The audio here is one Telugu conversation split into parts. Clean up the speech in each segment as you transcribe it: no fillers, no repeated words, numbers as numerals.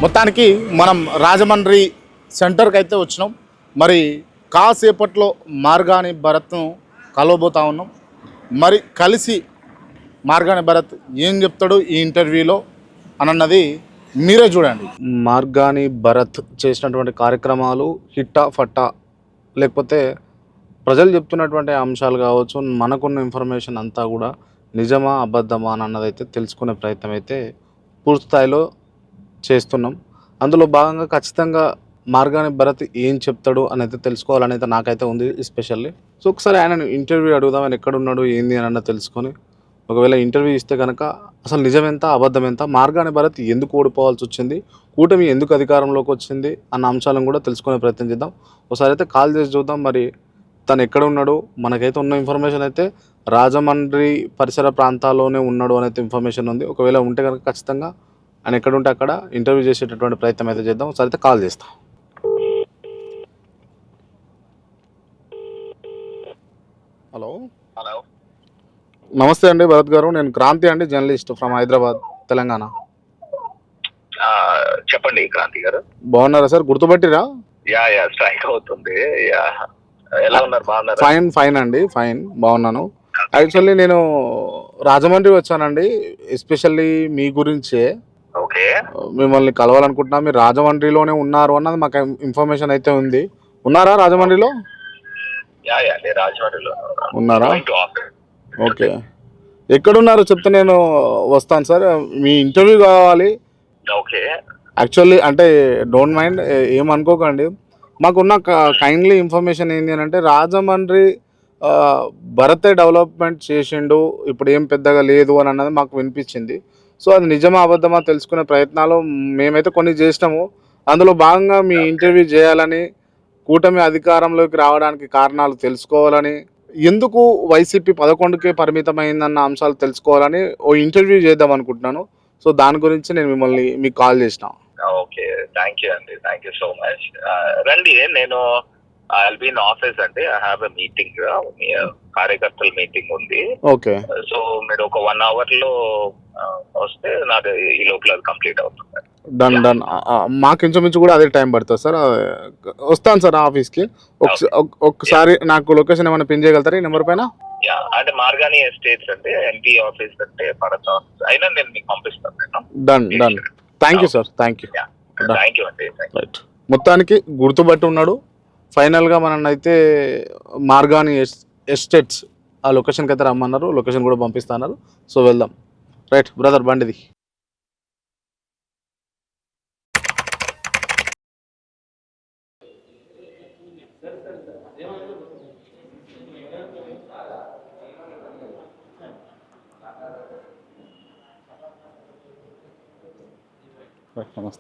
మొత్తానికి మనం రాజమండ్రి సెంటర్కి అయితే వచ్చినాం. మరి కాసేపట్లో మార్గాని భరత్ను కలవబోతా ఉన్నాం. మరి కలిసి మార్గాని భరత్ ఏం చెప్తాడు ఈ ఇంటర్వ్యూలో అన్నది మీరే చూడండి. మార్గాని భరత్ చేసినటువంటి కార్యక్రమాలు హిట్టా ఫట్టా, లేకపోతే ప్రజలు చెప్తున్నటువంటి అంశాలు కావచ్చు, మనకున్న ఇన్ఫర్మేషన్ అంతా కూడా నిజమా అబద్ధమా అన్నది అయితే తెలుసుకునే ప్రయత్నం అయితే పూర్తి స్థాయిలో చేస్తున్నాం. అందులో భాగంగా ఖచ్చితంగా మార్గాని భరత్ ఏం చెప్తాడు అనేది తెలుసుకోవాలని అయితే నాకైతే ఉంది ఎస్పెషల్లీ. సో ఒకసారి ఆయన ఇంటర్వ్యూ అడుగుదాం, ఆయన ఎక్కడున్నాడు ఏంది అని తెలుసుకొని, ఒకవేళ ఇంటర్వ్యూ ఇస్తే కనుక అసలు నిజం ఎంత అబద్ధం ఎంత, మార్గాని భరత్ ఎందుకు ఓడిపోవాల్సి వచ్చింది, కూటమి ఎందుకు అధికారంలోకి వచ్చింది అన్న అంశాలను కూడా తెలుసుకునే ప్రయత్నం చేద్దాం. ఒకసారి అయితే కాల్ చేసి చూద్దాం మరి తను ఎక్కడ ఉన్నాడు. మనకైతే ఉన్న ఇన్ఫర్మేషన్ అయితే రాజమండ్రి పరిసర ప్రాంతాల్లోనే ఉన్నాడు అనేది ఇన్ఫర్మేషన్ ఉంది. ఒకవేళ ఉంటే కనుక ఖచ్చితంగా ఆయన ఎక్కడ ఉంటే అక్కడ ఇంటర్వ్యూ చేసేటటువంటి ప్రయత్నం అయితే చేద్దాం. ఒకసారి అయితే కాల్ చేస్తాం. హలో హలో, నమస్తే అండి భరత్ గారు, నేను క్రాంతి అండి, జర్నలిస్ట్ ఫ్రమ్ హైదరాబాద్, తెలంగాణ. చెప్పండి క్రాంతి గారు. బాగున్నారా సార్? గుర్తుపట్టిరా? యా స్ట్రైక్ అవుతుంది. యా, ఎలా ఉన్నారు? బాగున్నారు? ఫైన్ అండి, ఫైన్, బాగున్నాను. యాక్చువల్లీ నేను రాజమండ్రి వచ్చానండి, ఎస్పెషల్లీ మీ గురించే. ఓకే, మిమ్మల్ని కలవాలనుకుంటున్నా. మీరు రాజమండ్రిలోనే ఉన్నారు అన్నది మాకు ఇన్ఫర్మేషన్ అయితే ఉంది. ఉన్నారా రాజమండ్రిలో? యా నేను రాజమండ్రిలో ఉన్నారా? Going to office. ఓకే, ఎక్కడున్నారో చెప్తే నేను వస్తాను సార్. మీ ఇంటర్వ్యూ కావాలి ఓకే, యాక్చువల్లీ. అంటే డోంట్ మైండ్, ఏమనుకోకండి. మాకున్న కైండ్లీ ఇన్ఫర్మేషన్ ఏంటి అని అంటే రాజమండ్రి భరతే డెవలప్మెంట్ చేసిండు, ఇప్పుడు ఏం పెద్దగా లేదు అని అన్నది మాకు వినిపించింది. సో అది నిజమా అబద్ధమా తెలుసుకునే ప్రయత్నాలు మేమైతే కొన్ని చేసినాము. అందులో భాగంగా మీ ఇంటర్వ్యూ చేయాలని, కూటమి అధికారంలోకి రావడానికి కారణాలు తెలుసుకోవాలని, ఎందుకు వైసీపీ 11కే పరిమితమైందన్న అంశాలు తెలుసుకోవాలని ఓ ఇంటర్వ్యూ చేద్దాం అనుకుంటున్నాను. సో దాని గురించి నేను మీకు కాల్ చేసిన. ఓకే, థ్యాంక్ యూ అండి, థ్యాంక్ యూ సో మచ్. రండి, నేను ఐల్ బి ఇన్ ఆఫీస్ అండి. ఐ హ్యావ్ ఎ మీటింగ్, కార్యకర్తల మీటింగ్ ఉంది. ఓకే, సో మీరు ఒక 1 hour లో వస్తే నాది ఈ లోపల కంప్లీట్ అవుతుంది. డన్. మాకు ఇంచుమించు కూడా అదే టైం పడుతుంది సార్. వస్తాను సార్ ఆఫీస్కి. ఒకసారి నాకు లొకేషన్ ఏమైనా పిన్ చేయగలుగుతారా ఈ నెంబర్ పైన? యా, అంటే మార్గాని ఎస్టేట్స్ అంటే ఎంపీ ఆఫీస్ అంటే భరత్ ఆఫీస్ అయినా నేను మీకు పంపిస్తాను. నేను done. Thank you sir, thank you. Thank you అండి. రైట్, మొత్తానికి గుర్తుపట్టి ఉన్నాడు. ఫైనల్గా మనల్ని అయితే మార్గాని ఎస్టేట్స్ ఆ లొకేషన్కి అయితే రమ్మన్నారు, లొకేషన్ కూడా పంపిస్తున్నారు. సో వెళ్దాం. రైట్ బ్రదర్, బండిది. నమస్తే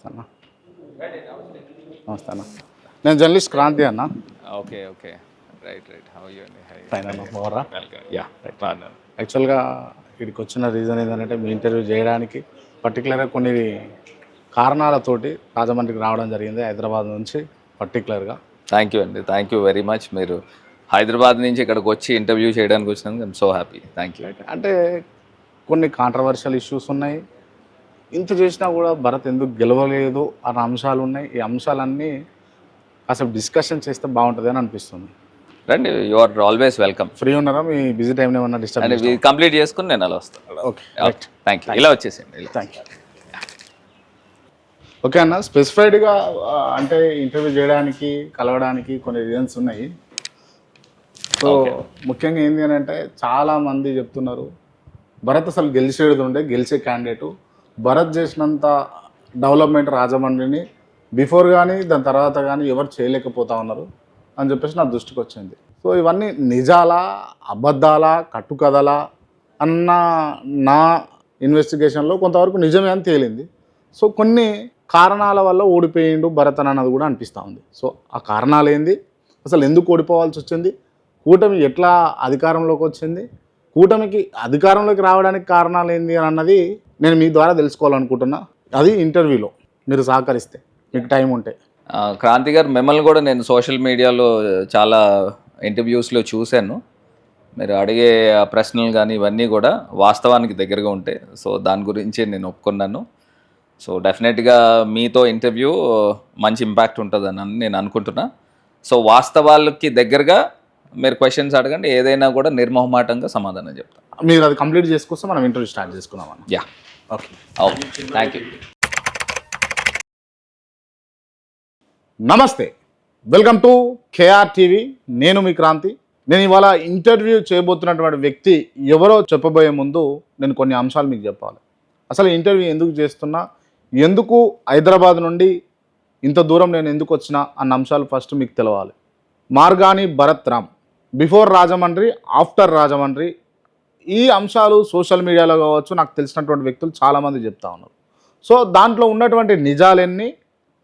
అన్న. నేను జర్నలిస్ట్ క్రాంతి అన్న. Okay, right. హౌ యూ అండి? ఫైన్ అన్న, బాగురా? యా, యాక్చువల్గా ఇక్కడికి వచ్చిన రీజన్ ఏంటంటే మీ ఇంటర్వ్యూ చేయడానికి పర్టికులర్గా కొన్ని కారణాలతోటి రాజమండ్రికి రావడం జరిగింది, హైదరాబాద్ నుంచి పర్టికులర్గా. థ్యాంక్ యూ అండి, థ్యాంక్ యూ వెరీ మచ్. మీరు హైదరాబాద్ నుంచి ఇక్కడికి వచ్చి ఇంటర్వ్యూ చేయడానికి వచ్చినందుకు I'm so happy. Thank you. అంటే కొన్ని కాంట్రవర్షియల్ ఇష్యూస్ ఉన్నాయి, ఇంత చేసినా కూడా భరత్ ఎందుకు గెలవలేదు అన్న అంశాలు ఉన్నాయి. ఈ అంశాలన్నీ అసలు డిస్కషన్ చేస్తే బాగుంటుంది అని అనిపిస్తుంది. రండి, you are always welcome. Free ఉన్నారా? మీ బిజీ టైంలో ఏమన్నా డిస్టర్బ్? అండ్ కంప్లీట్ చేసుకుని నేను అలా వస్తాను. Okay, thank you. ఇలా వచ్చేసేయండి. Thank you. ఓకే అన్న, స్పెసిఫైడ్గా అంటే ఇంటర్వ్యూ చేయడానికి కలవడానికి కొన్ని రీజన్స్ ఉన్నాయి. సో ముఖ్యంగా ఏంటి అని అంటే చాలామంది చెప్తున్నారు భరత్ అసలు గెలిచే క్యాండిడేటు, భరత్ చేసినంత డెవలప్మెంట్ రాజమండ్రిని బిఫోర్ కానీ దాని తర్వాత కానీ ఎవరు చేయలేకపోతా ఉన్నారు అని చెప్పేసి నా దృష్టికి వచ్చింది. సో ఇవన్నీ నిజాలా అబద్ధాలా కట్టుకథలా అన్న నా ఇన్వెస్టిగేషన్లో కొంతవరకు నిజమే అని తేలింది. సో కొన్ని కారణాల వల్ల ఓడిపోయిండు భరత్ అన్నది కూడా అనిపిస్తూ ఉంది. సో ఆ కారణాలు ఏంది, అసలు ఎందుకు ఓడిపోవాల్సి వచ్చింది, కూటమి ఎట్లా అధికారంలోకి వచ్చింది, కూటమికి అధికారంలోకి రావడానికి కారణాలు ఏంది అని అన్నది నేను మీ ద్వారా తెలుసుకోవాలనుకుంటున్నా. అది ఇంటర్వ్యూలో మీరు సహకరిస్తే, మీకు టైం ఉంటే. క్రాంతి గారు, మిమ్మల్ని కూడా నేను సోషల్ మీడియాలో చాలా ఇంటర్వ్యూస్లో చూశాను. మీరు అడిగే ప్రశ్నలు కానీ ఇవన్నీ కూడా వాస్తవానికి దగ్గరగా ఉంటాయి. సో దాని గురించి నేను ఒప్పుకున్నాను. సో డెఫినెట్గా మీతో ఇంటర్వ్యూ మంచి ఇంపాక్ట్ ఉంటుందని నేను అనుకుంటున్నా. సో వాస్తవాలకి దగ్గరగా మీరు క్వశ్చన్స్ అడగండి, ఏదైనా కూడా నిర్మోహమాటంగా సమాధానం చెప్తాను. మీరు అది కంప్లీట్ చేసుకొస్తే మనం ఇంటర్వ్యూ స్టార్ట్ చేసుకున్నాం అన్న. Yeah, okay, okay, thank you. నమస్తే, వెల్కమ్ టు కేఆర్ టీవీ. నేను మీ క్రాంతి. నేను ఇవాళ ఇంటర్వ్యూ చేయబోతున్నటువంటి వ్యక్తి ఎవరో చెప్పబోయే ముందు నేను కొన్ని అంశాలు మీకు చెప్పాలి. అసలు ఇంటర్వ్యూ ఎందుకు చేస్తున్నా, ఎందుకు హైదరాబాద్ నుండి ఇంత దూరం నేను ఎందుకు వచ్చినా అన్న అంశాలు ఫస్ట్ మీకు తెలవాలి. మార్గాని భరత్ రామ్, బిఫోర్ రాజమండ్రి, ఆఫ్టర్ రాజమండ్రి, ఈ అంశాలు సోషల్ మీడియాలో కావచ్చు, నాకు తెలిసినటువంటి వ్యక్తులు చాలామంది చెప్తా ఉన్నారు. సో దాంట్లో ఉన్నటువంటి నిజాలెన్ని,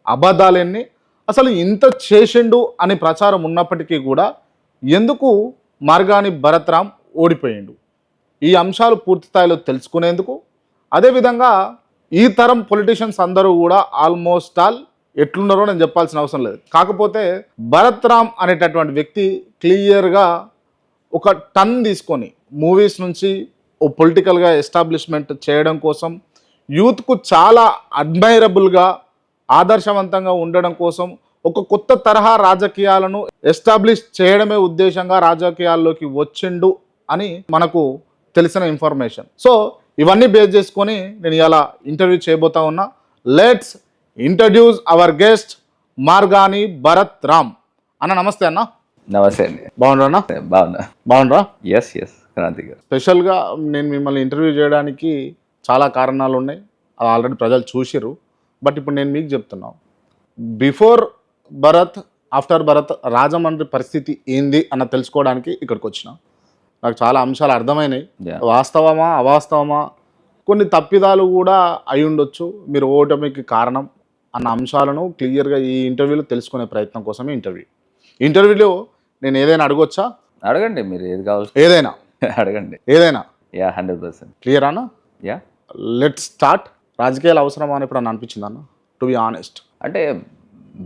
అబద్ధాలెన్ని, అసలు ఇంత చేసిండు అని ప్రచారం ఉన్నప్పటికీ కూడా ఎందుకు మార్గాని భరత్ రామ్ ఓడిపోయిండు, ఈ అంశాలు పూర్తి స్థాయిలో తెలుసుకునేందుకు, అదేవిధంగా ఈ తరం పొలిటీషియన్స్ అందరూ కూడా ఆల్మోస్ట్ ఆల్ ఎట్లున్నారో నేను చెప్పాల్సిన అవసరం లేదు. కాకపోతే భరత్ రామ్ అనేటటువంటి వ్యక్తి క్లియర్గా ఒక టర్న్ తీసుకొని మూవీస్ నుంచి ఓ పొలిటికల్గా ఎస్టాబ్లిష్మెంట్ చేయడం కోసం, యూత్కు చాలా అడ్మైరబుల్గా ఆదర్శవంతంగా ఉండడం కోసం ఒక కొత్త తరహా రాజకీయాలను ఎస్టాబ్లిష్ చేయడమే ఉద్దేశంగా రాజకీయాల్లోకి వచ్చిండు అని మనకు తెలిసిన ఇన్ఫర్మేషన్. సో ఇవన్నీ బేస్ చేసుకొని నేను ఇలా ఇంటర్వ్యూ చేయబోతా ఉన్నా. Let's introduce our guest Margani Bharat Ram. అన్న నమస్తే అన్న. నమస్తే అండి. బాగుండ్రా అన్న? బాగుండ్రా? ఎస్ క్రాంతి గారు. స్పెషల్గా నేను మిమ్మల్ని ఇంటర్వ్యూ చేయడానికి చాలా కారణాలు ఉన్నాయి, అది ఆల్రెడీ ప్రజలు చూసిర్రు. బట్ ఇప్పుడు నేను మీకు చెప్తున్నాను, బిఫోర్ భరత్, ఆఫ్టర్ భరత్ రాజమండ్రి పరిస్థితి ఏంది అన్న తెలుసుకోవడానికి ఇక్కడికి వచ్చిన. నాకు చాలా అంశాలు అర్థమైనాయి. వాస్తవమా అవాస్తవమా, కొన్ని తప్పిదాలు కూడా అయి ఉండొచ్చు, మీరు ఓటమికి కారణం అన్న అంశాలను క్లియర్గా ఈ ఇంటర్వ్యూలో తెలుసుకునే ప్రయత్నం కోసమే ఇంటర్వ్యూలో నేను ఏదైనా అడగొచ్చా? అడగండి, మీరు ఏది కావాలి ఏదైనా అడగండి. ఏదైనా? యా, 100%. క్లియర్ అన్న? Yeah, let's start. రాజకీయాలు అవసరమా అని ఇప్పుడు అని అనిపించింది అన్న, టు బి ఆనెస్ట్? అంటే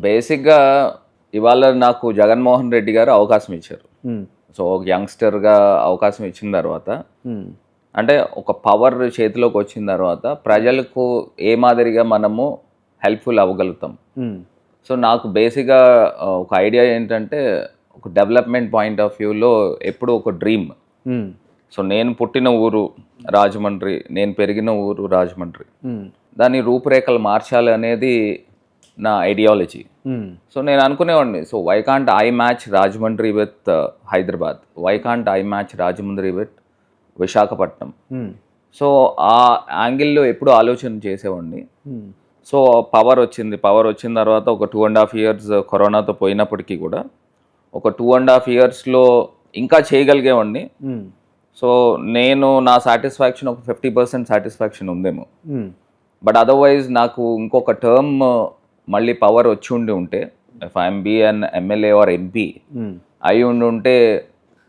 బేసిక్గా ఇవాళ నాకు జగన్మోహన్ రెడ్డి గారు అవకాశం ఇచ్చారు. సో ఒక యంగ్స్టర్గా అవకాశం ఇచ్చిన తర్వాత, అంటే ఒక పవర్ చేతిలోకి వచ్చిన తర్వాత ప్రజలకు ఏ మాదిరిగా మనము హెల్ప్ఫుల్ అవ్వగలుగుతాం. సో నాకు బేసిక్గా ఒక ఐడియా ఏంటంటే, ఒక డెవలప్మెంట్ పాయింట్ ఆఫ్ వ్యూలో ఎప్పుడు ఒక డ్రీమ్. సో నేను పుట్టిన ఊరు రాజమండ్రి, నేను పెరిగిన ఊరు రాజమండ్రి, దాని రూపురేఖలు మార్చాలి అనేది నా ఐడియాలజీ. సో నేను అనుకునేవాడిని, so why can't I match Rajahmundry with Hyderabad, why can't I match Rajahmundry with Visakhapatnam. So ఆ యాంగిల్లో ఎప్పుడు ఆలోచన చేసేవాడిని. సో పవర్ వచ్చిన తర్వాత ఒక 2.5 years కరోనాతో పోయినప్పటికీ కూడా ఒక 2.5 yearsలో ఇంకా చేయగలిగేవాడిని. సో నేను నా సాటిస్ఫాక్షన్ ఒక 50% సాటిస్ఫాక్షన్ ఉందేమో. బట్ అదర్వైజ్ నాకు ఇంకొక టర్మ్ మళ్ళీ పవర్ వచ్చి ఉంటే, if I'm be an MLA or MP అయి ఉంటే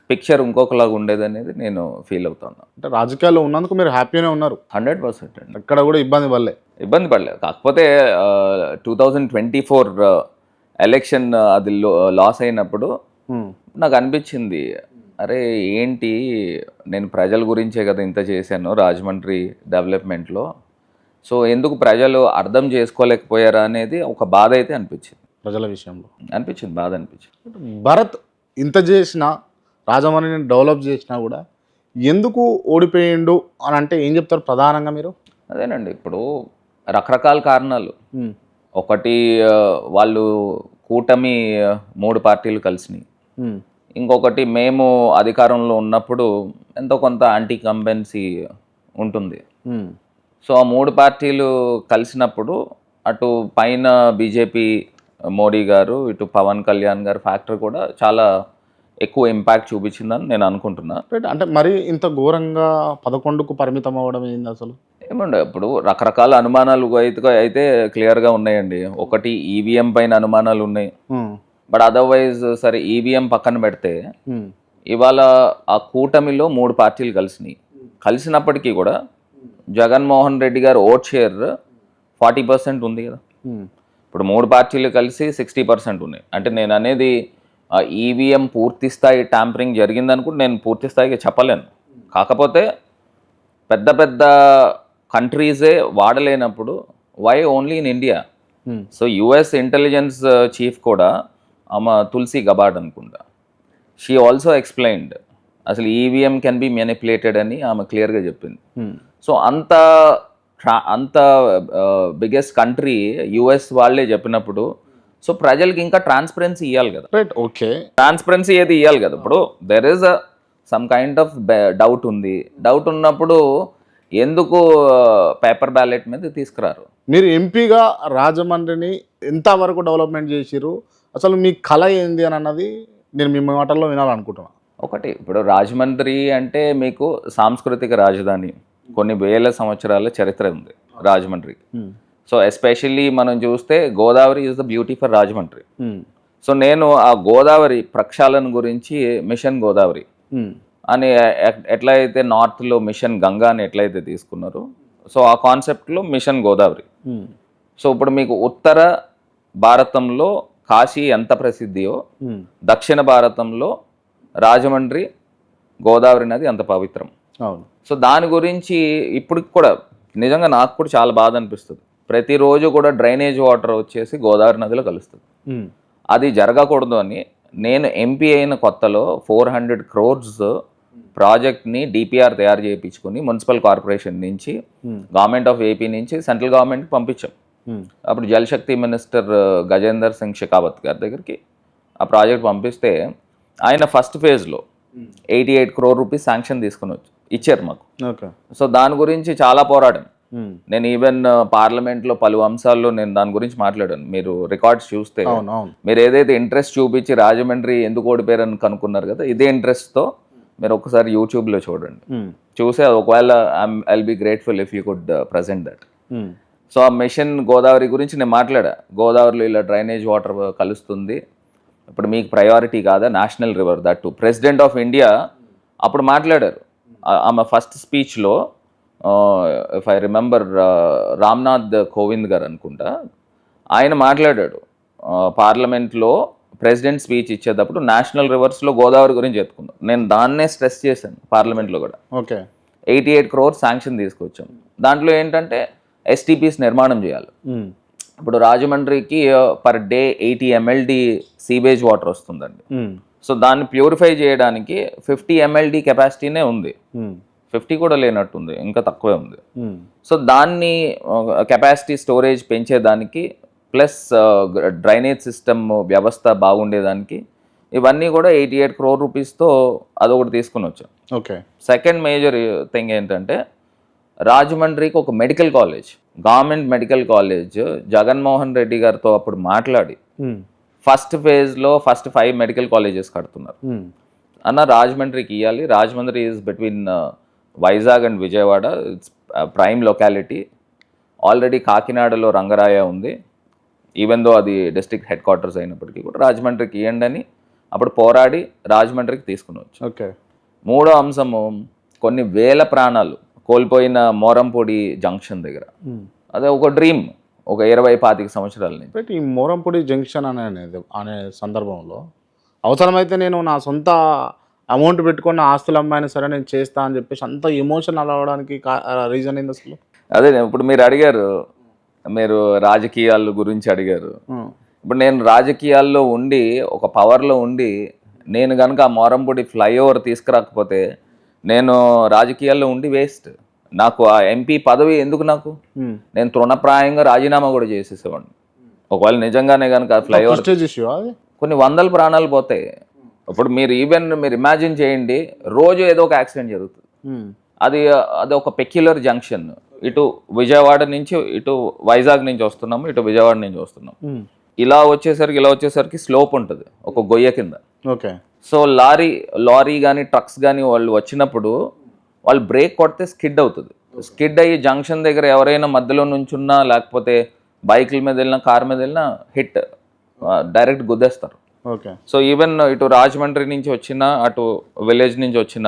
పిక్చర్ ఇంకొకలాగా ఉండేది అనేది నేను ఫీల్ అవుతాను. అంటే రాజకీయాల్లో ఉన్నందుకు మీరు హ్యాపీగానే ఉన్నారు? 100% అండి. ఎక్కడ కూడా ఇబ్బంది పడలేదు. కాకపోతే 2024 ఎలక్షన్ అది లాస్ అయినప్పుడు నాకు అనిపించింది, అరే ఏంటి, నేను ప్రజల గురించే కదా ఇంత చేశాను రాజమండ్రి డెవలప్మెంట్లో, సో ఎందుకు ప్రజలు అర్థం చేసుకోలేకపోయారా అనేది ఒక బాధ అయితే అనిపించింది. ప్రజల విషయంలో బాధ అనిపించింది. భరత్ ఇంత చేసినా, రాజమండ్రిని డెవలప్ చేసినా కూడా ఎందుకు ఓడిపోయిండు అని అంటే ఏం చెప్తారు ప్రధానంగా మీరు? అదేనండి, ఇప్పుడు రకరకాల కారణాలు. ఒకటి, వాళ్ళు కూటమి 3 పార్టీలు కలిసినాయి. ఇంకొకటి, మేము అధికారంలో ఉన్నప్పుడు ఎంతో కొంత యాంటీ కంబెన్సీ ఉంటుంది. సో ఆ 3 పార్టీలు కలిసినప్పుడు అటు పైన బీజేపీ మోడీ గారు, ఇటు పవన్ కళ్యాణ్ గారు ఫ్యాక్టర్ కూడా చాలా ఎక్కువ ఇంపాక్ట్ చూపించిందని నేను అనుకుంటున్నా. అంటే మరి ఇంత ఘోరంగా 11కు పరిమితం అవ్వడం ఏంది అసలు? ఏమండి, ఇప్పుడు రకరకాల అనుమానాలు అయితే క్లియర్గా ఉన్నాయండి. ఒకటి, ఈవీఎం పైన అనుమానాలు ఉన్నాయి. బట్ అదర్వైజ్ సరే ఈవీఎం పక్కన పెడితే, ఇవాళ ఆ కూటమిలో 3 పార్టీలు కలిసినప్పటికీ కూడా జగన్మోహన్ రెడ్డి గారు ఓట్ షేర్ 40% ఉంది కదా. ఇప్పుడు 3 పార్టీలు కలిసి 60% ఉన్నాయి. అంటే నేను అనేది ఈవీఎం పూర్తి స్థాయి ట్యాంపరింగ్ జరిగిందనుకుంటే నేను పూర్తి స్థాయిగా చెప్పలేను. కాకపోతే పెద్ద పెద్ద కంట్రీసే వాడలేనప్పుడు why only in India? So US intelligence chief కూడా ఆమె తులసి గబార్డ్ అనుకుంటా, షీ ఆల్సో ఎక్స్ప్లెయిన్డ్ అసలు ఈవీఎం కెన్ బి మ్యానిపులేటెడ్ అని ఆమె క్లియర్గా చెప్పింది. సో అంత బిగ్గెస్ట్ కంట్రీ యుఎస్ వాళ్ళే చెప్పినప్పుడు సో ప్రజలకి ఇంకా ట్రాన్స్పరెన్సీ ఇవ్వాలి కదా. Right, okay. ట్రాన్స్పరెన్సీ ఏది ఇవ్వాలి కదా. ఇప్పుడు there is some kind of doubt ఉంది. డౌట్ ఉన్నప్పుడు ఎందుకు పేపర్ బ్యాలెట్ మీద తీసుకురారు? మీరు ఎంపీగా రాజమండ్రిని ఎంతవరకు డెవలప్మెంట్ చేసిరు, అసలు మీ కళ ఏంది అని అన్నది నేను మీ మాటల్లో వినాలనుకుంటున్నాను. ఒకటి, ఇప్పుడు రాజమండ్రి అంటే మీకు సాంస్కృతిక రాజధాని, కొన్ని వేల సంవత్సరాల చరిత్ర ఉంది రాజమండ్రికి. సో ఎస్పెషల్లీ మనం చూస్తే Godavari is the beauty for Rajahmundry. So నేను ఆ గోదావరి ప్రక్షాళన గురించి మిషన్ గోదావరి అని ఎట్లయితే నార్త్లో మిషన్ గంగా అని ఎట్లయితే తీసుకున్నారో సో ఆ కాన్సెప్ట్లో మిషన్ గోదావరి. సో ఇప్పుడు మీకు ఉత్తర భారతంలో కాశీ ఎంత ప్రసిద్ధియో దక్షిణ భారతంలో రాజమండ్రి గోదావరి నది అంత పవిత్రం. సో దాని గురించి ఇప్పటికి కూడా నిజంగా నాకు కూడా చాలా బాధ అనిపిస్తుంది. ప్రతిరోజు కూడా డ్రైనేజ్ వాటర్ వచ్చేసి గోదావరి నదిలో కలుస్తుంది. అది జరగకూడదు అని నేను ఎంపీ అయిన కొత్తలో 400 crores ప్రాజెక్ట్ని డిపిఆర్ తయారు చేయించుకుని మున్సిపల్ కార్పొరేషన్ నుంచి గవర్నమెంట్ ఆఫ్ ఏపీ నుంచి సెంట్రల్ గవర్నమెంట్కి పంపించాం. అప్పుడు జలశక్తి మినిస్టర్ గజేందర్ సింగ్ షెకావత్ గారి దగ్గరికి ఆ ప్రాజెక్ట్ పంపిస్తే ఆయన ఫస్ట్ ఫేజ్లో 88 crore rupees శాంక్షన్ తీసుకుని ఇచ్చారు మాకు. సో దాని గురించి చాలా పోరాడాను నేను. ఈవెన్ పార్లమెంట్లో పలు అంశాల్లో నేను దాని గురించి మాట్లాడాను. మీరు రికార్డ్స్ చూస్తే మీరు ఏదైతే ఇంట్రెస్ట్ చూపించి రాజమండ్రి ఎందుకు ఓడిపోయారని కనుక్కున్నారు కదా, ఇదే ఇంట్రెస్ట్తో మీరు ఒకసారి యూట్యూబ్లో చూడండి. చూసే ఒకవేళ I'll be grateful if you could present that. So ఆ మిషన్ గోదావరి గురించి నేను మాట్లాడా. గోదావరిలో ఇలా డ్రైనేజ్ వాటర్ కలుస్తుంది, ఇప్పుడు మీకు ప్రయారిటీ కాదా national river that too. President of India అప్పుడు మాట్లాడారు. ఆమె ఫస్ట్ స్పీచ్లో if I remember Ramnath Kovind గారు అనుకుంటా, ఆయన మాట్లాడాడు పార్లమెంట్లో ప్రెసిడెంట్ స్పీచ్ ఇచ్చేటప్పుడు నేషనల్ రివర్స్లో గోదావరి గురించి చెప్పుకుందాం. నేను దాన్నే స్ట్రెస్ చేశాను పార్లమెంట్లో కూడా. 88 crores శాంక్షన్ తీసుకొచ్చాం. దాంట్లో ఏంటంటే ఎస్టీపీస్ నిర్మాణం చేయాలి. ఇప్పుడు రాజమండ్రికి per day 80 MLD sewage water వస్తుందండి. సో దాన్ని ప్యూరిఫై చేయడానికి 50 MLD కెపాసిటీనే ఉంది. 50 కూడా లేనట్టుంది, ఇంకా తక్కువే ఉంది. సో దాన్ని కెపాసిటీ స్టోరేజ్ పెంచేదానికి ప్లస్ డ్రైనేజ్ సిస్టమ్ వ్యవస్థ బాగుండేదానికి ఇవన్నీ కూడా 88 crore rupeesతో అదొకటి తీసుకుని వచ్చాం. సెకండ్ మేజర్ థింగ్ ఏంటంటే రాజమండ్రికి ఒక medical college, government medical college Jaganmohan Reddy గారితో అప్పుడు మాట్లాడి ఫస్ట్ ఫేజ్లో ఫస్ట్ 5 మెడికల్ కాలేజెస్ కడుతున్నారు అన్న. రాజమండ్రికి ఇవ్వాలి. Rajahmundry is between Vizag and Vijayawada, it's prime locality. Already కాకినాడలో రంగరాయ ఉంది, ఈవెన్ దో అది డిస్ట్రిక్ట్ హెడ్ క్వార్టర్స్ అయినప్పటికీ కూడా రాజమండ్రికి ఇవ్వండి అని అప్పుడు పోరాడి రాజమండ్రికి తీసుకుని వచ్చి. మూడో అంశము, కొన్ని వేల ప్రాణాలు కోల్పోయిన మోరంపూడి జంక్షన్ దగ్గర. అదే ఒక డ్రీమ్, ఒక 20-25 సంవత్సరాల నుంచి. ఈ మోరంపూడి జంక్షన్ అనే సందర్భంలో అవసరమైతే నేను నా సొంత అమౌంట్ పెట్టుకున్న ఆస్తులు అమ్మాయినా సరే నేను చేస్తా అని చెప్పేసి అంత ఎమోషనల్ అవ్వడానికి రీజన్ ఏంది అసలు? అదే ఇప్పుడు మీరు అడిగారు, మీరు రాజకీయాల గురించి అడిగారు. ఇప్పుడు నేను రాజకీయాల్లో ఉండి ఒక పవర్లో ఉండి నేను కనుక ఆ మోరంపూడి ఫ్లైఓవర్ తీసుకురాకపోతే నేను రాజకీయాల్లో ఉండి వేస్ట్. నాకు ఆ ఎంపీ పదవి ఎందుకు? నాకు నేను తృణప్రాయంగా రాజీనామా కూడా చేసేసేవాడిని. ఒకవేళ నిజంగానే కనుక ఫ్లైఓవర్ కొన్ని 100 ప్రాణాలు పోతాయి. ఇప్పుడు మీరు మీరు ఇమాజిన్ చేయండి, రోజు ఏదో ఒక యాక్సిడెంట్ జరుగుతుంది. అది ఒక పెక్యులర్ జంక్షన్. ఇటు విజయవాడ నుంచి ఇటు వైజాగ్ నుంచి వస్తున్నాము, ఇటు విజయవాడ నుంచి వస్తున్నాము. ఇలా వచ్చేసరికి స్లోప్ ఉంటుంది ఒక గొయ్య కింద. సో లారీ కానీ ట్రక్స్ కానీ వాళ్ళు వచ్చినప్పుడు వాళ్ళు బ్రేక్ కొడితే స్కిడ్ అవుతుంది. స్కిడ్ అయ్యి జంక్షన్ దగ్గర ఎవరైనా మధ్యలో నుంచున్నా లేకపోతే బైకుల మీద వెళ్ళినా కార్ మీద వెళ్ళినా హిట్ డైరెక్ట్ గుద్దేస్తారు. సో ఈవెన్ ఇటు రాజమండ్రి నుంచి వచ్చిన అటు విలేజ్ నుంచి వచ్చిన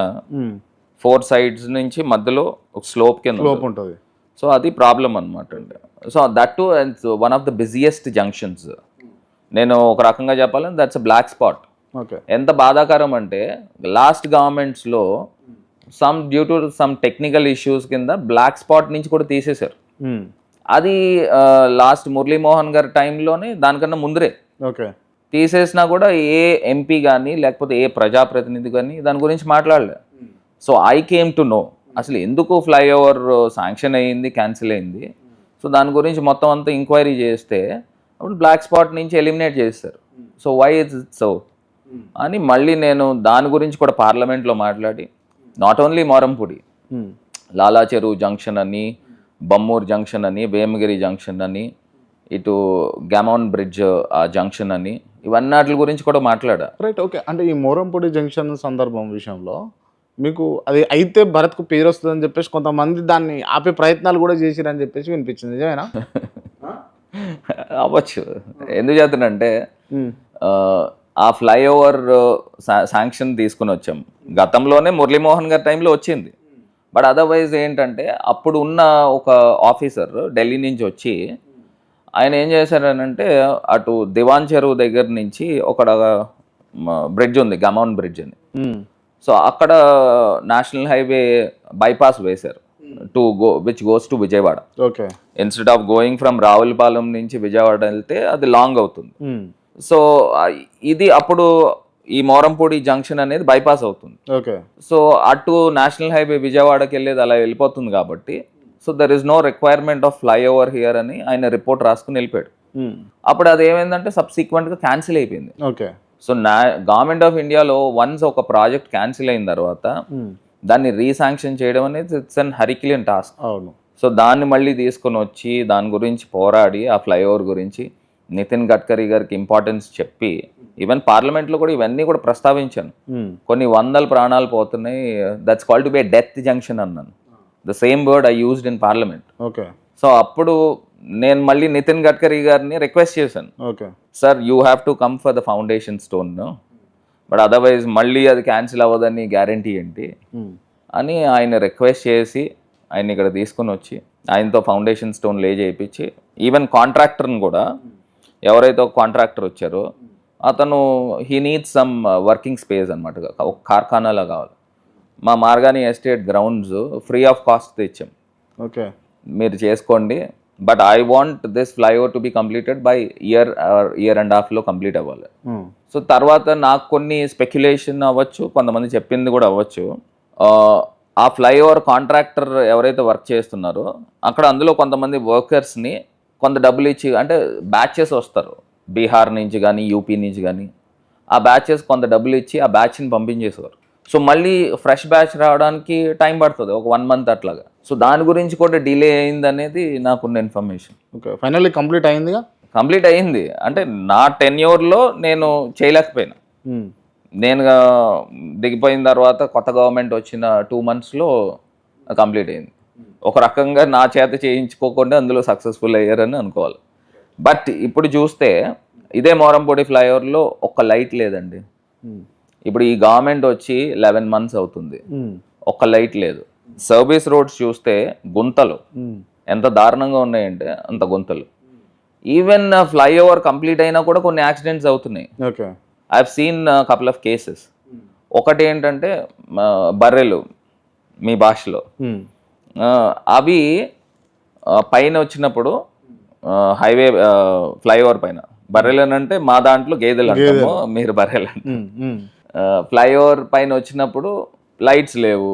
4 sides నుంచి మధ్యలో ఒక స్లోప్ కింద ఉంటుంది. సో అది ప్రాబ్లం అనమాట అండి. So that to one of the busiest junctions. నేను ఒక రకంగా చెప్పాలని దట్స్ బ్లాక్ స్పాట్. ఎంత బాధాకరం అంటే లాస్ట్ గవర్నమెంట్స్లో due to some technical issues కింద బ్లాక్ స్పాట్ నుంచి కూడా తీసేశారు. అది లాస్ట్ మురళీమోహన్ గారి టైంలోనే దానికన్నా ముందరే ఓకే. తీసేసినా కూడా ఏ ఎంపీ కానీ లేకపోతే ఏ ప్రజాప్రతినిధి కానీ దాని గురించి మాట్లాడలేదు. So I came to know అసలు ఎందుకు ఫ్లైఓవర్ శాంక్షన్ అయ్యింది, క్యాన్సిల్ అయింది. సో దాని గురించి మొత్తం అంతా ఎంక్వైరీ చేస్తే అప్పుడు బ్లాక్ స్పాట్ నుంచి ఎలిమినేట్ చేస్తారు. సో వై ఇట్స్ సో అని మళ్ళీ నేను దాని గురించి కూడా పార్లమెంట్లో మాట్లాడి, నాట్ ఓన్లీ మోరంపూడి, లాలా చెరువు జంక్షన్ అని, బమ్మూర్ జంక్షన్ అని, వేమగిరి జంక్షన్ అని, ఇటు గమాన్ బ్రిడ్జ్ ఆ జంక్షన్ అని, ఇవన్నీ గురించి కూడా మాట్లాడా. రైట్. ఓకే. అంటే ఈ మోరంపూడి జంక్షన్ సందర్భం విషయంలో మీకు అది అయితే భరత్కు పేరు వస్తుందని చెప్పేసి కొంతమంది దాన్ని ఆపే ప్రయత్నాలు కూడా చేసిరని చెప్పేసి వినిపించింది, నిజమేనా? అవ్వచ్చు. ఎందుకు చేస్తానంటే ఆ ఫ్లైఓవర్ శాంక్షన్ తీసుకుని వచ్చాం. గతంలోనే మురళీమోహన్ గారి టైంలో వచ్చింది. బట్ అదర్వైజ్ ఏంటంటే అప్పుడు ఉన్న ఒక ఆఫీసర్ ఢిల్లీ నుంచి వచ్చి ఆయన ఏం చేశారనంటే అటు దివాన్ చెరువు దగ్గర నుంచి ఒక బ్రిడ్జ్ ఉంది, గమాన్ బ్రిడ్జ్ అని. సో అక్కడ నేషనల్ హైవే బైపాస్ వేశారు to go which goes to Vijayawada. Okay. Instead of going from Ravulapalem నుంచి విజయవాడ వెళ్తే అది లాంగ్ అవుతుంది. సో ఇది అప్పుడు ఈ మోరంపూడి జంక్షన్ అనేది బైపాస్ అవుతుంది. ఓకే. సో అటు నేషనల్ హైవే విజయవాడకి వెళ్ళేది అలా వెళ్ళిపోతుంది కాబట్టి so there is no requirement of flyover here అని ఆయన రిపోర్ట్ రాసుకుని వెళ్ళిపోయాడు. అప్పుడు అది ఏమైందంటే సబ్సిక్వెంట్గా క్యాన్సిల్ అయిపోయింది. ఓకే. సో గవర్నమెంట్ ఆఫ్ ఇండియాలో వన్స్ ఒక ప్రాజెక్ట్ క్యాన్సిల్ అయిన తర్వాత దాన్ని రీశాంక్షన్ చేయడం అనేది ఇట్స్ అన్ హరిక్లియన్ టాస్క్. అవును. సో దాన్ని మళ్ళీ తీసుకొని వచ్చి దాని గురించి పోరాడి ఆ ఫ్లైఓవర్ గురించి నితిన్ గడ్కరీ గారికి ఇంపార్టెన్స్ చెప్పి ఈవెన్ పార్లమెంట్లో కూడా ఇవన్నీ కూడా ప్రస్తావించాను. కొన్ని వందల ప్రాణాలు పోతున్నాయి, that's called to be a death junction అన్నాను. The same word I used in parliament. Okay. So అప్పుడు నేను మళ్ళీ నితిన్ గడ్కరీ గారిని రిక్వెస్ట్ చేశాను, okay sir you have to come for the foundation stone, but otherwise మళ్ళీ అది క్యాన్సిల్ అవ్వదని గ్యారంటీ ఏంటి అని ఆయన రిక్వెస్ట్ చేసి ఆయన ఇక్కడ తీసుకుని వచ్చి ఆయనతో ఫౌండేషన్ స్టోన్ లే చేయించి ఈవెన్ కాంట్రాక్టర్ని కూడా ఎవరైతే ఒక కాంట్రాక్టర్ వచ్చారో అతను he needs some working space అనమాట, ఒక కార్ఖానాలా కావాలి. మా Margani estate grounds free of cost తెచ్చాం, ఓకే మీరు చేసుకోండి, but I want this flyover to be completed by year and హాఫ్లో కంప్లీట్ అవ్వాలి. సో తర్వాత నాకు కొన్ని స్పెక్యులేషన్ అవ్వచ్చు, కొంతమంది చెప్పింది కూడా అవ్వచ్చు. ఆ ఫ్లైఓవర్ కాంట్రాక్టర్ ఎవరైతే వర్క్ చేస్తున్నారో అక్కడ అందులో కొంతమంది వర్కర్స్ని కొంత డబ్బులు ఇచ్చి, అంటే బ్యాచెస్ వస్తారు బీహార్ నుంచి కానీ యూపీ నుంచి కానీ, ఆ బ్యాచెస్ కొంత డబ్బులు ఇచ్చి ఆ బ్యాచ్ని పంపించేసేవారు. సో మళ్ళీ ఫ్రెష్ బ్యాచ్ రావడానికి టైం పడుతుంది, ఒక 1 month అట్లాగా. సో దాని గురించి కూడా డిలే అయింది అనేది నాకున్న ఇన్ఫర్మేషన్. ఓకే. ఫైనల్లీ కంప్లీట్ అయిందిగా? కంప్లీట్ అయింది. అంటే నా టెన్యూర్లో నేను చేయలేకపోయినా, నేను దిగిపోయిన తర్వాత కొత్త గవర్నమెంట్ వచ్చిన 2 monthsలో కంప్లీట్ అయింది. ఒక రకంగా నా చేత చేయించుకోకుండా అందులో సక్సెస్ఫుల్ అయ్యారని అనుకోవాలి. బట్ ఇప్పుడు చూస్తే ఇదే మోరంపూడి ఫ్లైఓవర్లో ఒక్క లైట్ లేదండి. ఇప్పుడు ఈ గవర్నమెంట్ వచ్చి 11 months అవుతుంది, ఒక్క లైట్ లేదు. సర్వీస్ రోడ్స్ చూస్తే గుంతలు ఎంత దారుణంగా ఉన్నాయంటే అంత గుంతలు. ఈవెన్ ఫ్లైఓవర్ కంప్లీట్ అయినా కూడా కొన్ని యాక్సిడెంట్స్ అవుతున్నాయి. Okay. I have seen couple of cases. ఒకటి ఏంటంటే బర్రెలు మీ భాషలో, అవి పైన వచ్చినప్పుడు హైవే ఫ్లైఓవర్ పైన, బర్రెలు అంటే మా దాంట్లో గేదెలు అంటాము, మీరు బర్రెలు అంటారు. ఫ్లైఓవర్ పైన వచ్చినప్పుడు లైట్స్ లేవు,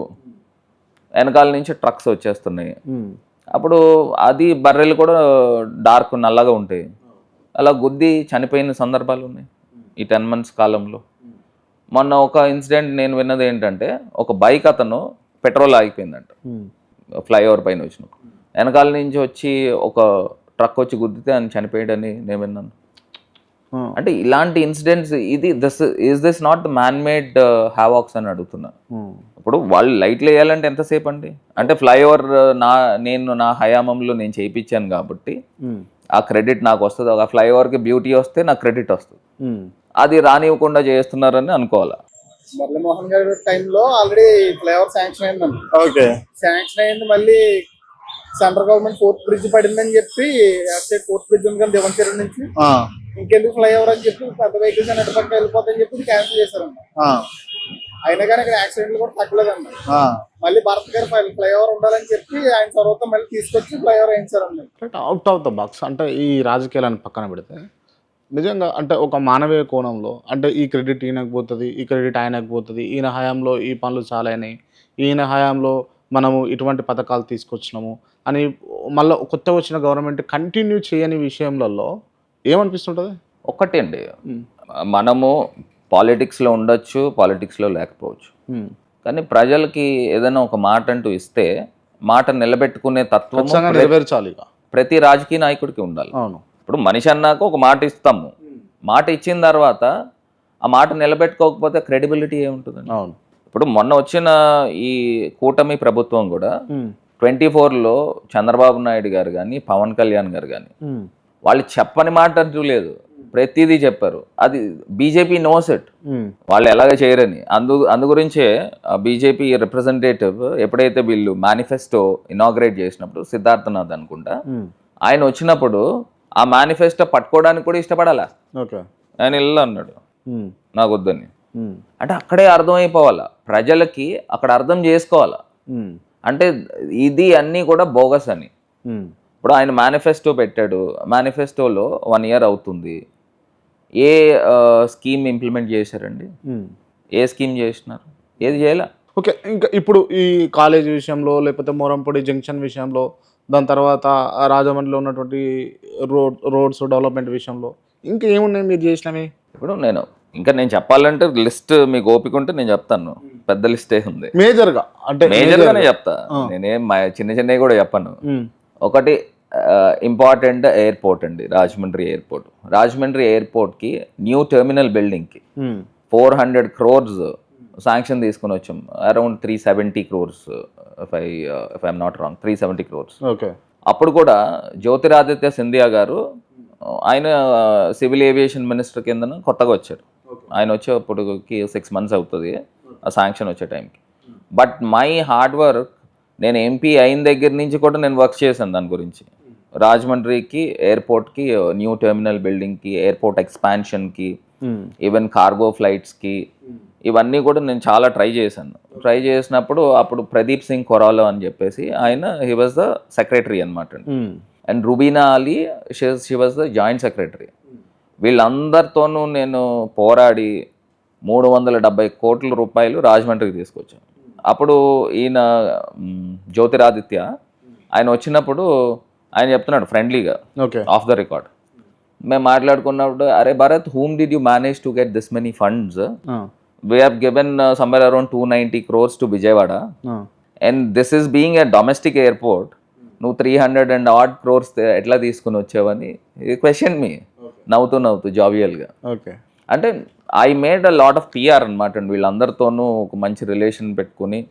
వెనకాల నుంచి ట్రక్స్ వచ్చేస్తున్నాయి. అప్పుడు అది బర్రెలు కూడా డార్క్ నల్లగా ఉంటాయి, అలా గుద్ది చనిపోయిన సందర్భాలు ఉన్నాయి ఈ 10 months కాలంలో. మొన్న ఒక ఇన్సిడెంట్ నేను విన్నది ఏంటంటే, ఒక బైక్ అతను పెట్రోల్ ఆగిపోయిందంట ఫ్లైఓవర్ పైన వచ్చినప్పుడు, వెనకాల నుంచి వచ్చి ఒక ట్రక్ వచ్చి గుద్దితే ఆయన చనిపోయాడని నేను విన్నాను. అంటే ఇలాంటి ఇన్సిడెంట్స్, ఇది this not the man made havocs అని అడుగుతున్నా. ఇప్పుడు వాళ్ళు లైట్లు వేయాలంటే ఎంతసేపు అండి? అంటే ఫ్లైఓవర్ నేను నా హయామంలో నేను చేయించాను కాబట్టి ఆ క్రెడిట్ నాకు వస్తుంది. ఒక ఫ్లైఓవర్కి బ్యూటీ వస్తే నాకు క్రెడిట్ వస్తుంది, అది రానివ్వకుండా చేస్తున్నారని అనుకోవాలా. మురళీమోహన్ గారి టైంలో ఆల్రెడీ ఫ్లైఓవర్ శాంక్షన్ అయిందండి. ఓకే. శాంక్షన్ అయింది, మళ్ళీ సెంట్రల్ గవర్నమెంట్ 4th bridge పడిందని చెప్పి స్టేట్ 4th bridge ఉంది కానీ దివంచెరు నుంచి ఇంకెందుకు ఫ్లైఓవర్ అని చెప్పి పెద్ద వెహికల్స్ అని ఎటుపక్క వెళ్ళిపోతాయని చెప్పి క్యాన్సిల్ చేశారండి. అయినా కానీ ఇక్కడ యాక్సిడెంట్లు కూడా తగ్గలేదండి. మళ్ళీ భరత్ గారు ఫ్లైఓవర్ ఉండాలని చెప్పి ఆయన తర్వాత మళ్ళీ తీసుకొచ్చి ఫ్లైఓవర్ వేయించారండి. అవుట్ ఆఫ్ ద బాక్స్ అంటే ఈ రాజకీయాలను పక్కన పెడితే నిజంగా అంటే ఒక మానవీయ కోణంలో అంటే ఈ క్రెడిట్ ఈయనకు పోతుంది, ఈ క్రెడిట్ ఆయనకు పోతుంది, ఈయన హయాంలో ఈ పనులు చాలా అయినాయి, ఈయన హయాంలో మనము ఇటువంటి పథకాలు తీసుకొచ్చినాము అని మళ్ళీ కొత్త వచ్చిన గవర్నమెంట్ కంటిన్యూ చేయని విషయంలో ఏమనిపిస్తుంటుంది? ఒక్కటే అండి, మనము పాలిటిక్స్లో ఉండొచ్చు, పాలిటిక్స్లో లేకపోవచ్చు, కానీ ప్రజలకి ఏదైనా ఒక మాట అంటూ ఇస్తే మాట నిలబెట్టుకునే తత్వం నెరవేర్చాలి ప్రతి రాజకీయ నాయకుడికి ఉండాలి. అవును. ఇప్పుడు మనిషి అన్నాక ఒక మాట ఇస్తాము, మాట ఇచ్చిన తర్వాత ఆ మాట నిలబెట్టుకోకపోతే క్రెడిబిలిటీ ఏముంటుందండి? అవును. ఇప్పుడు మొన్న వచ్చిన ఈ కూటమి ప్రభుత్వం కూడా 24లో చంద్రబాబు నాయుడు గారు కానీ పవన్ కళ్యాణ్ గారు కానీ వాళ్ళు చెప్పని మాట అంటూ లేదు, ప్రతిదీ చెప్పారు. అది బీజేపీ నోస్ ఇట్, వాళ్ళు ఎలాగ చేయరని. అందు గురించే బీజేపీ రిప్రజెంటేటివ్ ఎప్పుడైతే వీళ్ళు మేనిఫెస్టో ఇనాగ్రేట్ చేసినప్పుడు సిద్ధార్థనాథ్ అనుకుంటా, ఆయన వచ్చినప్పుడు ఆ మేనిఫెస్టో పట్టుకోవడానికి కూడా ఇష్టపడాలా, ఆయన ఇల్లు అన్నాడు నాకు వద్దని. అంటే అక్కడే అర్థమైపోవాలా, ప్రజలకి అక్కడ అర్థం చేసుకోవాలా. అంటే ఇది అన్నీ కూడా బోగస్ అని. ఇప్పుడు ఆయన మేనిఫెస్టో పెట్టాడు, మేనిఫెస్టోలో 1 year అవుతుంది, ఏ స్కీమ్ ఇంప్లిమెంట్ చేశారండి? ఏ స్కీమ్ చేసినారు? ఏది చేయలే. ఓకే, ఇంకా ఇప్పుడు ఈ కాలేజ్ విషయంలో లేకపోతే మోరంపూడి జంక్షన్ విషయంలో, దాని తర్వాత రాజమండ్రిలో ఉన్నటువంటి రోడ్స్ డెవలప్మెంట్ విషయంలో ఇంకా ఏమున్నాయి మీరు చేసినవి? ఇప్పుడు నేను చెప్పాలంటే లిస్ట్ మీకు ఓపిక ఉంటే నేను చెప్తాను, పెద్ద లిస్టే ఉంది. మేజర్గా అంటే మేజర్గానే చెప్తా, నేనేం చిన్నవి కూడా చెప్పను. ఒకటి ఇంపార్టెంట్ ఎయిర్పోర్ట్ అండి, రాజమండ్రి ఎయిర్పోర్ట్. రాజమండ్రి ఎయిర్పోర్ట్కి న్యూ టెర్మినల్ బిల్డింగ్కి 400 crores శాంక్షన్ తీసుకుని వచ్చాం. Around 370 crores if I'm not wrong, 370 crores. Okay. అప్పుడు కూడా జ్యోతిరాదిత్య సింధియా గారు, ఆయన సివిల్ ఏవియేషన్ మినిస్టర్ కింద కొత్తగా వచ్చారు. ఆయన వచ్చేప్పటికి 6 months అవుతుంది ఆ శాంక్షన్ వచ్చే టైంకి. బట్ మై హార్డ్ వర్క్, నేను ఎంపీ అయిన దగ్గర నుంచి కూడా నేను వర్క్ చేశాను దాని గురించి. రాజమండ్రికి ఎయిర్పోర్ట్కి, న్యూ టెర్మినల్ బిల్డింగ్కి, ఎయిర్పోర్ట్ ఎక్స్పాన్షన్కి, ఈవెన్ కార్గో ఫ్లైట్స్కి, ఇవన్నీ కూడా నేను చాలా ట్రై చేశాను. ట్రై చేసినప్పుడు అప్పుడు ప్రదీప్ సింగ్ కొరాలో అని చెప్పేసి ఆయన, హీ వాజ్ ద సెక్రటరీ అనమాట. And Rubina Ali, she was the joint secretary. వీళ్ళందరితోనూ నేను పోరాడి 370 కోట్ల రూపాయలు రాజమండ్రికి తీసుకొచ్చాను. అప్పుడు ఈయన జ్యోతిరాదిత్య ఆయన వచ్చినప్పుడు ఆయన చెప్తున్నాడు ఫ్రెండ్లీగా, ఆఫ్ ద రికార్డ్ మేము మాట్లాడుకున్నప్పుడు, అరే Bharat, whom did you manage to get this many funds? We have given somewhere around 290 crores to Vijayawada, and this is being a domestic airport, నువ్వు 300 odd crores ఎట్లా తీసుకుని వచ్చావని క్వశ్చన్ మీ, నవ్వుతూ జావియల్గా. అంటే I made a lot of PR అనమాట. వీళ్ళందరితోనూ ఒక మంచి రిలేషన్ పెట్టుకుని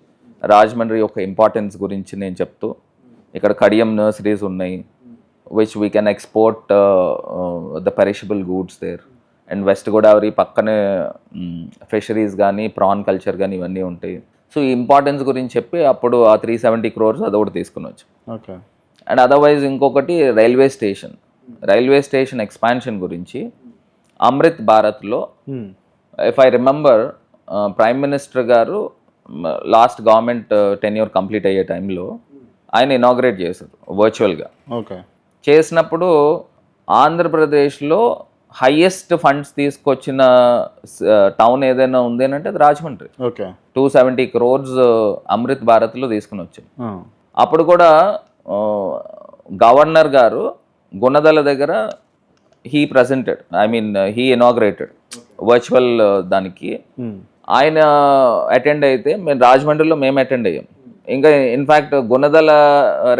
రాజమండ్రి యొక్క ఇంపార్టెన్స్ గురించి నేను చెప్తూ, ఇక్కడ కడియం నర్సరీస్ ఉన్నాయి, which we can export the perishable goods there. And west Godavari పక్కనే ఫిషరీస్ కానీ, ప్రాన్ కల్చర్ కానీ ఇవన్నీ ఉంటాయి. సో ఈ ఇంపార్టెన్స్ గురించి చెప్పి అప్పుడు ఆ 370 crores అదొకటి తీసుకుని వచ్చాం. అండ్ అదర్వైజ్ ఇంకొకటి రైల్వే స్టేషన్ ఎక్స్పాన్షన్ గురించి అమృత్ భారత్లో, if I remember, prime minister గారు లాస్ట్ గవర్నమెంట్ టెన్యూర్ కంప్లీట్ అయ్యే టైంలో ఆయన ఇనాగ్రేట్ చేశారు వర్చువల్గా. చేసినప్పుడు ఆంధ్రప్రదేశ్లో హైయెస్ట్ ఫండ్స్ తీసుకొచ్చిన టౌన్ ఏదైనా ఉంది అని అంటే అది రాజమండ్రి. 270 crores అమృత్ భారత్లో తీసుకుని వచ్చాం. అప్పుడు కూడా గవర్నర్ గారు గుణదల దగ్గర he presented, he inaugurated virtual దానికి. ఆయన అటెండ్ అయితే రాజమండ్రిలో మేము అటెండ్ అయ్యాం. ఇంకా ఇన్ఫ్యాక్ట్ గుణదల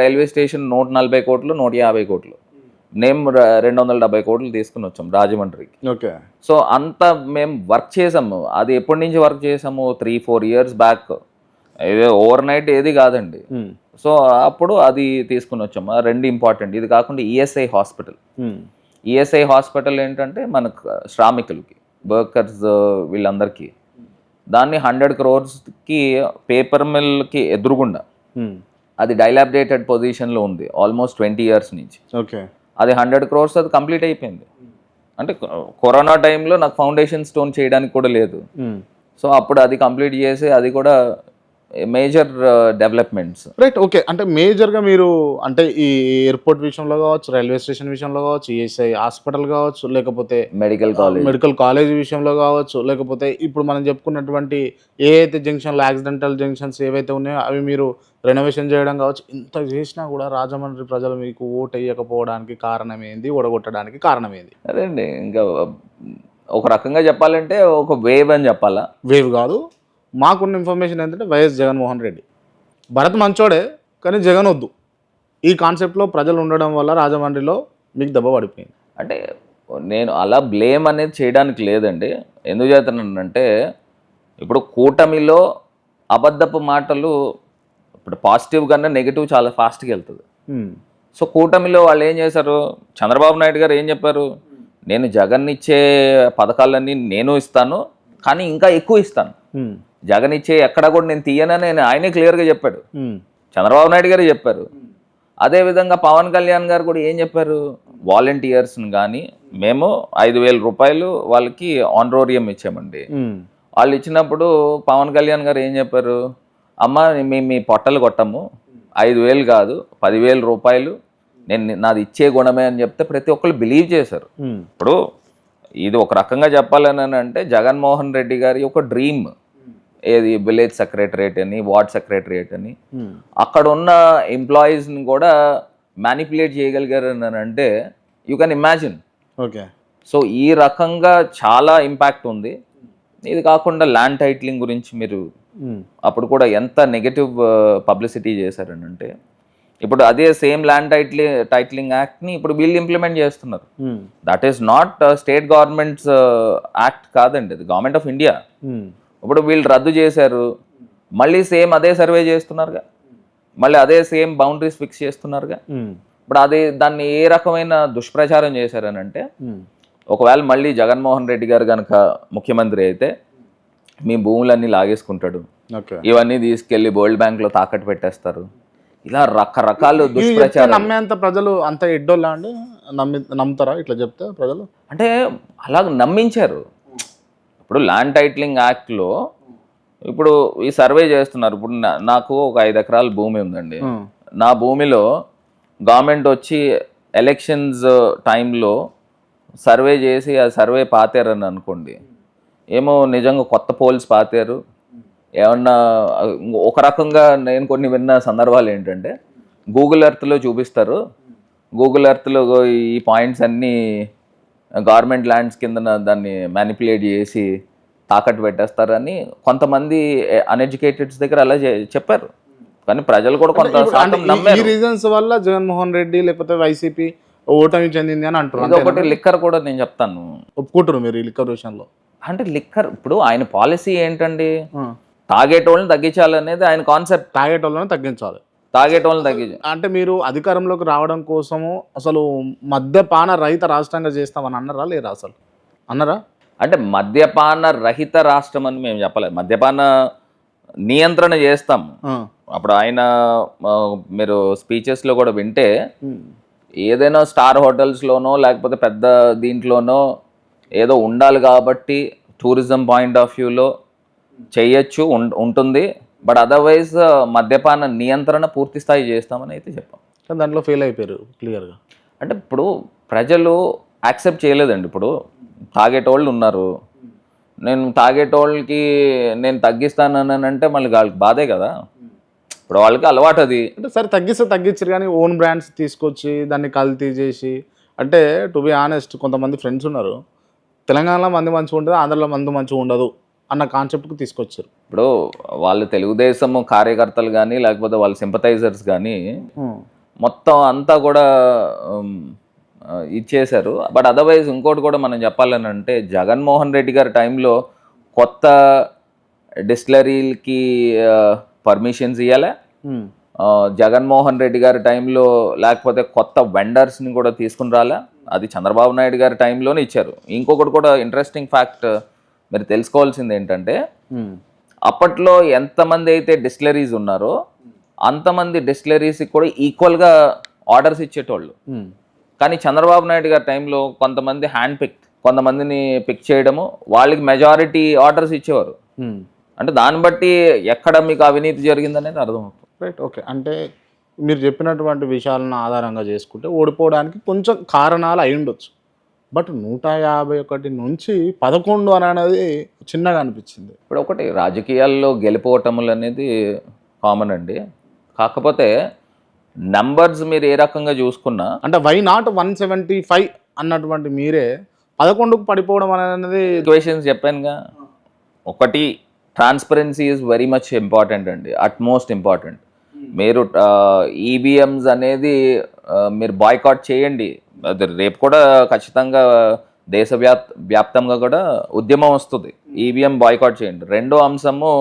రైల్వే స్టేషన్ 140 కోట్లు, 150 కోట్లు, మేము 270 కోట్లు తీసుకుని వచ్చాం రాజమండ్రికి. సో అంతా మేము వర్క్ చేసాము. అది ఎప్పటి నుంచి వర్క్ చేసాము? 3-4 years బ్యాక్. ఇదే ఓవర్ నైట్ ఏది కాదండి. సో అప్పుడు అది తీసుకుని వచ్చాము. 2 ఇంపార్టెంట్. ఇది కాకుండా ఈఎస్ఐ హాస్పిటల్ ఏంటంటే మనకు శ్రామికులకి, వర్కర్స్, వీళ్ళందరికీ దాన్ని 100 crores పేపర్ మిల్కి ఎదురుగుండా, అది డైలాబిడేటెడ్ పొజిషన్లో ఉంది ఆల్మోస్ట్ 20 years నుంచి. అది 100 crores అది కంప్లీట్ అయిపోయింది. అంటే కరోనా టైంలో నాకు ఫౌండేషన్ స్టోన్ చేయడానికి కూడా లేదు. సో అప్పుడు అది కంప్లీట్ చేసి అది కూడా మేజర్ డెవలప్మెంట్స్. Right, okay. అంటే మేజర్గా మీరు అంటే ఈ ఎయిర్పోర్ట్ విషయంలో కావచ్చు, రైల్వే స్టేషన్ విషయంలో కావచ్చు, ఈఎస్ఐ హాస్పిటల్ కావచ్చు, లేకపోతే మెడికల్ కాలేజ్ విషయంలో కావచ్చు, లేకపోతే ఇప్పుడు మనం చెప్పుకున్నటువంటి ఏ అయితే జంక్షన్లు యాక్సిడెంటల్ జంక్షన్స్ ఏవైతే ఉన్నాయో అవి మీరు రెనోవేషన్ చేయడం కావచ్చు, ఇంత చేసినా కూడా రాజమండ్రి ప్రజలు మీకు ఓటు వేయకపోవడానికి కారణం ఏంది, ఓడగొట్టడానికి కారణం ఏంది? అదే అండి, ఇంకా ఒక రకంగా చెప్పాలంటే ఒక వేవ్ అని చెప్పాలా. వేవ్ కాదు, మాకున్న ఇన్ఫర్మేషన్ ఏంటంటే వైఎస్ జగన్మోహన్ రెడ్డి భరత్ మంచోడే కానీ జగన్ వద్దు, ఈ కాన్సెప్ట్లో ప్రజలు ఉండడం వల్ల రాజమండ్రిలో మీకు దెబ్బ పడిపోయింది. అంటే నేను అలా బ్లేమ్ అనేది చేయడానికి లేదండి. ఎందుకు చేస్తున్నానంటే ఇప్పుడు కూటమిలో అబద్ధపు మాటలు ఇప్పుడు పాజిటివ్ కన్నా నెగిటివ్ చాలా ఫాస్ట్గా వెళ్తుంది. సో కూటమిలో వాళ్ళు ఏం చేశారు, చంద్రబాబు నాయుడు గారు ఏం చెప్పారు, నేను జగన్ ఇచ్చే పథకాలన్నీ నేను ఇస్తాను కానీ ఇంకా ఎక్కువ ఇస్తాను, జగన్ ఇచ్చే ఎక్కడ కూడా నేను తీయనని ఆయనే క్లియర్గా చెప్పాడు. చంద్రబాబు నాయుడు గారు చెప్పారు. అదేవిధంగా పవన్ కళ్యాణ్ గారు కూడా ఏం చెప్పారు, వాలంటీర్స్ని కానీ మేము 5,000 రూపాయలు వాళ్ళకి ఆనరోరియం ఇచ్చామండి. వాళ్ళు ఇచ్చినప్పుడు పవన్ కళ్యాణ్ గారు ఏం చెప్పారు, అమ్మ మేము మీ పొట్టలు కొట్టము, 5,000 కాదు 10,000 రూపాయలు నేను నాది ఇచ్చే గుణమే అని చెప్తే ప్రతి ఒక్కరు బిలీవ్ చేశారు. ఇప్పుడు ఇది ఒక రకంగా చెప్పాలని అంటే జగన్మోహన్ రెడ్డి గారి ఒక డ్రీమ్ ఏది విలేజ్ సెక్రటరేట్ అని, వార్డ్ సెక్రటరేట్ అని, అక్కడ ఉన్న ఎంప్లాయీస్ని కూడా మ్యానిపులేట్ చేయగలిగారు అని అంటే you can imagine. Okay, so ఈ రకంగా చాలా ఇంపాక్ట్ ఉంది. ఇది కాకుండా ల్యాండ్ టైటిలింగ్ గురించి మీరు అప్పుడు కూడా ఎంత నెగటివ్ పబ్లిసిటీ చేశారని అంటే ఇప్పుడు అదే సేమ్ ల్యాండ్ టైటిలింగ్ యాక్ట్ని ఇప్పుడు వీళ్ళు ఇంప్లిమెంట్ చేస్తున్నారు. That is not state governments act కాదండి, అది గవర్నమెంట్ ఆఫ్ ఇండియా. ఇప్పుడు వీళ్ళు రద్దు చేశారు, మళ్ళీ సేమ్ అదే సర్వే చేస్తున్నారుగా, మళ్ళీ అదే సేమ్ బౌండరీస్ ఫిక్స్ చేస్తున్నారుగా. ఇప్పుడు అది దాన్ని ఏ రకమైన దుష్ప్రచారం చేశారని అంటే ఒకవేళ మళ్ళీ జగన్మోహన్ రెడ్డి గారు కనుక ముఖ్యమంత్రి అయితే మీ భూములన్నీ లాగేసుకుంటాడు, ఇవన్నీ తీసుకెళ్లి వరల్డ్ బ్యాంక్లో తాకట్టు పెట్టేస్తారు, ఇలా రకరకాల దుష్ప్రచారం. నమ్మేంత ప్రజలు అంత ఎడ్డోళ్ళ అండి, నమ్ముతారా ఇట్లా చెప్తే ప్రజలు? అంటే అలా నమ్మించారు. ఇప్పుడు ల్యాండ్ టైటిలింగ్ యాక్ట్లో ఇప్పుడు ఈ సర్వే చేస్తున్నారు. ఇప్పుడు నాకు ఒక 5 ఎకరాల భూమి ఉందండి. నా భూమిలో గవర్నమెంట్ వచ్చి ఎలక్షన్స్ టైంలో సర్వే చేసి ఆ సర్వే పాతారని అనుకోండి, ఏమో నిజంగా కొత్త పోల్స్ పాతారు ఏమన్నా. ఒక రకంగా నేను కొన్ని విన్న సందర్భాలు ఏంటంటే గూగుల్ ఎర్త్లో చూపిస్తారు, గూగుల్ ఎర్త్లో ఈ పాయింట్స్ అన్నీ గవర్నమెంట్ ల్యాండ్స్ కింద దాన్ని మ్యానిపులేట్ చేసి తాకట్టు పెట్టేస్తారని కొంతమంది అన్ఎడ్యుకేటెడ్స్ దగ్గర అలా చెప్పారు. కానీ ప్రజలు కూడా కొంత శాతం నమ్మారు. ఈ రీజన్స్ వల్ల జగన్మోహన్ రెడ్డి లేకపోతే వైసీపీ ఓటమి చెందింది అని అంటారు. ఒకటి లిక్కర్ కూడా నేను చెప్తాను, ఒప్పుకుంటారు మీరు ఈ లిక్కర్ విషయంలో? అంటే లిక్కర్ ఇప్పుడు ఆయన పాలసీ ఏంటండి, తాగేటోళ్ళని తగ్గించాలనేది ఆయన కాన్సెప్ట్. తాగేటోళ్ళని తగ్గించాలి, తాగేటోళ్ళని తగ్గించాలి. అంటే మీరు అధికారంలోకి రావడం కోసము అసలు మద్యపాన రహిత రాష్ట్రంగా చేస్తామని అన్నారా లేదా? అసలు అన్నారా? అంటే మద్యపాన రహిత రాష్ట్రం అని మేము చెప్పలేదు, మద్యపాన నియంత్రణ చేస్తాం. అప్పుడు ఆయన మీరు స్పీచెస్లో కూడా వింటే ఏదైనా స్టార్ హోటల్స్లోనో లేకపోతే పెద్ద దీంట్లోనో ఏదో ఉండాలి కాబట్టి టూరిజం పాయింట్ ఆఫ్ వ్యూలో చేయొచ్చు ఉంటుంది, బట్ అదర్వైజ్ మద్యపాన నియంత్రణ పూర్తి స్థాయి చేస్తామని అయితే చెప్పాం. కానీ దాంట్లో ఫెయిల్ అయిపోయారు క్లియర్గా. అంటే ఇప్పుడు ప్రజలు యాక్సెప్ట్ చేయలేదండి. ఇప్పుడు తాగేటోళ్ళు ఉన్నారు, నేను తాగేటోళ్ళకి నేను తగ్గిస్తానని అంటే మళ్ళీ వాళ్ళకి బాధే కదా, ఇప్పుడు వాళ్ళకి అలవాటు అది. అంటే సరే తగ్గించారు కానీ ఓన్ బ్రాండ్స్ తీసుకొచ్చి దాన్ని కల్తీ చేసి, అంటే టు బి ఆనెస్ట్ కొంతమంది ఫ్రెండ్స్ ఉన్నారు, తెలంగాణలో మంది మంచిగా ఉంటుంది, ఆంధ్రలో మందు మంచిగా ఉండదు అన్న కాన్సెప్ట్కి తీసుకొచ్చారు. ఇప్పుడు వాళ్ళు తెలుగుదేశం కార్యకర్తలు కానీ లేకపోతే వాళ్ళ సింపథైజర్స్ కానీ మొత్తం అంతా కూడా ఇచ్చేశారు. బట్ అదర్వైజ్ ఇంకోటి కూడా మనం చెప్పాలని అంటే జగన్మోహన్ రెడ్డి గారి టైంలో కొత్త డిస్టిలరీలకి పర్మిషన్స్ ఇవ్వాలా, జగన్మోహన్ రెడ్డి గారి టైంలో లేకపోతే కొత్త వెండర్స్ని కూడా తీసుకుని రాలా, అది చంద్రబాబు నాయుడు గారి టైంలోనే ఇచ్చారు. ఇంకొకటి కూడా ఇంట్రెస్టింగ్ ఫ్యాక్ట్ మీరు తెలుసుకోవాల్సింది ఏంటంటే అప్పట్లో ఎంతమంది అయితే డిస్టిలరీస్ ఉన్నారో అంతమంది డిస్టిలరీస్కి కూడా ఈక్వల్గా ఆర్డర్స్ ఇచ్చేటోళ్ళు. కానీ చంద్రబాబు నాయుడు గారి టైంలో కొంతమంది హ్యాండ్ పిక్, కొంతమందిని పిక్ చేయడము, వాళ్ళకి మెజారిటీ ఆర్డర్స్ ఇచ్చేవారు. అంటే దాన్ని బట్టి ఎక్కడ మీకు అవినీతి జరిగిందనేది అర్థమవుతుంది. Right, okay. అంటే మీరు చెప్పినటువంటి విషయాలను ఆధారంగా చేసుకుంటే ఓడిపోవడానికి కొంచెం కారణాలు అయి ఉండొచ్చు. బట్ 151 నుంచి 11 అని అనేది చిన్నగా అనిపించింది. ఇప్పుడు ఒకటి రాజకీయాల్లో గెలుపోవటములు అనేది కామన్ అండి. కాకపోతే నంబర్స్ మీరు ఏ రకంగా చూసుకున్నా అంటే వై నాట్ 175 అన్నటువంటి మీరే 11కు పడిపోవడం అనేది ఈక్వేషన్స్ చెప్పానుగా. ఒకటి transparency is very much important అండి, అట్మోస్ట్ ఇంపార్టెంట్. మీరు ఈవీఎంస్ అనేది మీరు బాయ్కాట్ చేయండి, అది రేపు కూడా ఖచ్చితంగా వ్యాప్తంగా కూడా ఉద్యమం వస్తుంది. ఈవీఎం బాయ్కాట్ చేయండి. రెండో అంశము,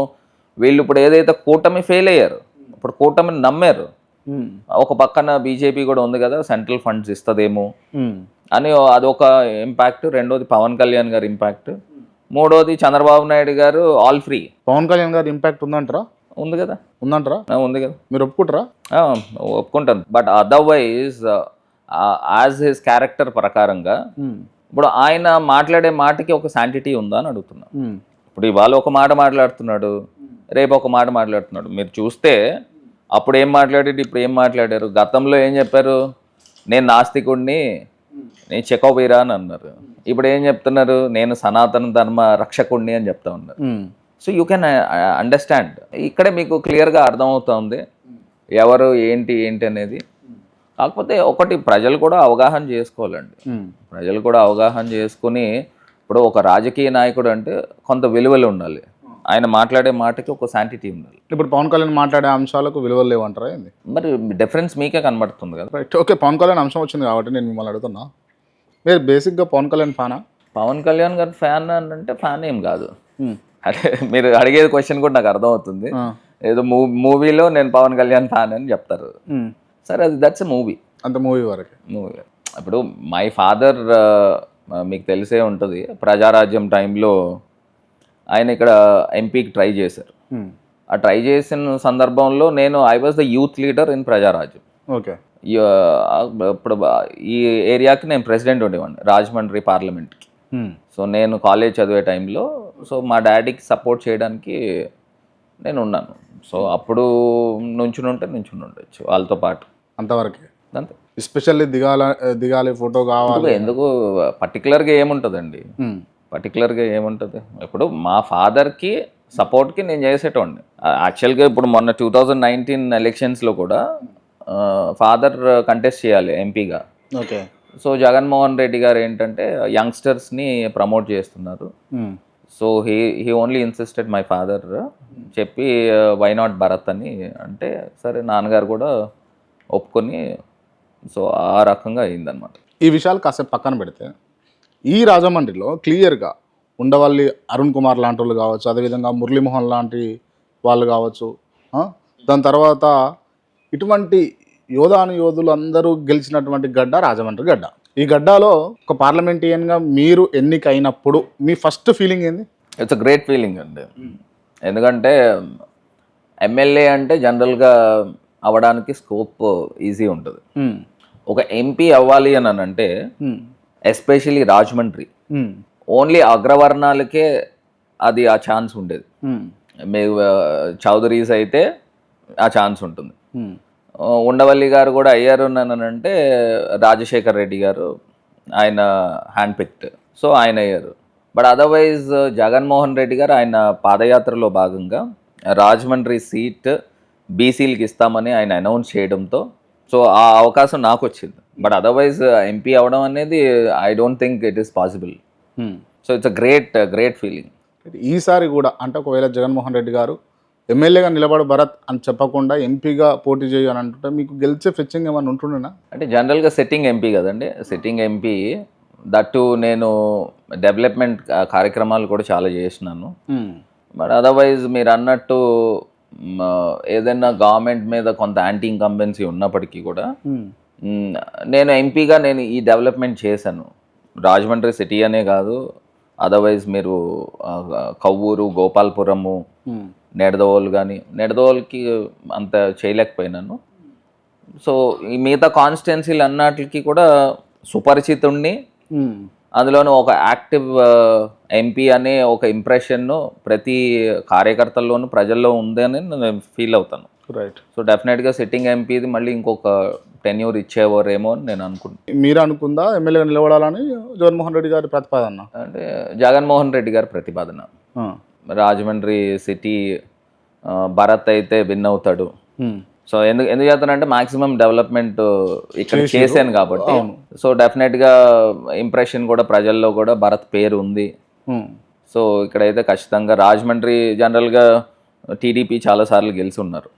వీళ్ళు ఇప్పుడు ఏదైతే కూటమి ఫెయిల్ అయ్యారు, ఇప్పుడు కూటమిని నమ్మారు. ఒక పక్కన బీజేపీ కూడా ఉంది కదా, సెంట్రల్ ఫండ్స్ ఇస్తుందేమో అని అదొక ఇంపాక్ట్. రెండోది పవన్ కళ్యాణ్ గారి ఇంపాక్ట్. మూడోది చంద్రబాబు నాయుడు గారు ఆల్ ఫ్రీ. పవన్ కళ్యాణ్ గారి ఇంపాక్ట్ ఉందంటారా? ఉంది కదా, ఉందంటారా? ఉంది కదా. మీరు ఒప్పుకుంటారా? ఒప్పుకుంటాను. But otherwise as his character ప్రకారంగా ఇప్పుడు ఆయన మాట్లాడే మాటకి ఒక శాంటిటీ ఉందా అని అడుగుతున్నా. ఇప్పుడు ఇవాళ ఒక మాట మాట్లాడుతున్నాడు, రేపు ఒక మాట మాట్లాడుతున్నాడు. మీరు చూస్తే అప్పుడు ఏం మాట్లాడారు, ఇప్పుడు ఏం మాట్లాడారు. గతంలో ఏం చెప్పారు, నేను నాస్తికుడిని, నేను చెకోవీరా అని అన్నారు. ఇప్పుడు ఏం చెప్తున్నారు, నేను సనాతన ధర్మ రక్షకుడిని అని చెప్తా ఉన్నారు. So you can understand. ఇక్కడే మీకు క్లియర్గా అర్థమవుతుంది ఎవరు ఏంటి అనేది. కాకపోతే ఒకటి ప్రజలు కూడా అవగాహన చేసుకోవాలండి. ప్రజలు కూడా అవగాహన చేసుకుని, ఇప్పుడు ఒక రాజకీయ నాయకుడు అంటే కొంత విలువలు ఉండాలి, ఆయన మాట్లాడే మాటకి ఒక శాంటిటీ ఉండాలి. ఇప్పుడు పవన్ కళ్యాణ్ మాట్లాడే అంశాలకు విలువలు లేవంటారా ఏంది? మరి డిఫరెన్స్ మీకే కనబడుతుంది కదా. Right, okay. పవన్ కళ్యాణ్ అంశం వచ్చింది కాబట్టి నేను మిమ్మల్ని అడుగుతున్నా, మీరు బేసిక్గా పవన్ కళ్యాణ్ ఫ్యానా? పవన్ కళ్యాణ్ గారి ఫ్యాన్ అంటే ఫ్యాన్ ఏం కాదు. అంటే మీరు అడిగేది క్వశ్చన్ కూడా నాకు అర్థమవుతుంది. ఏదో మూవీలో నేను పవన్ కళ్యాణ్ ఫ్యాన్ అని చెప్తారు. సరే, అది దట్స్ ఎ మూవీ, అంత మూవీ వరకు. మూవీ. ఇప్పుడు మై ఫాదర్ మీకు తెలిసే ఉంటుంది, ప్రజారాజ్యం టైంలో ఆయన ఇక్కడ ఎంపీకి ట్రై చేశారు. ఆ ట్రై చేసిన సందర్భంలో I was the youth leader in Prajarajyam. Okay. ఇప్పుడు ఈ ఏరియాకి నేను ప్రెసిడెంట్ ఉండేవాడిని, రాజమండ్రి పార్లమెంట్కి. సో నేను కాలేజ్ చదివే టైంలో, సో మా డాడీకి సపోర్ట్ చేయడానికి నేను ఉన్నాను. సో అప్పుడు నుంచుని ఉండొచ్చు వాళ్ళతో పాటు, అంతవరకు. అంతే. ఎస్పెషల్లీ దిగాలి ఫోటో కావాలి ఎందుకు పర్టికులర్గా ఏముంటుందండి, పర్టికులర్గా ఏముంటుంది. ఇప్పుడు మా ఫాదర్కి సపోర్ట్కి నేను చేసేటోండి. యాక్చువల్గా ఇప్పుడు మొన్న 2019 ఎలక్షన్స్లో కూడా ఫాదర్ కంటెస్ట్ చేయాలి ఎంపీగా. ఓకే. సో జగన్మోహన్ రెడ్డి గారు ఏంటంటే యంగ్స్టర్స్ని ప్రమోట్ చేస్తున్నారు. So he only insisted my father చెప్పి వై నాట్ భరత్ అని అంటే, సరే నాన్నగారు కూడా ఒప్పుకొని, సో ఆ రకంగా అయిందనమాట. ఈ విషయాలు కాసేపు పక్కన పెడితే, ఈ రాజమండ్రిలో క్లియర్గా ఉండవల్లి అరుణ్ కుమార్ లాంటి వాళ్ళు కావచ్చు, అదేవిధంగా మురళీమోహన్ లాంటి వాళ్ళు కావచ్చు, దాని తర్వాత ఇటువంటి యోధులు అందరూ గెలిచినటువంటి గడ్డ రాజమండ్రి గడ్డ. ఈ గడ్డలో ఒక పార్లమెంటేరియన్గా మీరు ఎన్నికైనప్పుడు మీ ఫస్ట్ ఫీలింగ్ ఏంది? ఇట్స్ అ గ్రేట్ ఫీలింగ్ అండి. ఎందుకంటే ఎమ్మెల్యే అంటే జనరల్గా అవ్వడానికి స్కోప్ ఈజీ ఉంటుంది. ఒక ఎంపీ అవ్వాలి అని అంటే ఎస్పెషలీ రాజమండ్రి ఓన్లీ అగ్రవర్ణాలకే అది ఆ ఛాన్స్ ఉండేది. మేము చౌదరీస్ అయితే ఆ ఛాన్స్ ఉంటుంది. ఉండవల్లి గారు కూడా అయ్యారు అంటే రాజశేఖర్ రెడ్డి గారు ఆయన హ్యాండ్ పిక్డ్, సో ఆయన అయ్యారు. బట్ అదర్వైజ్ జగన్మోహన్ రెడ్డి గారు ఆయన పాదయాత్రలో భాగంగా రాజమండ్రి సీట్ బీసీలకి ఇస్తామని ఆయన అనౌన్స్ చేయడంతో సో ఆ అవకాశం నాకు వచ్చింది. బట్ అదర్వైజ్ ఎంపీ అవ్వడం అనేది I don't think it is possible. So it's a great feeling. ఈసారి కూడా అంటే ఒకవేళ జగన్మోహన్ రెడ్డి గారు ఎమ్మెల్యేగా నిలబడు భరత్ అని చెప్పకుండా ఎంపీగా పోటీ చేయని అంటుంటే మీకు గెలిచే ఫెచ్చింగ్ ఏమైనా ఉంటుండేనా? అంటే జనరల్గా సిట్టింగ్ ఎంపీ కదండి, సిట్టింగ్ ఎంపీ. దట్టు నేను డెవలప్మెంట్ కార్యక్రమాలు కూడా చాలా చేసినాను. బట్ అదర్వైజ్ మీరు అన్నట్టు ఏదైనా గవర్నమెంట్ మీద కొంత యాంటీ ఇన్కంబెన్సీ ఉన్నప్పటికీ కూడా నేను ఎంపీగా నేను ఈ డెవలప్మెంట్ చేశాను. రాజమండ్రి సిటీ అనే కాదు, అదర్వైజ్ మీరు కవ్వూరు, గోపాల్పురము, నెడదవోలు కానీ నెడదవోలుకి అంత చేయలేకపోయినాను. సో ఈ మిగతా కాన్స్టిట్యున్సీలు అన్నిటికి కూడా సుపరిచితుడిని, అందులోనూ ఒక యాక్టివ్ ఎంపీ అనే ఒక ఇంప్రెషన్ను ప్రతి కార్యకర్తల్లోనూ ప్రజల్లో ఉందని నేను ఫీల్ అవుతాను. రైట్. సో డెఫినెట్గా సిట్టింగ్ ఎంపీది మళ్ళీ ఇంకొక టెన్యూర్ ఇచ్చేవారేమో అని నేను అనుకుంటున్నాను. మీరు అనుకుందా ఎమ్మెల్యేగా నిలబడాలని జగన్మోహన్ రెడ్డి గారి ప్రతిపాదన? అంటే జగన్మోహన్ రెడ్డి గారి ప్రతిపాదన ఆ. రాజమండ్రి సిటీ భరత్ అయితే విన్ అవుతాడు. సో ఎందుకు చేస్తానంటే మాక్సిమం డెవలప్మెంట్ ఇక్కడ చేశాను కాబట్టి. సో డెఫినెట్గా ఇంప్రెషన్ కూడా ప్రజల్లో కూడా భరత్ పేరు ఉంది. సో ఇక్కడైతే ఖచ్చితంగా రాజమండ్రి జనరల్గా టీడీపీ చాలాసార్లు గెలిచి ఉన్నారు.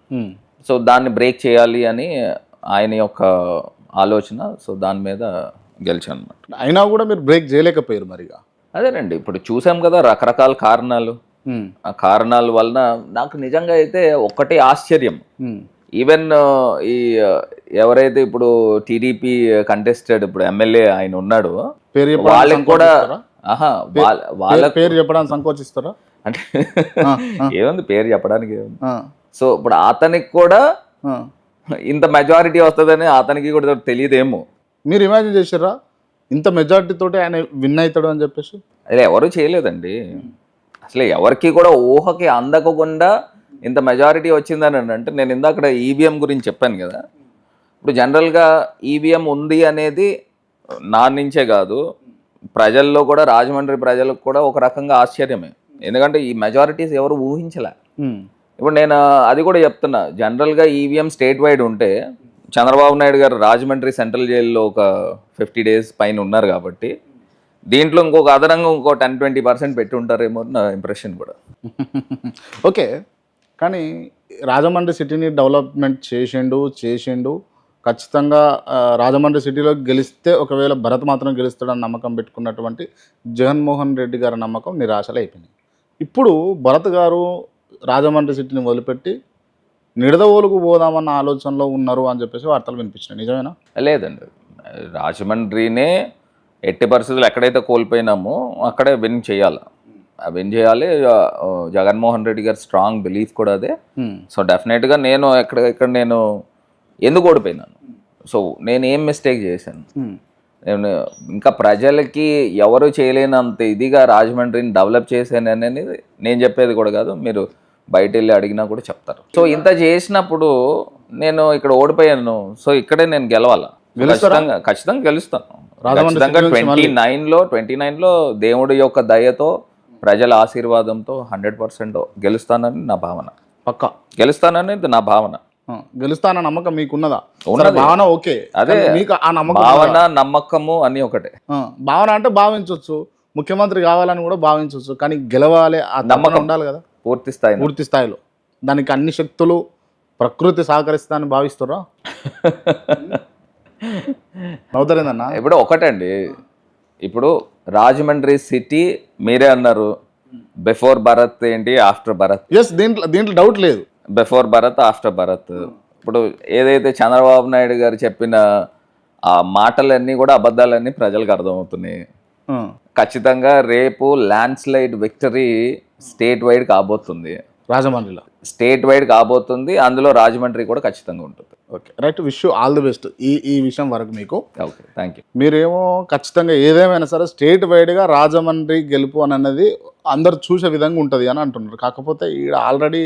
సో దాన్ని బ్రేక్ చేయాలి అని ఆయన యొక్క ఆలోచన. సో దాని మీద గెలిచాను అన్నమాట. అయినా కూడా మీరు బ్రేక్ చేయలేకపోయారు మరిగా. అదేనండి, ఇప్పుడు చూసాం కదా రకరకాల కారణాలు. ఆ కారణాల వలన నాకు నిజంగా అయితే ఒక్కటే ఆశ్చర్యం. ఈవెన్ ఈ ఎవరైతే ఇప్పుడు టీడీపీ కంటెస్టెడ్ ఇప్పుడు ఎమ్మెల్యే ఆయన ఉన్నాడు వాళ్ళకి కూడా వాళ్ళ పేరు చెప్పడానికి సంకోచిస్తారా? అంటే ఏముంది పేరు చెప్పడానికి ఏముంది. సో ఇప్పుడు అతనికి కూడా ఇంత మెజారిటీ వస్తుందని అతనికి కూడా తెలియదేమో. మీరు ఇమాజిన్ చేసారా ఇంత మెజారిటీ తోటి ఆయన విన్ అవుతాడు అని చెప్పేసి? అదే ఎవరు చేయలేదండి అసలు. ఎవరికి కూడా ఊహకి అందకుండా ఇంత మెజారిటీ వచ్చిందని అంటే నేను ఇందాక ఈవీఎం గురించి చెప్పాను కదా. ఇప్పుడు జనరల్గా ఈవీఎం ఉంది అనేది నా నుంచే కాదు, ప్రజల్లో కూడా రాజమండ్రి ప్రజలకు కూడా ఒక రకంగా ఆశ్చర్యమే. ఎందుకంటే ఈ మెజారిటీస్ ఎవరు ఊహించలే. ఇప్పుడు నేను అది కూడా చెప్తున్నా, జనరల్గా ఈవీఎం స్టేట్ వైడ్ ఉంటే చంద్రబాబు నాయుడు గారు రాజమండ్రి సెంట్రల్ జైల్లో ఒక 50 days పైన ఉన్నారు కాబట్టి దీంట్లో ఇంకొక అదనంగా ఇంకో 10-20% పెట్టి ఉంటారేమో నా ఇంప్రెషన్ కూడా. ఓకే, కానీ రాజమండ్రి సిటీని డెవలప్మెంట్ చేసిండు ఖచ్చితంగా. రాజమండ్రి సిటీలో గెలిస్తే ఒకవేళ భరత్ మాత్రం గెలుస్తాడని నమ్మకం పెట్టుకున్నటువంటి జగన్మోహన్ రెడ్డి గారి నమ్మకం నిరాశలు అయిపోయింది. ఇప్పుడు భరత్ గారు రాజమండ్రి సిటీని వదిలిపెట్టి నిడదవోలుకు పోదామన్న ఆలోచనలో ఉన్నారు అని చెప్పేసి వార్తలు వినిపించినాయి, నిజమేనా? లేదండి, రాజమండ్రినే ఎట్టి పరిస్థితులు ఎక్కడైతే కోల్పోయినామో అక్కడే విన్ చేయాలి. విన్ చేయాలి. జగన్మోహన్ రెడ్డి గారి స్ట్రాంగ్ బిలీఫ్ కూడా అదే. సో డెఫినెట్గా నేను ఇక్కడ నేను ఎందుకు ఓడిపోయినాను, సో నేను ఏం మిస్టేక్ చేశాను, నేను ఇంకా ప్రజలకి ఎవరు చేయలేనంత ఇదిగా రాజమండ్రిని డెవలప్ చేశాను అనేది నేను చెప్పేది కూడా కాదు, మీరు బయట వెళ్ళి అడిగినా కూడా చెప్తారు. సో ఇంత చేసినప్పుడు నేను ఇక్కడ ఓడిపోయాను, సో ఇక్కడే నేను గెలవాలా, ఖచ్చితంగా గెలుస్తాను. ఖచ్చితంగా 29లో దేవుడి యొక్క దయతో ప్రజల ఆశీర్వాదంతో 100% గెలుస్తానని నా భావన. పక్కా గెలుస్తాననేది నా భావన. గెలుస్తాన నమ్మకం మీకున్నదా? ఉన్నది భావన. ఓకే, అదే మీకు ఆ నమ్మకం, భావన నమ్మకము అని ఒకటే. భావన అంటే భావించవచ్చు, ముఖ్యమంత్రి కావాలని కూడా భావించవచ్చు, కానీ గెలవాలి ఆ నమ్మకం ఉండాలి కదా పూర్తి స్థాయిలో. దానికి అన్ని శక్తులు ప్రకృతి సహకరిస్తానని భావిస్తారా? అవుతారేందన్నా? ఇప్పుడు ఒకటండి, ఇప్పుడు రాజమండ్రి సిటీ మీరే అన్నారు బిఫోర్ భరత్ ఏంటి ఆఫ్టర్ భరత్. ఎస్, దీంట్లో డౌట్ లేదు. Before Bharat after Bharat. ఇప్పుడు ఏదైతే చంద్రబాబు నాయుడు గారు చెప్పిన ఆ మాటలన్నీ కూడా అబద్ధాలన్నీ ప్రజలకు అర్థమవుతున్నాయి. ఖచ్చితంగా రేపు land slide victory state wide కాబోతుంది, రాజమండ్రిలో స్టేట్ వైడ్ కాబోతుంది. అందులో రాజమండ్రి కూడా ఖచ్చితంగా ఉంటుంది. Okay, right. Wish you all the best ఈ విషయం వరకు మీకు. Okay, thank you. మీరేమో ఖచ్చితంగా ఏదేమైనా సరే స్టేట్ వైడ్గా రాజమండ్రి గెలుపు అని అన్నది అందరు చూసే విధంగా ఉంటుంది అని అంటున్నారు. కాకపోతే ఈడ ఆల్రెడీ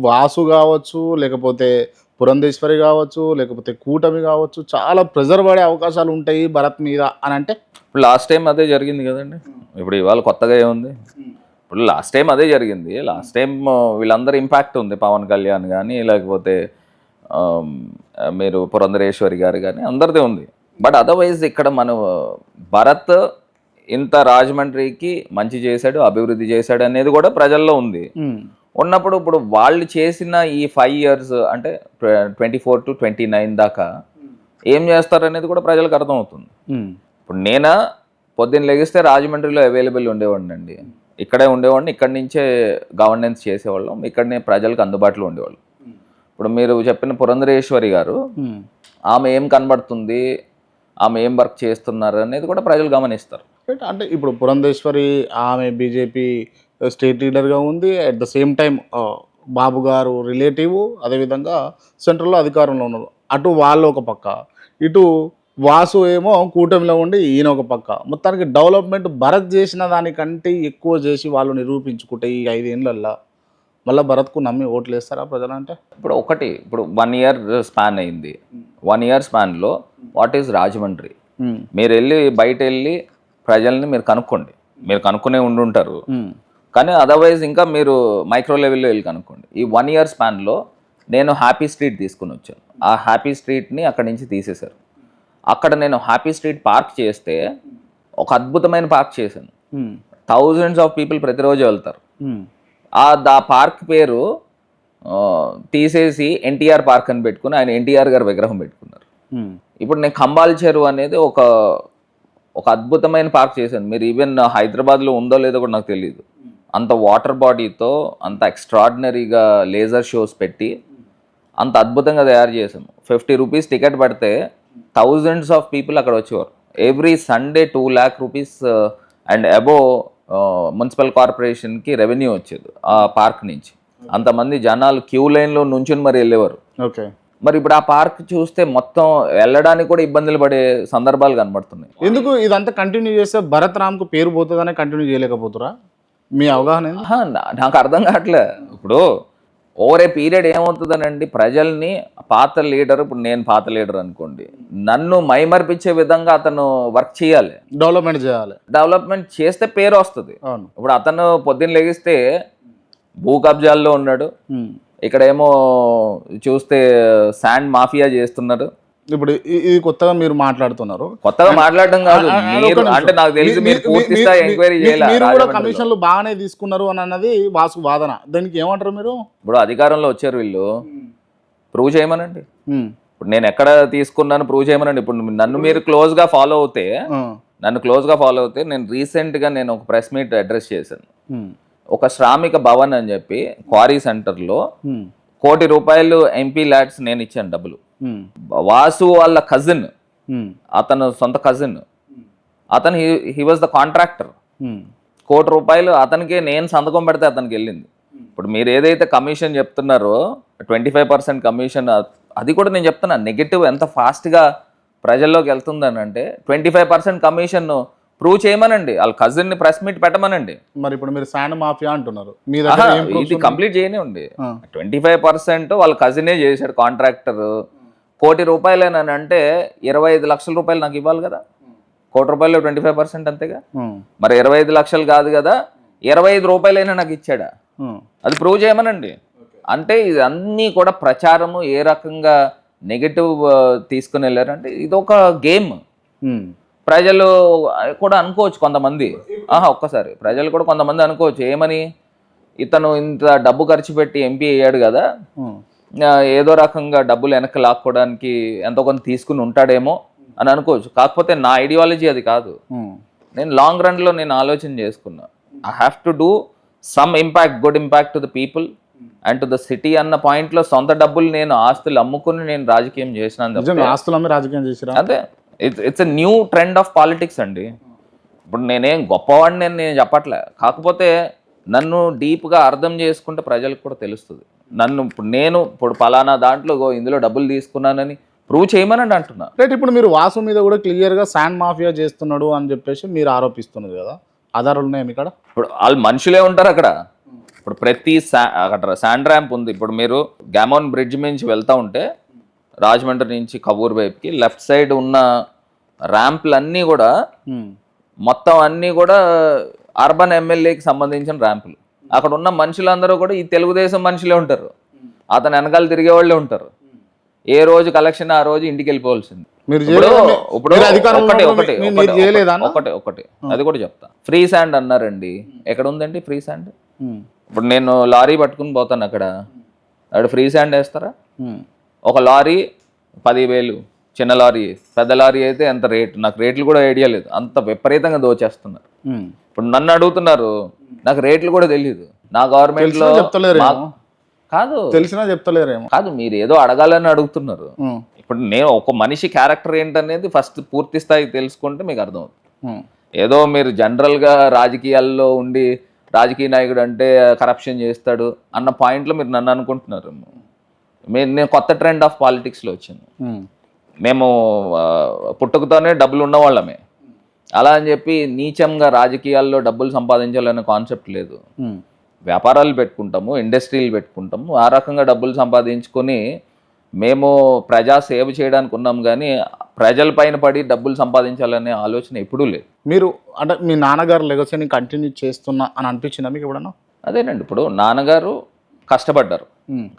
వాసు కావచ్చు, లేకపోతే పురంధేశ్వరి కావచ్చు, లేకపోతే కూటమి కావచ్చు, చాలా ప్రెజర్ పడే అవకాశాలు ఉంటాయి భరత్ మీద అని అంటే. ఇప్పుడు లాస్ట్ టైం అదే జరిగింది కదండి, ఇప్పుడు ఇవాళ కొత్తగా ఏముంది? ఇప్పుడు లాస్ట్ టైం అదే జరిగింది. లాస్ట్ టైం వీళ్ళందరూ ఇంపాక్ట్ ఉంది, పవన్ కళ్యాణ్ కానీ లేకపోతే మీరు పురంధరేశ్వరి గారు కానీ అందరిదే ఉంది. బట్ అదర్వైజ్ ఇక్కడ మనం భరత్ ఇంత రాజమండ్రికి మంచి చేశాడు, అభివృద్ధి చేశాడు అనేది కూడా ప్రజల్లో ఉంది. ఉన్నప్పుడు ఇప్పుడు వాళ్ళు చేసిన ఈ 5 years అంటే 24 to 29 దాకా ఏం చేస్తారనేది కూడా ప్రజలకు అర్థమవుతుంది. ఇప్పుడు నేనా పొద్దున్న లెగిస్తే రాజమండ్రిలో అవైలబుల్ ఉండేవాడిని అండి, ఇక్కడే ఉండేవాడిని, ఇక్కడి నుంచే గవర్నెన్స్ చేసేవాళ్ళం, ఇక్కడనే ప్రజలకు అందుబాటులో ఉండేవాళ్ళం. ఇప్పుడు మీరు చెప్పిన పురంధరేశ్వరి గారు, ఆమె ఏం కనబడుతుంది, ఆమె ఏం వర్క్ చేస్తున్నారు అనేది కూడా ప్రజలు గమనిస్తారు. అంటే ఇప్పుడు పురంధేశ్వరి ఆమె బీజేపీ స్టేట్ లీడర్గా ఉంది, అట్ ద సేమ్ టైం బాబు గారు రిలేటివ్, అదేవిధంగా సెంట్రల్లో అధికారంలో ఉన్నారు. అటు వాళ్ళు ఒక పక్క, ఇటు వాసు ఏమో కూటమిలో ఉండి ఈయన ఒక పక్క. మొత్తానికి డెవలప్మెంట్ భరత్ చేసిన దానికంటే ఎక్కువ చేసి వాళ్ళు నిరూపించుకుంటే ఈ 5 ఏళ్ళల్లో మళ్ళీ భరత్కు నమ్మి ఓట్లు వేస్తారా ప్రజలంటే? ఇప్పుడు 1 ఇయర్ స్పాన్ అయింది. 1 ఇయర్ స్పాన్లో వాట్ ఈజ్ రాజమండ్రి, మీరు బయట వెళ్ళి ప్రజల్ని మీరు కనుక్కోండి. మీరు కనుక్కునే ఉండుంటారు, కానీ అదర్వైజ్ ఇంకా మీరు మైక్రో లెవెల్లో వెళ్ళి కనుక్కోండి. ఈ 1 ఇయర్ స్పాన్లో నేను హ్యాపీ స్ట్రీట్ తీసుకుని వచ్చాను. ఆ హ్యాపీ స్ట్రీట్ని అక్కడి నుంచి తీసేశారు. అక్కడ నేను హ్యాపీ స్ట్రీట్ పార్క్ చేస్తే ఒక అద్భుతమైన పార్క్ చేశాను. థౌజండ్స్ ఆఫ్ పీపుల్ ప్రతిరోజు వెళ్తారు. ఆ పార్క్ పేరు తీసేసి ఎన్టీఆర్ పార్క్ అని పెట్టుకుని ఆయన ఎన్టీఆర్ గారి విగ్రహం పెట్టుకున్నారు. ఇప్పుడు నేను కంబాల్ చెరువు అనేది ఒక అద్భుతమైన పార్క్ చేశాను. మీరు ఈవెన్ హైదరాబాద్లో ఉందో లేదో కూడా నాకు తెలియదు. అంత వాటర్ బాడీతో అంత ఎక్స్ట్రాడినరీగా లేజర్ షోస్ పెట్టి అంత అద్భుతంగా తయారు చేసాము. 50 రూపీస్ టికెట్ పడితే థౌజండ్స్ ఆఫ్ పీపుల్ అక్కడ వచ్చేవారు. Every Sunday 2 lakh rupees and above municipal కార్పొరేషన్కి రెవెన్యూ వచ్చేది ఆ పార్క్ నుంచి. అంతమంది జనాలు క్యూ లైన్లో నుంచుని మరి వెళ్ళేవారు. ఓకే, మరి ఇప్పుడు ఆ పార్క్ చూస్తే మొత్తం వెళ్ళడానికి కూడా ఇబ్బందులు పడే సందర్భాలు కనబడుతున్నాయి. ఎందుకు ఇదంతా కంటిన్యూ చేస్తే భరత్ రామ్కు పేరు పోతుందనే కంటిన్యూ చేయలేకపోతురా? మీ అవగాహన ఏంది? నాకు అర్థం కావట్లే. ఇప్పుడు ఓవర్ ఏ పీరియడ్ ఏమవుతుందనండి, ప్రజల్ని పాత లీడర్, ఇప్పుడు నేను పాత లీడర్ అనుకోండి, నన్ను మైమర్పించే విధంగా అతను వర్క్ చేయాలి, డెవలప్మెంట్ చేస్తే పేరు వస్తుంది. ఇప్పుడు అతను పొద్దున్న లెగిస్తే భూ కబ్జాల్లో ఉన్నాడు, ఇక్కడేమో చూస్తే శాండ్ మాఫియా చేస్తున్నారు. ఇప్పుడు ఇది కొత్తగా మీరు మాట్లాడుతున్నారు. కొత్తగా మాట్లాడడం కాదు, అంటే నాకు తెలిసి మీరు పూర్తి స్థాయి ఎంక్వైరీ చేయాలి. మీరు కూడా కమిషన్లు బాగానే తీసుకున్నారు అని అన్నది వాసు వాదన. దానికి ఏమంటారు మీరు? ఇప్పుడు అధికారంలో వచ్చారు వీళ్ళు, ప్రూవ్ చేయమనండి. ఇప్పుడు నేను ఎక్కడ తీసుకున్నాను ప్రూవ్ చేయమనండి. ఇప్పుడు నన్ను మీరు క్లోజ్గా ఫాలో అవుతే నేను రీసెంట్గా ఒక ప్రెస్ మీట్ అడ్రస్ చేశాను. ఒక శ్రామిక భవన్ అని చెప్పి క్వారీ సెంటర్లో ₹1 కోటి ఎంపీ ల్యాడ్స్ నేను ఇచ్చాను డబ్బులు. వాసు వాళ్ళ కజిన్, అతను సొంత కజిన్, అతను హీ వాజ్ ద కాంట్రాక్టర్. ₹1 కోటి అతనికే నేను సంతకం పెడితే అతనికి వెళ్ళింది. ఇప్పుడు మీరు ఏదైతే కమిషన్ చెప్తున్నారో 25% కమిషన్, అది కూడా నేను చెప్తున్నా నెగటివ్ ఎంత ఫాస్ట్గా ప్రజల్లోకి వెళ్తుందని అంటే 25% కమిషన్ ప్రూవ్ చేయమనండి. వాళ్ళ కజిన్ని ప్రెస్ మీట్ పెట్టమనండి. మరి ఇప్పుడు మీరు శాండ్ మాఫియా అంటున్నారు, ఇది కంప్లీట్ చేయనివ్వండి. 25% వాళ్ళ కజినే చేశాడు కాంట్రాక్టర్. ₹1 కోటి అని అంటే 25 లక్షల రూపాయలు నాకు ఇవ్వాలి కదా. ₹1 కోటి 25% అంతేగా. మరి 25 లక్షలు కాదు కదా, ₹25 నాకు ఇచ్చాడా, అది ప్రూవ్ చేయమనండి. అంటే ఇది అన్నీ కూడా ప్రచారము ఏ రకంగా నెగటివ్ తీసుకుని వెళ్ళారంటే ఇది ఒక గేమ్. ప్రజలు కూడా అనుకోవచ్చు కొంతమంది, ఒక్కసారి ప్రజలు కూడా కొంతమంది అనుకోవచ్చు ఏమని, ఇతను ఇంత డబ్బు ఖర్చు పెట్టి ఎంపీ అయ్యాడు కదా, ఏదో రకంగా డబ్బులు వెనక్కి లాక్కోవడానికి ఎంతో కొంత తీసుకుని ఉంటాడేమో అని అనుకోవచ్చు. కాకపోతే నా ఐడియాలజీ అది కాదు. నేను లాంగ్ రన్లో ఆలోచన చేసుకున్నా, I have to do some impact, good impact to the people and to the city అన్న పాయింట్లో సొంత డబ్బులు ఆస్తులు అమ్ముకుని నేను రాజకీయం చేసినాను. అదే it's a new trend of politics అండి. ఇప్పుడు నేనేం గొప్పవాడిని నేను చెప్పట్లే, కాకపోతే నన్ను డీప్గా అర్థం చేసుకుంటే ప్రజలకు కూడా తెలుస్తుంది. ఇప్పుడు పలానా దాంట్లో ఇందులో డబ్బులు తీసుకున్నానని ప్రూవ్ చేయమని అంటున్నా. రైట్, ఇప్పుడు మీరు వాసు మీద కూడా క్లియర్గా శాండ్ మాఫియా చేస్తున్నాడు అని చెప్పేసి మీరు ఆరోపిస్తున్నారు కదా, ఆధారాలు ఉన్నాయి ఇక్కడ? ఇప్పుడు వాళ్ళు మనుషులే ఉంటారు అక్కడ. ఇప్పుడు ప్రతి అక్కడ శాండ్ ర్యాంప్ ఉంది. ఇప్పుడు మీరు గ్యామోన్ బ్రిడ్జ్ నుంచి వెళ్తూ ఉంటే రాజమండ్రి నుంచి కవూర్ వైపుకి లెఫ్ట్ సైడ్ ఉన్న ర్యాంపులన్నీ కూడా మొత్తం అన్నీ కూడా అర్బన్ ఎమ్మెల్యేకి సంబంధించిన ర్యాంపులు. అక్కడ ఉన్న మనుషులందరూ కూడా ఈ తెలుగుదేశం మనుషులే ఉంటారు, అతను వెనకాల తిరిగే వాళ్ళే ఉంటారు. ఏ రోజు కలెక్షన్ ఆ రోజు ఇంటికి వెళ్ళిపోవాల్సింది. ఒకటి అది కూడా చెప్తా. ఫ్రీ శాండ్ అన్నారండి, ఎక్కడ ఉందండి ఫ్రీ శాండ్? ఇప్పుడు నేను లారీ పట్టుకుని పోతాను అక్కడ ఫ్రీ శాండ్ వేస్తారా? ఒక లారీ 10,000, చిన్న లారీ, పెద్ద లారీ అయితే ఎంత రేటు, నాకు రేట్లు కూడా ఐడియా లేదు, అంత విపరీతంగా దోచేస్తున్నారు. ఇప్పుడు నన్ను అడుగుతున్నారు, నాకు రేట్లు కూడా తెలియదు. నా గవర్నమెంట్లో తెలిసినా చెప్తలేరేమో కాదు, మీరు ఏదో అడగాలని అడుగుతున్నారు. ఇప్పుడు నేను ఒక మనిషి క్యారెక్టర్ ఏంటనేది ఫస్ట్ పూర్తి స్థాయి తెలుసుకుంటే మీకు అర్థమవుతుంది. ఏదో మీరు జనరల్గా రాజకీయాల్లో ఉండి రాజకీయ నాయకుడు అంటే కరప్షన్ చేస్తాడు అన్న పాయింట్లో మీరు నన్ను అనుకుంటున్నారు. నేను కొత్త ట్రెండ్ ఆఫ్ పాలిటిక్స్లో వచ్చాను. మేము పుట్టుకతోనే డబ్బులు ఉన్నవాళ్ళమే. అలా అని చెప్పి నీచంగా రాజకీయాల్లో డబ్బులు సంపాదించాలనే కాన్సెప్ట్ లేదు. వ్యాపారాలు పెట్టుకుంటాము, ఇండస్ట్రీలు పెట్టుకుంటాము, ఆ రకంగా డబ్బులు సంపాదించుకొని మేము ప్రజా సేవ చేయడానికి ఉన్నాం, కానీ ప్రజల పైన పడి డబ్బులు సంపాదించాలనే ఆలోచన ఎప్పుడూ లేదు. మీరు అంటే మీ నాన్నగారు లెగసీని కంటిన్యూ చేస్తున్నా అని అనిపించిందా మీకు ఎప్పుడన్నా? అదేనండి, ఇప్పుడు నాన్నగారు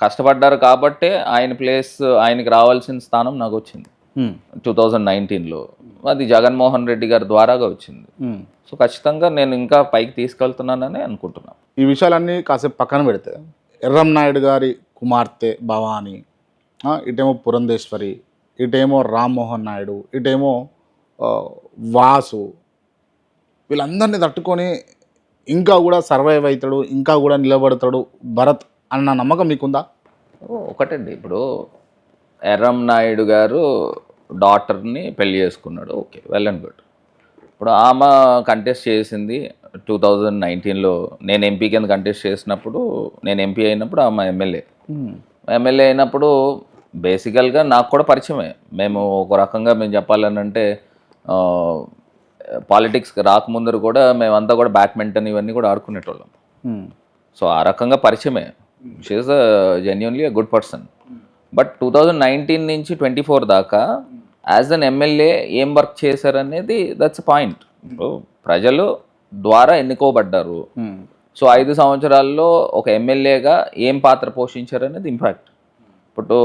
కష్టపడ్డారు కాబట్టే ఆయన ప్లేస్, ఆయనకి రావాల్సిన స్థానం నాకు వచ్చింది 2019లో. అది జగన్మోహన్ రెడ్డి గారి ద్వారాగా వచ్చింది. సో ఖచ్చితంగా నేను ఇంకా పైకి తీసుకెళ్తున్నానని అనుకుంటున్నాను. ఈ విషయాలన్నీ కాసేపు పక్కన పెడితే ఎర్రంనాయుడు గారి కుమార్తె భవాని, ఇటేమో పురంధేశ్వరి, ఇటేమో రామ్మోహన్ నాయుడు, ఇటేమో వాసు, వీళ్ళందరినీ తట్టుకొని ఇంకా కూడా సర్వైవ్ అవుతాడు, ఇంకా కూడా నిలబడతాడు భరత్ అన్న నమ్మకం మీకుందా? ఒకటండి, ఇప్పుడు ఎర్రంనాయుడు గారు డాటర్ని పెళ్లి చేసుకున్నాడు, ఓకే, వెల్ అండ్ గుడ్. ఇప్పుడు ఆమె కంటెస్ట్ చేసింది 2019లో. నేను ఎంపీ కింద కంటెస్ట్ చేసినప్పుడు, నేను ఎంపీ అయినప్పుడు ఆమె ఎమ్మెల్యే అయినప్పుడు బేసికల్గా నాకు కూడా పరిచయమే. మేము ఒక రకంగా మేము చెప్పాలనంటే పాలిటిక్స్కి రాకముందరు కూడా మేమంతా కూడా బ్యాడ్మింటన్ ఇవన్నీ కూడా ఆడుకునేటోళ్ళం. సో ఆ రకంగా పరిచయమే. She is genuinely a good person. But 2019 నుంచి 24 దాకా యాజ్ అన్ ఎమ్మెల్యే ఏం వర్క్ చేశారనేది దట్స్ పాయింట్. ప్రజలు ద్వారా ఎన్నుకోబడ్డారు. సో 5 సంవత్సరాల్లో ఒక ఎమ్మెల్యేగా ఏం పాత్ర పోషించారనేది ఇంపాక్ట్. ఇప్పుడు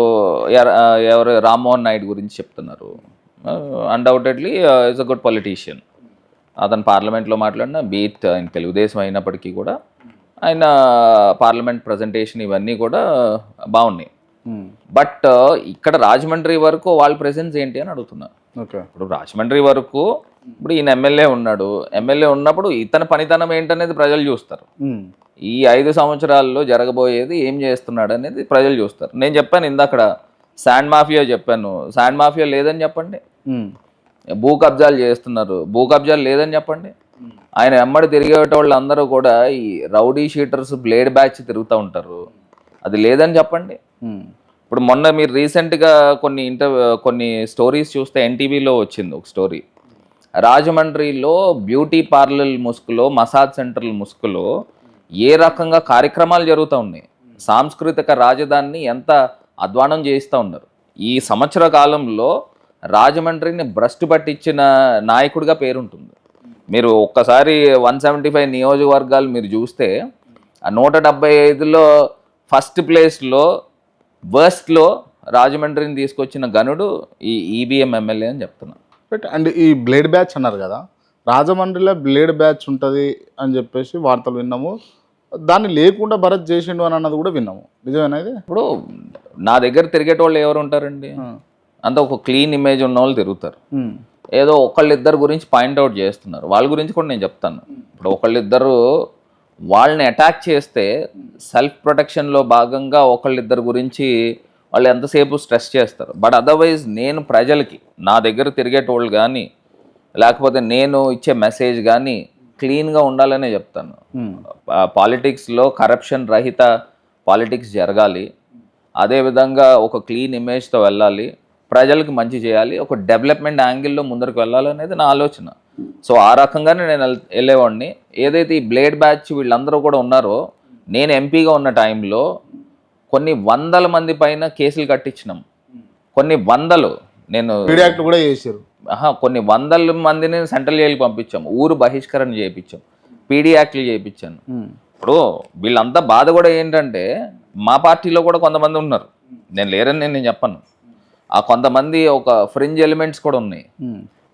ఎవరు రామ్మోహన్ నాయుడు గురించి చెప్తున్నారు. Undoubtedly is a good politician. అతను పార్లమెంట్లో మాట్లాడిన బీట్ ఆయన తెలుగుదేశం అయినప్పటికీ కూడా ఆయన పార్లమెంట్ ప్రజెంటేషన్ ఇవన్నీ కూడా బాగున్నాయి. బట్ ఇక్కడ రాజమండ్రి వరకు వాళ్ళ ప్రెసెన్స్ ఏంటి అని అడుగుతున్నా. ఇప్పుడు రాజమండ్రి వరకు ఇప్పుడు ఈయన ఎమ్మెల్యే ఉన్నాడు, ఎమ్మెల్యే ఉన్నప్పుడు ఇతని పనితనం ఏంటనేది ప్రజలు చూస్తారు. ఈ 5 సంవత్సరాల్లో జరగబోయేది ఏం చేస్తున్నాడు అనేది ప్రజలు చూస్తారు. నేను చెప్పాను ఇందాక శాండ్ మాఫియా చెప్పాను, శాండ్ మాఫియా లేదని చెప్పండి. భూ కబ్జాలు చేస్తున్నారు, భూ కబ్జాలు లేదని చెప్పండి. ఆయన ఎమ్మడి తిరిగేటోళ్ళు అందరూ కూడా ఈ రౌడీ షీటర్స్ బ్లేడ్ బ్యాచ్ తిరుగుతూ ఉంటారు, అది లేదని చెప్పండి. ఇప్పుడు మొన్న మీరు రీసెంట్గా కొన్ని స్టోరీస్ చూస్తే ఎన్టీవీలో వచ్చింది ఒక స్టోరీ. రాజమండ్రిలో బ్యూటీ పార్లర్ ముసుగులో, మసాజ్ సెంటర్ల ముసుగులో ఏ రకంగా కార్యక్రమాలు జరుగుతూ ఉన్నాయి. సాంస్కృతిక రాజధానిని ఎంత అధ్వానం చేస్తూ ఉన్నారు. ఈ సంవత్సర కాలంలో రాజమండ్రిని భ్రష్టు పట్టించిన నాయకుడిగా పేరుంటుంది. మీరు ఒక్కసారి 175 నియోజకవర్గాలు మీరు చూస్తే ఆ 175లో ఫస్ట్ ప్లేస్లో వర్స్ట్లో రాజమండ్రిని తీసుకొచ్చిన గనుడు ఈ ఈబీఎం ఎమ్మెల్యే అని చెప్తున్నాను. అండ్ ఈ బ్లేడ్ బ్యాచ్ అన్నారు కదా, రాజమండ్రిలో బ్లేడ్ బ్యాచ్ ఉంటుంది అని చెప్పేసి వార్తలు విన్నాము. దాన్ని లేకుండా భరత్ చేసిండు అని అన్నది కూడా విన్నాము, నిజమేనా? ఇప్పుడు నా దగ్గర తిరిగేటోళ్ళు ఎవరు ఉంటారండి? అంత ఒక క్లీన్ ఇమేజ్ ఉన్న వాళ్ళు తిరుగుతారు. ఏదో ఒకళ్ళిద్దరు గురించి పాయింట్అవుట్ చేస్తున్నారు, వాళ్ళ గురించి కూడా నేను చెప్తాను. ఇప్పుడు ఒకళ్ళిద్దరు వాళ్ళని అటాక్ చేస్తే సెల్ఫ్ ప్రొటెక్షన్లో భాగంగా ఒకళ్ళిద్దరు గురించి వాళ్ళు ఎంతసేపు స్ట్రెస్ చేస్తారు. బట్ అదర్వైజ్ నేను ప్రజలకి నా దగ్గర తిరిగేటోళ్ళు కానీ లేకపోతే నేను ఇచ్చే మెసేజ్ కానీ క్లీన్గా ఉండాలనే చెప్తాను. పాలిటిక్స్లో కరప్షన్ రహిత పాలిటిక్స్ జరగాలి, అదేవిధంగా ఒక క్లీన్ ఇమేజ్తో వెళ్ళాలి, ప్రజలకు మంచి చేయాలి, ఒక డెవలప్మెంట్ యాంగిల్లో ముందరకు వెళ్ళాలనేది నా ఆలోచన. సో ఆ రకంగానే నేను వెళ్ళేవాడిని. ఏదైతే ఈ బ్లేడ్ బ్యాచ్ వీళ్ళందరూ కూడా ఉన్నారో, నేను ఎంపీగా ఉన్న టైంలో కొన్ని 100 మంది పైన కేసులు కట్టించినాం. కొన్ని 100 నేను కూడా చేశారు. కొన్ని 100 మందిని సెంట్రల్ జైలుకి పంపించాం, ఊరు బహిష్కరణ చేయించాం, పీడీ యాక్ట్లు చేయించాను. ఇప్పుడు వీళ్ళంతా బాధ కూడా ఏంటంటే మా పార్టీలో కూడా కొంతమంది ఉన్నారు, నేను లేరని నేను చెప్పను. ఆ కొంతమంది ఒక ఫ్రింజ్ ఎలిమెంట్స్ కూడా ఉన్నాయి.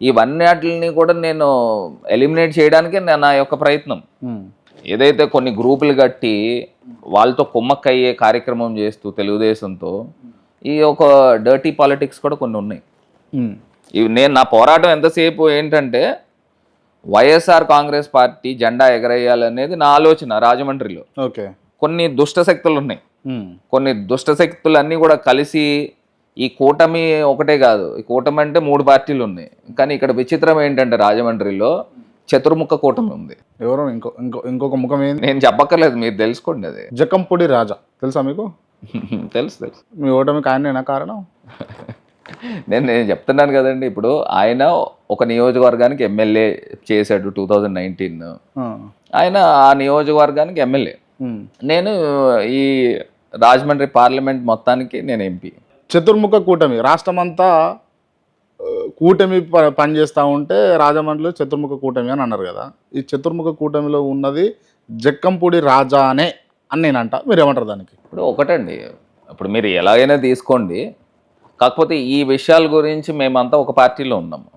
ఇవన్నిటిని కూడా నేను ఎలిమినేట్ చేయడానికి నా యొక్క ప్రయత్నం. ఏదైతే కొన్ని గ్రూపులు కట్టి వాళ్ళతో కుమ్మక్కయ్యే కార్యక్రమం చేస్తూ తెలుగుదేశంతో ఈ ఒక డర్టీ పాలిటిక్స్ కూడా కొన్ని ఉన్నాయి. నేను నా పోరాటం ఎంతసేపు ఏంటంటే వైఎస్ఆర్ కాంగ్రెస్ పార్టీ జెండా ఎగరేయాలనేది నా ఆలోచన. రాజమండ్రిలో కొన్ని దుష్ట శక్తులు ఉన్నాయి, కొన్ని దుష్ట శక్తులన్నీ కూడా కలిసి ఈ కూటమి ఒకటే కాదు, ఈ కూటమి అంటే 3 పార్టీలు ఉన్నాయి. కానీ ఇక్కడ విచిత్రం ఏంటంటే రాజమండ్రిలో చతుర్ముఖ కూటమి ఉంది. ఎవరో ఇంకొక ముఖం ఏంది నేను చెప్పక్కర్లేదు, మీరు తెలుసుకోండి. అది జకంపూడి రాజా తెలుసా మీకు? తెలుసు. మీ ఓటమికి ఆయనేనా కారణం? నేను చెప్తున్నాను కదండి, ఇప్పుడు ఆయన ఒక నియోజకవర్గానికి ఎమ్మెల్యే చేశాడు 2019. ఆయన ఆ నియోజకవర్గానికి ఎమ్మెల్యే. నేను ఈ రాజమండ్రి పార్లమెంట్ మొత్తానికి నేను ఎంపీ. చతుర్ముఖ కూటమి రాష్ట్రమంతా కూటమి పనిచేస్తూ ఉంటే రాజమండ్రిలో చతుర్ముఖ కూటమి అని అన్నారు కదా. ఈ చతుర్ముఖ కూటమిలో ఉన్నది జక్కంపూడి రాజానే అని నేనంట, మీరు ఏమంటారు దానికి? ఇప్పుడు ఒకటండి, ఇప్పుడు మీరు ఎలాగైనా తీసుకోండి, కాకపోతే ఈ విషయాల గురించి మేమంతా ఒక పార్టీలో ఉన్నాము,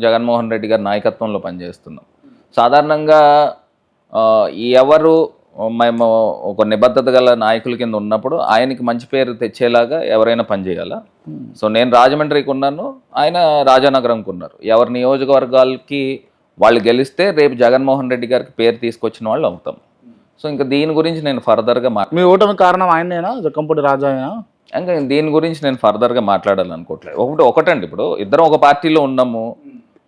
జగన్మోహన్ రెడ్డి గారి నాయకత్వంలో పనిచేస్తున్నాం. సాధారణంగా ఎవరు మేము ఒక నిబద్ధత గల నాయకుల కింద ఉన్నప్పుడు ఆయనకి మంచి పేరు తెచ్చేలాగా ఎవరైనా పనిచేయాలా. సో నేను రాజమండ్రికి ఉన్నాను, ఆయన రాజానగరంకి ఉన్నారు. ఎవరి నియోజకవర్గాలకి వాళ్ళు గెలిస్తే రేపు జగన్మోహన్ రెడ్డి గారికి పేరు తీసుకొచ్చిన వాళ్ళు అవుతాం. సో ఇంకా దీని గురించి నేను ఫర్దర్గా మీ ఓటమి కారణం ఆయనేనా, జక్కంపూడి రాజా? ఇంకా దీని గురించి నేను ఫర్దర్గా మాట్లాడాలనుకోవట్లేదు. ఒకటండి, ఇప్పుడు ఇద్దరం ఒక పార్టీలో ఉన్నాము,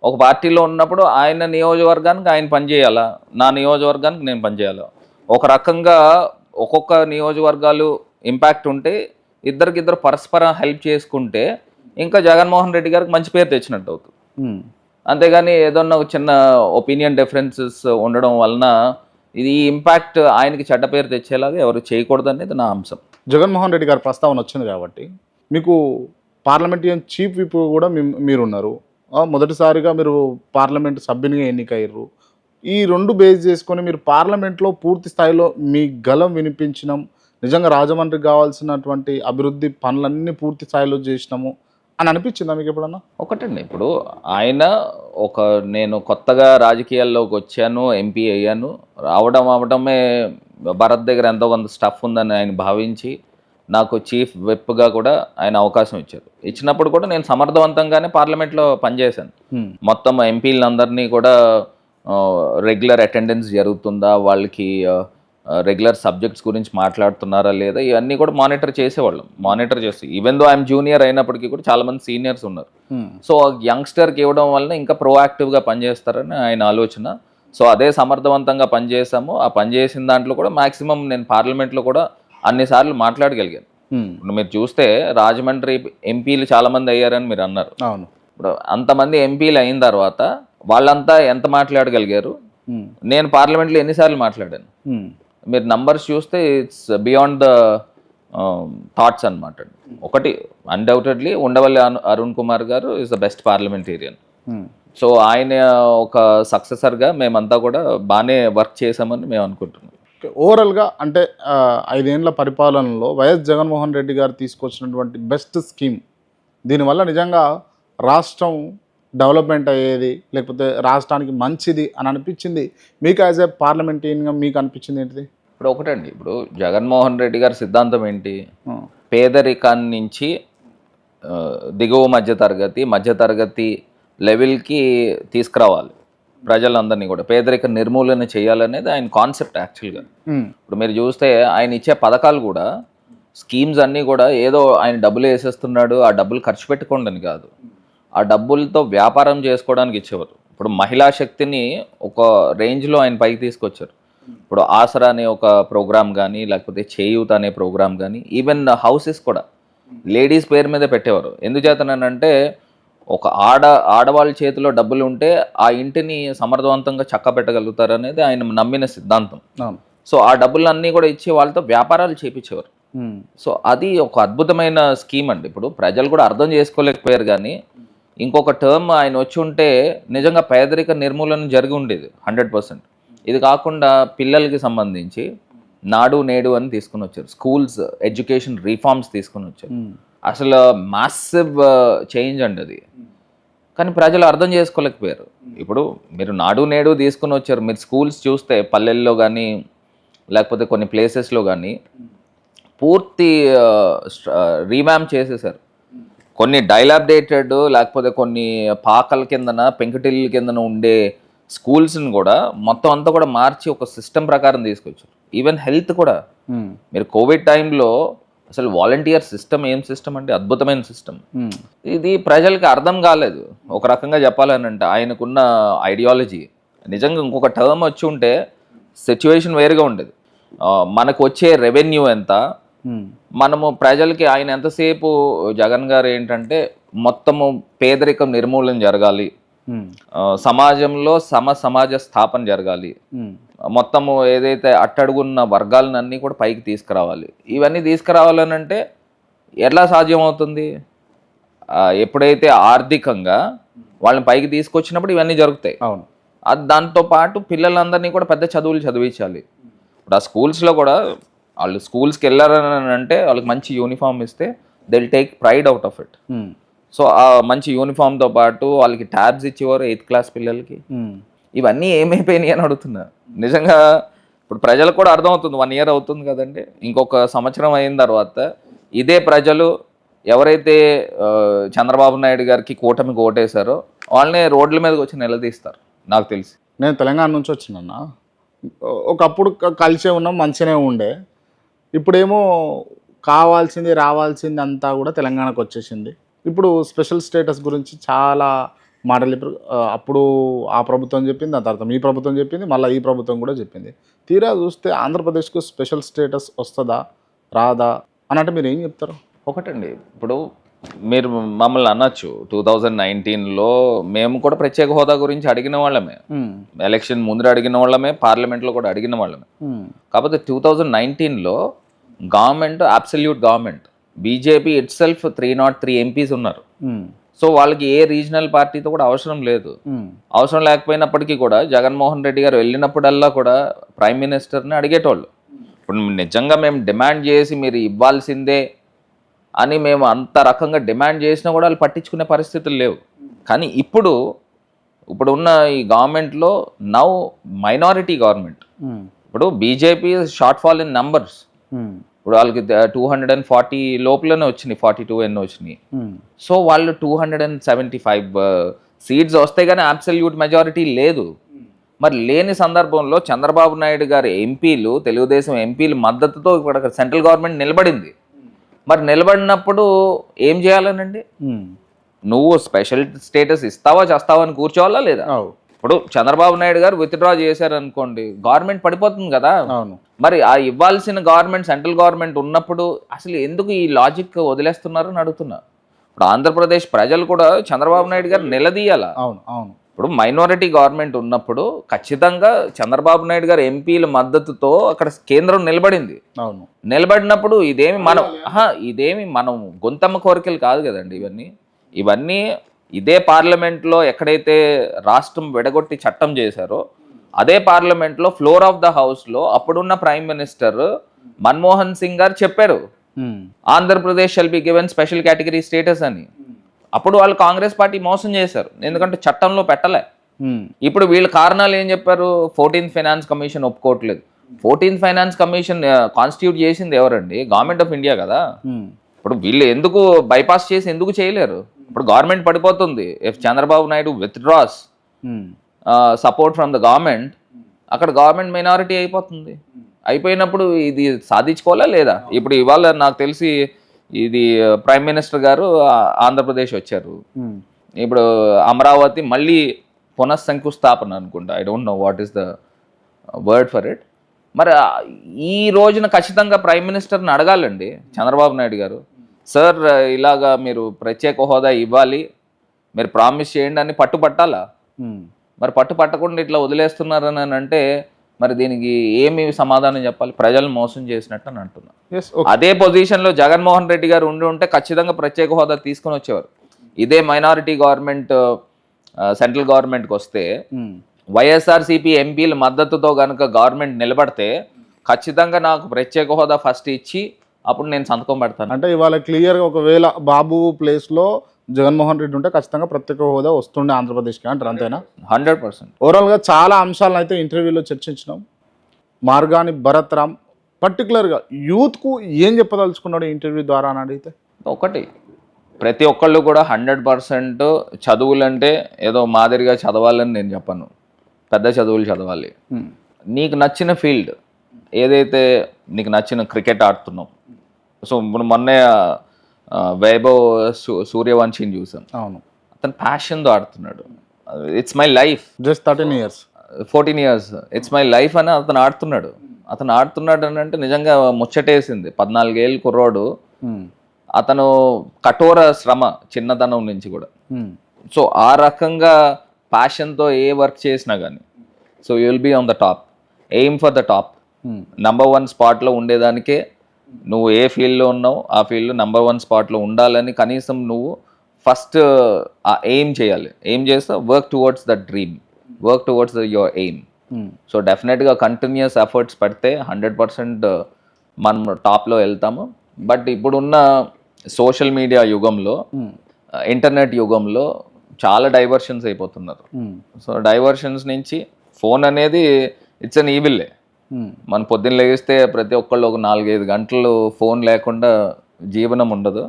ఒక పార్టీలో ఉన్నప్పుడు ఆయన నియోజకవర్గానికి ఆయన పనిచేయాలా, నా నియోజకవర్గానికి నేను పనిచేయాలా. ఒక రకంగా ఒక్కొక్క నియోజకవర్గాలు ఇంపాక్ట్ ఉంటే ఇద్దరికిద్దరు పరస్పరం హెల్ప్ చేసుకుంటే ఇంకా జగన్మోహన్ రెడ్డి గారికి మంచి పేరు తెచ్చినట్టు అవుతుంది. అంతేగాని ఏదన్నా చిన్న ఒపీనియన్ డిఫరెన్సెస్ ఉండడం వలన ఇది ఇంపాక్ట్ ఆయనకి చెడ్డ పేరు తెచ్చేలాగా ఎవరు చేయకూడదు అనేది నా అంశం. జగన్మోహన్ రెడ్డి గారి ప్రస్తావన వచ్చింది కాబట్టి మీకు పార్లమెంటేరియన్ చీఫ్ విప్ కూడా మీరున్నారు. మొదటిసారిగా మీరు పార్లమెంట్ సభ్యునిగా ఎన్నికయ్యారు. ఈ రెండు బేస్ చేసుకొని మీరు పార్లమెంట్లో పూర్తి స్థాయిలో మీ గలం వినిపించినాం, నిజంగా రాజమండ్రికి కావాల్సినటువంటి అభివృద్ధి పనులన్నీ పూర్తి స్థాయిలో చేసినాము అని అనిపించిందా మీకు ఎప్పుడన్నా? ఒకటండి, ఇప్పుడు ఆయన నేను కొత్తగా రాజకీయాల్లోకి వచ్చాను, ఎంపీ అయ్యాను, అవడమే భరత్ దగ్గర ఎంతో కొంత స్టఫ్ ఉందని ఆయన భావించి నాకు చీఫ్ విప్గా కూడా ఆయన అవకాశం ఇచ్చారు. ఇచ్చినప్పుడు కూడా నేను సమర్థవంతంగానే పార్లమెంట్లో పనిచేశాను. మొత్తం ఎంపీలందరినీ కూడా రెగ్యులర్ అటెండెన్స్ జరుగుతుందా, వాళ్ళకి రెగ్యులర్ సబ్జెక్ట్స్ గురించి మాట్లాడుతున్నారా లేదా, ఇవన్నీ కూడా మానిటర్ చేసి ఈవెన్ దో ఐఎమ్ జూనియర్ అయినప్పటికీ కూడా చాలామంది సీనియర్స్ ఉన్నారు. సో యంగ్స్టర్కి ఇవ్వడం వలన ఇంకా ప్రొయాక్టివ్గా పనిచేస్తారని ఆయన ఆలోచన. సో అదే సమర్థవంతంగా పనిచేసాము. ఆ పనిచేసిన దాంట్లో కూడా మ్యాక్సిమం నేను పార్లమెంట్లో కూడా అన్నిసార్లు మాట్లాడగలిగాను. ఇప్పుడు మీరు చూస్తే రాజమండ్రి ఎంపీలు చాలామంది అయ్యారని మీరు అన్నారు. ఇప్పుడు అంతమంది ఎంపీలు అయిన తర్వాత వాళ్ళంతా ఎంత మాట్లాడగలిగారు, నేను పార్లమెంట్లో ఎన్నిసార్లు మాట్లాడాను, మీరు నంబర్స్ చూస్తే ఇట్స్ బియాండ్ ద థాట్స్ అనమాట. ఒకటి అన్డౌటెడ్లీ ఉండవల్లి అరుణ్ కుమార్ గారు is the best parliamentarian. So ఆయన ఒక సక్సెసర్గా మేమంతా కూడా బాగానే వర్క్ చేసామని మేము అనుకుంటున్నాం. ఓవరాల్గా అంటే 5 ఏళ్ల పరిపాలనలో వైఎస్ జగన్మోహన్ రెడ్డి గారు తీసుకొచ్చినటువంటి బెస్ట్ స్కీమ్, దీనివల్ల నిజంగా రాష్ట్రం డెవలప్మెంట్ అయ్యేది లేకపోతే రాష్ట్రానికి మంచిది అని అనిపించింది మీకు యాజ్ ఏ పార్లమెంటేరియన్గా మీకు అనిపించింది ఏంటిది? ఇప్పుడు ఒకటండి, ఇప్పుడు జగన్మోహన్ రెడ్డి గారి సిద్ధాంతం ఏంటి, పేదరికాన్ని నుంచి దిగువ మధ్యతరగతి లెవెల్కి తీసుకురావాలి ప్రజలందరినీ కూడా, పేదరిక నిర్మూలన చేయాలనేది ఆయన కాన్సెప్ట్ యాక్చువల్గా. ఇప్పుడు మీరు చూస్తే ఆయన ఇచ్చే పథకాలు కూడా, స్కీమ్స్ అన్నీ కూడా ఏదో ఆయన డబ్బులు వేసేస్తున్నాడు, ఆ డబ్బులు ఖర్చు పెట్టుకోండి కాదు, ఆ డబ్బులతో వ్యాపారం చేసుకోవడానికి ఇచ్చేవారు. ఇప్పుడు మహిళా శక్తిని ఒక రేంజ్లో ఆయన పైకి తీసుకొచ్చారు. ఇప్పుడు ఆసరా అనే ఒక ప్రోగ్రామ్ కానీ, లేకపోతే చేయూత అనే ప్రోగ్రామ్ కానీ, ఈవెన్ హౌసెస్ కూడా లేడీస్ పేరు మీద పెట్టేవారు. ఎందుచేతనంటే ఒక ఆడవాళ్ళ చేతిలో డబ్బులు ఉంటే ఆ ఇంటిని సమర్థవంతంగా చక్క పెట్టగలుగుతారు అనేది ఆయన నమ్మిన సిద్ధాంతం. సో ఆ డబ్బులన్నీ కూడా ఇచ్చి వాళ్ళతో వ్యాపారాలు చేపించేవారు. సో అది ఒక అద్భుతమైన స్కీమ్ అండి. ఇప్పుడు ప్రజలు కూడా అర్థం చేసుకోలేకపోయారు, కానీ ఇంకొక టర్మ్ ఆయన వచ్చి ఉంటే నిజంగా పేదరిక నిర్మూలన జరిగి ఉండేది 100%. ఇది కాకుండా పిల్లలకి సంబంధించి నాడు నేడు అని తీసుకుని వచ్చారు, స్కూల్స్ ఎడ్యుకేషన్ రిఫార్మ్స్ తీసుకుని వచ్చారు. అసలు మాసివ్ చేంజ్ అండి అది, కానీ ప్రజలు అర్థం చేసుకోలేకపోయారు. ఇప్పుడు మీరు నాడు నేడు తీసుకుని వచ్చారు, మీరు స్కూల్స్ చూస్తే పల్లెల్లో కానీ లేకపోతే కొన్ని ప్లేసెస్లో కానీ పూర్తి రీవ్యాంప్ చేసేసారు. కొన్ని డైలాబిడేటెడ్ లేకపోతే కొన్ని పాకల కిందన పెంకుటిల్లు కిందన ఉండే స్కూల్స్ని కూడా మొత్తం అంతా కూడా మార్చి ఒక సిస్టమ్ ప్రకారం తీసుకొచ్చారు. ఈవెన్ హెల్త్ కూడా, మీరు కోవిడ్ టైంలో అసలు వాలంటీర్ సిస్టమ్ ఏం సిస్టమ్ అంటే అద్భుతమైన సిస్టమ్. ఇది ప్రజలకి అర్థం కాలేదు ఒక రకంగా చెప్పాలని అంటే. ఆయనకున్న ఐడియాలజీ నిజంగా ఇంకొక టర్మ్ వచ్చి ఉంటే సిచ్యువేషన్ వేరుగా ఉండేది. మనకు వచ్చే రెవెన్యూ ఎంత, మనము ప్రజలకి ఆయన ఎంతసేపు జగన్ గారు ఏంటంటే మొత్తము పేదరికం నిర్మూలన జరగాలి, సమాజంలో సమాజ స్థాపన జరగాలి, మొత్తము ఏదైతే అట్టడుగున్న వర్గాలన్నీ కూడా పైకి తీసుకురావాలి. ఇవన్నీ తీసుకురావాలని అంటే ఎట్లా సాధ్యమవుతుంది? ఎప్పుడైతే ఆర్థికంగా వాళ్ళని పైకి తీసుకొచ్చినప్పుడు ఇవన్నీ జరుగుతాయి. అవును. దాంతో పాటు పిల్లలందరినీ కూడా పెద్ద చదువులు చదివించాలి. ఇప్పుడు ఆ స్కూల్స్లో కూడా వాళ్ళు స్కూల్స్కి వెళ్ళారని అంటే వాళ్ళకి మంచి యూనిఫామ్ ఇస్తే they will take pride out of it. So ఆ మంచి యూనిఫామ్తో పాటు వాళ్ళకి ట్యాబ్స్ ఇచ్చేవారు 8th క్లాస్ పిల్లలకి. ఇవన్నీ ఏమైపోయినాయి అని అడుగుతున్నా. నిజంగా ఇప్పుడు ప్రజలకు కూడా అర్థమవుతుంది, 1 year అవుతుంది కదండి, ఇంకొక సంవత్సరం అయిన తర్వాత ఇదే ప్రజలు ఎవరైతే చంద్రబాబు నాయుడు గారికి కూటమికి ఓటేశారో వాళ్ళని రోడ్ల మీదకి వచ్చి నిలదీస్తారు నాకు తెలిసి. నేను తెలంగాణ నుంచి వచ్చినన్న, ఒకప్పుడు కలిసే ఉన్నాం, మంచిగానే ఉండే. ఇప్పుడేమో కావాల్సింది రావాల్సింది అంతా కూడా తెలంగాణకు వచ్చేసింది. ఇప్పుడు స్పెషల్ స్టేటస్ గురించి చాలా మాటలు ఇప్పుడు అప్పుడు ఆ ప్రభుత్వం చెప్పింది, దాని తర్వాత మీ ప్రభుత్వం చెప్పింది, మళ్ళీ ఈ ప్రభుత్వం కూడా చెప్పింది. తీరా చూస్తే ఆంధ్రప్రదేశ్కు స్పెషల్ స్టేటస్ వస్తుందా రాదా అని అంటే మీరు ఏం చెప్తారు? ఒకటండి, ఇప్పుడు మీరు మమ్మల్ని అనొచ్చు 2019లో మేము కూడా ప్రత్యేక హోదా గురించి అడిగిన వాళ్ళమే, ఎలక్షన్ ముందర అడిగిన వాళ్ళమే, పార్లమెంట్లో కూడా అడిగిన వాళ్ళమే. కాకపోతే 2019లో government absolute government, BJP itself 303 MPs ఉన్నారు. సో వాళ్ళకి ఏ రీజనల్ పార్టీతో కూడా అవసరం లేదు. అవసరం లేకపోయినప్పటికీ కూడా జగన్మోహన్ రెడ్డి గారు వెళ్ళినప్పుడల్లా కూడా ప్రైమ్ మినిస్టర్ని అడిగేటోళ్ళు. ఇప్పుడు నిజంగా మేము డిమాండ్ చేసి మీరు ఇవ్వాల్సిందే అని మేము అంత రకంగా డిమాండ్ చేసినా కూడా వాళ్ళు పట్టించుకునే పరిస్థితులు లేవు. కానీ ఇప్పుడు ఉన్న ఈ గవర్నమెంట్లో నౌ మైనారిటీ గవర్నమెంట్. ఇప్పుడు BJP short fall in numbers. ఇప్పుడు వాళ్ళకి 240 లోపలనే వచ్చినాయి, 42 ఎన్నో వచ్చినాయి. సో వాళ్ళు 275 సీట్స్ వస్తే కానీ అబ్సల్యూట్ మెజారిటీ లేదు. మరి లేని సందర్భంలో చంద్రబాబు నాయుడు గారి ఎంపీలు, తెలుగుదేశం ఎంపీలు మద్దతుతో ఇక్కడ సెంట్రల్ గవర్నమెంట్ నిలబడింది. మరి నిలబడినప్పుడు ఏం చేయాలనండి? నువ్వు స్పెషల్ స్టేటస్ ఇస్తావా చేస్తావా అని కూర్చోవాలా లేదా? ఇప్పుడు చంద్రబాబు నాయుడు గారు విత్డ్రా చేశారనుకోండి, గవర్నమెంట్ పడిపోతుంది కదా. మరి ఆ ఇవ్వాల్సిన గవర్నమెంట్ సెంట్రల్ గవర్నమెంట్ ఉన్నప్పుడు అసలు ఎందుకు ఈ లాజిక్ వదిలేస్తున్నారు అని అడుగుతున్నా. ఇప్పుడు ఆంధ్రప్రదేశ్ ప్రజలు కూడా చంద్రబాబు నాయుడు గారు నిలదీయాలా? ఇప్పుడు మైనారిటీ గవర్నమెంట్ ఉన్నప్పుడు ఖచ్చితంగా చంద్రబాబు నాయుడు గారు ఎంపీల మద్దతుతో అక్కడ కేంద్రం నిలబడింది. నిలబడినప్పుడు ఇదేమి మనం గొంతమ్మ కోరికలు కాదు కదండి. ఇవన్నీ ఇదే పార్లమెంట్లో ఎక్కడైతే రాష్ట్రం విడగొట్టి చట్టం చేశారో అదే పార్లమెంట్లో ఫ్లోర్ ఆఫ్ ద హౌస్లో అప్పుడున్న ప్రైమ్ మినిస్టర్ మన్మోహన్ సింగ్ గారు చెప్పారు, Andhra Pradesh shall be given special category status అని. అప్పుడు వాళ్ళు కాంగ్రెస్ పార్టీ మోసం చేశారు, ఎందుకంటే చట్టంలో పెట్టలే. ఇప్పుడు వీళ్ళ కారణాలు ఏం చెప్పారు? 14th ఫైనాన్స్ కమిషన్ ఒప్పుకోవట్లేదు. 14th ఫైనాన్స్ కమిషన్ కాన్స్టిట్యూట్ చేసింది ఎవరండి? గవర్నమెంట్ ఆఫ్ ఇండియా కదా. ఇప్పుడు వీళ్ళు ఎందుకు బైపాస్ చేసి ఎందుకు చేయలేరు? ఇప్పుడు గవర్నమెంట్ పడిపోతుంది. If Chandrababu Naidu withdraws support from the government, అక్కడ గవర్నమెంట్ మైనారిటీ అయిపోతుంది. అయిపోయినప్పుడు ఇది సాధించుకోవాలా లేదా? ఇప్పుడు ఇవాళ నాకు తెలిసి ఇది ప్రైమ్ మినిస్టర్ గారు ఆంధ్రప్రదేశ్ వచ్చారు. ఇప్పుడు అమరావతి మళ్ళీ పునఃశంకుస్థాపన అనుకుంటా, I don't know what is the word for it. మరి ఈ రోజున ఖచ్చితంగా ప్రైమ్ మినిస్టర్ని అడగాలండి చంద్రబాబు నాయుడు గారు, సార్ ఇలాగా మీరు ప్రత్యేక హోదా ఇవ్వాలి, మీరు ప్రామిస్ చేయండి అని పట్టుపట్టాలా? మరి పట్టకుండా ఇట్లా వదిలేస్తున్నారని అంటే మరి దీనికి ఏమి సమాధానం చెప్పాలి? ప్రజలు మోసం చేసినట్టు అని అంటున్నా. అదే పొజిషన్లో జగన్మోహన్ రెడ్డి గారు ఉంటే ఖచ్చితంగా ప్రత్యేక హోదా తీసుకొని వచ్చేవారు. ఇదే మైనారిటీ గవర్నమెంట్ సెంట్రల్ గవర్నమెంట్కి వస్తే వైఎస్ఆర్సీపీ ఎంపీల మద్దతుతో కనుక గవర్నమెంట్ నిలబడితే ఖచ్చితంగా నాకు ప్రత్యేక హోదా ఫస్ట్ ఇచ్చి అప్పుడు నేను సంతకం పెడతాను. అంటే ఇవాళ క్లియర్గా ఒకవేళ బాబు ప్లేస్లో జగన్మోహన్ రెడ్డి ఉంటే ఖచ్చితంగా ప్రత్యేక హోదా వస్తుండే ఆంధ్రప్రదేశ్కి అంటారు, అంతేనా? 100%. ఓవరాల్గా చాలా అంశాలను అయితే ఇంటర్వ్యూలో చర్చించినాం. మార్గాని భరత్ రామ్ పర్టికులర్గా యూత్కు ఏం చెప్పదలుచుకున్నాడు ఇంటర్వ్యూ ద్వారా అని అడిగితే, ఒకటి, ప్రతి ఒక్కళ్ళు కూడా 100% చదువులంటే ఏదో మాదిరిగా చదవాలని నేను చెప్పను. పెద్ద చదువులు చదవాలి. నీకు నచ్చిన ఫీల్డ్ ఏదైతే నీకు నచ్చిన క్రికెట్ ఆడుతున్నావు. సో ఇప్పుడు మొన్నే వైభవ్ సూర్యవంశీని చూసాం. అవును, అతను ప్యాషన్తో ఆడుతున్నాడు. It's my life. Just 13 years 14 years it's my life అని అతను ఆడుతున్నాడు అని అంటే నిజంగా ముచ్చటేసింది. 14 ఏళ్ళ కుర్రోడు అతను కఠోర శ్రమ చిన్నతనం నుంచి కూడా. సో ఆ రకంగా ప్యాషన్తో ఏ వర్క్ చేసినా కానీ so you will be on the top, aim for the top. Number 1 స్పాట్లో ఉండేదానికే నువ్వు ఏ ఫీల్డ్లో ఉన్నావు ఆ ఫీల్డ్లో నంబర్ 1 స్పాట్లో ఉండాలని కనీసం నువ్వు ఫస్ట్ ఎయిమ్ చేయాలి. ఎయిమ్ చేస్తే work towards the dream, work towards your aim. So డెఫినెట్గా కంటిన్యూస్ ఎఫర్ట్స్ పెడితే 100% మనం టాప్లో వెళ్తాము. బట్ ఇప్పుడున్న సోషల్ మీడియా యుగంలో, ఇంటర్నెట్ యుగంలో చాలా డైవర్షన్స్ అయిపోతున్నారు. సో డైవర్షన్స్ నుంచి ఫోన్ అనేది ఇట్స్ అన్ ఈవిల్లే. మనం పొద్దున్న లేగిస్తే ప్రతి ఒక్కళ్ళు ఒక 4-5 గంటలు ఫోన్ లేకుండా జీవనం ఉండదు.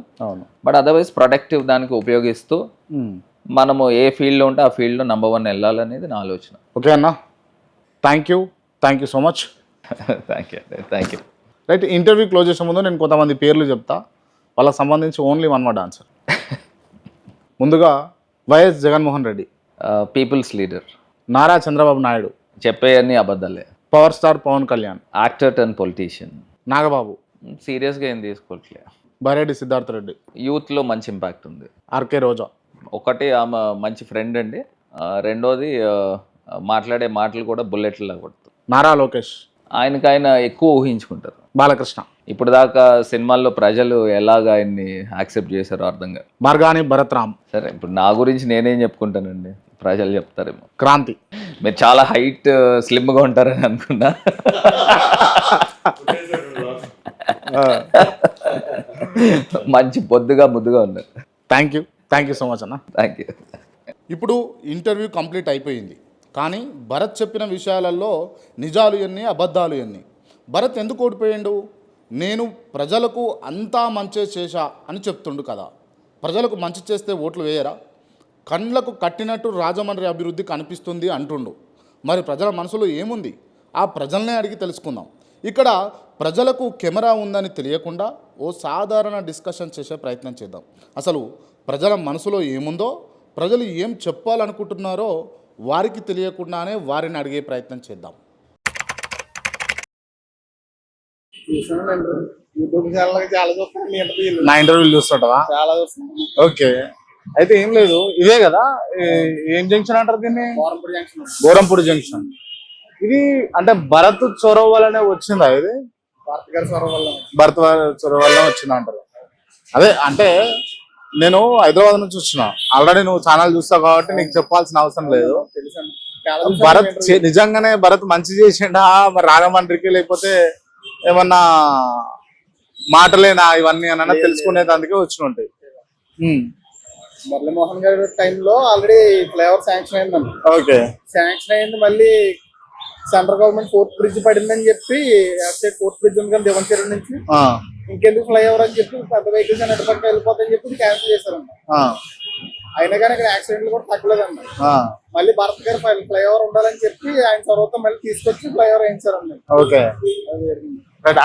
బట్ అదర్వైజ్ ప్రొడక్టివ్ దానికి ఉపయోగిస్తూ మనము ఏ ఫీల్డ్లో ఉంటే ఆ ఫీల్డ్లో నంబర్ 1 వెళ్ళాలనేది నా ఆలోచన. ఓకే అన్న, thank you so much. Thank you. Right, interview close చేసే ముందు నేను కొంతమంది పేర్లు చెప్తా, వాళ్ళకి సంబంధించి ఓన్లీ 1 వర్డ్ ఆన్సర్. ముందుగా YS Jaganmohan Reddy, people's leader. Nara Chandrababu Naidu, చెప్పేయన్నీ అబద్ధాలే. Power star Pawan Kalyan, actor turned politician. Nagababu, సీరియస్గా ఏం తీసుకోవట్లే. బైరెడ్డి సిద్ధార్థ రెడ్డి, యూత్లో మంచి ఇంపాక్ట్ ఉంది. ఆర్కే రోజా, ఒకటి ఆమె మంచి ఫ్రెండ్ అండి, రెండోది మాట్లాడే మాటలు కూడా బుల్లెట్లా కొడుతుంది. నారా లోకేష్, ఆయన ఎక్కువ ఊహించుకుంటారు. బాలకృష్ణ, ఇప్పుడు దాకా సినిమాల్లో ప్రజలు ఎలాగ ఆయన్ని యాక్సెప్ట్ చేశారో అర్థం కాదు. మార్గాని భరత్ రామ్, సరే ఇప్పుడు నా గురించి నేనేం చెప్పుకుంటానండి, ప్రజలు చెప్తారేమో. క్రాంతి, మీరు చాలా హైట్ స్లిమ్గా ఉంటారని అనుకున్నా. మంచి బొద్దుగా ముద్దుగా ఉన్నారు. థ్యాంక్ యూ సో మచ్ అన్న. Thank you. ఇప్పుడు ఇంటర్వ్యూ కంప్లీట్ అయిపోయింది, కానీ భరత్ చెప్పిన విషయాలలో నిజాలు ఎన్ని అబద్ధాలు ఎన్ని. భరత్ ఎందుకు ఓడిపోయాడు? నేను ప్రజలకు అంతా మంచి చేశా అని చెప్తుండు కదా. ప్రజలకు మంచి చేస్తే ఓట్లు వేయరా? కండ్లకు కట్టినట్టు రాజమండ్రి అభివృద్ధి కనిపిస్తుంది అంటుండు. మరి ప్రజల మనసులో ఏముంది? ఆ ప్రజల్నే అడిగి తెలుసుకుందాం. ఇక్కడ ప్రజలకు కెమెరా ఉందని తెలియకుండా ఓ సాధారణ డిస్కషన్ చేసే ప్రయత్నం చేద్దాం. అసలు ప్రజల మనసులో ఏముందో, ప్రజలు ఏం చెప్పాలనుకుంటున్నారో వారికి తెలియకుండానే వారిని అడిగే ప్రయత్నం చేద్దాం. యూట్యూబ్ ఛానల్ చాలా చూస్తాను, నా ఇంటర్వ్యూలు చూస్తుంటావా? చాలా చూస్తాను. ఓకే, అయితే ఏం లేదు, ఇదే కదా ఏం జంక్షన్ అంటారు దీన్ని? గోరంపూడి జంక్షన్. గోరంపూడి జంక్షన్. ఇది అంటే భరత్ చొరవ వల్లనే వచ్చిందా? ఇది భారత్ గారి చొరవ వల్ల, భరత్ చొరవ వల్ల వచ్చిందా అంటారు? అదే అంటే నేను హైదరాబాద్ నుంచి వచ్చిన, ఆల్రెడీ నువ్వు ఛానల్ చూస్తావు కాబట్టి నీకు చెప్పాల్సిన అవసరం లేదు. తెలుసు భరత్ నిజంగానే భరత్ మంచి చేసిండా మరి రాజమండ్రికి, లేకపోతే ఏమన్నా మాటలేనా ఇవన్నీ అని తెలుసుకునేది, అందుకే వచ్చి ఉంటాయి. మురళీమోహన్ గారి టైంలో ఆల్రెడీ ఫ్లైఓవర్ శాంక్షన్ అయిందండి. ఓకే, శాంక్షన్ అయింది, మళ్ళీ సెంట్రల్ గవర్నమెంట్ 4th బ్రిడ్జ్ పడిందని చెప్పి స్టేట్ 4th బ్రిడ్జ్ ఉంది కదా దివంచెరు నుంచి, ఇంకెందుకు ఫ్లైఓవర్ అని చెప్పి పెద్ద వెహికల్స్ అని అటుపక్క వెళ్ళిపోతాయని చెప్పి క్యాన్సిల్ చేశారండి. అయినా కానీ ఇక్కడ యాక్సిడెంట్లు కూడా తగ్గలేదండి. మళ్ళీ భారత్ గారు ఫ్లైఓవర్ ఉండాలని చెప్పి ఆయన తర్వాత మళ్ళీ తీసుకొచ్చి ఫ్లైఓవర్ వేయించారండి. ఓకే,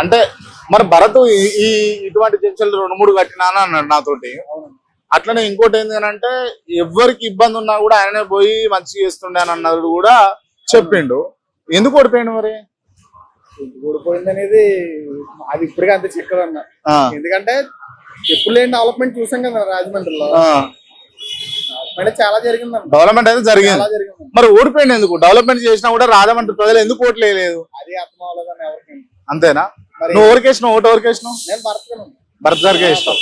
అంటే మరి భరత్ ఈ ఇటువంటి జంక్షన్లు 2-3 కట్టినా అని అన్నాడు నాతోటి. అట్లనే ఇంకోటి ఏంటి అని అంటే ఎవరికి ఇబ్బంది ఉన్నా కూడా ఆయననే పోయి మంచిగా చేస్తుండే అని అన్నది కూడా చెప్పిండు. ఎందుకు ఓడిపోయాడు మరి? ఓడిపోయింది అనేది అది ఇప్పటికే అంతే చిక్కదన్న. ఎందుకంటే ఎప్పుడు లేని డెవలప్మెంట్ చూసాం కదా రాజమండ్రిలో. డెవలప్మెంట్ చాలా జరిగిందన్న. డెవలప్మెంట్ అయితే జరిగింది. మరి ఓడిపోయింది ఎందుకు? డెవలప్మెంట్ చేసినా కూడా రాజమండ్రి ప్రజలు ఎందుకు ఓట్లు వేయలేదు? అది అర్థం అవ్వలేదని ఎవరికి. అంతేనా? నువ్వు ఎవరికి వేసినావు ఓటు? ఎవరికి వేసినావు? నేను భరత్ గారికి వేసినావు.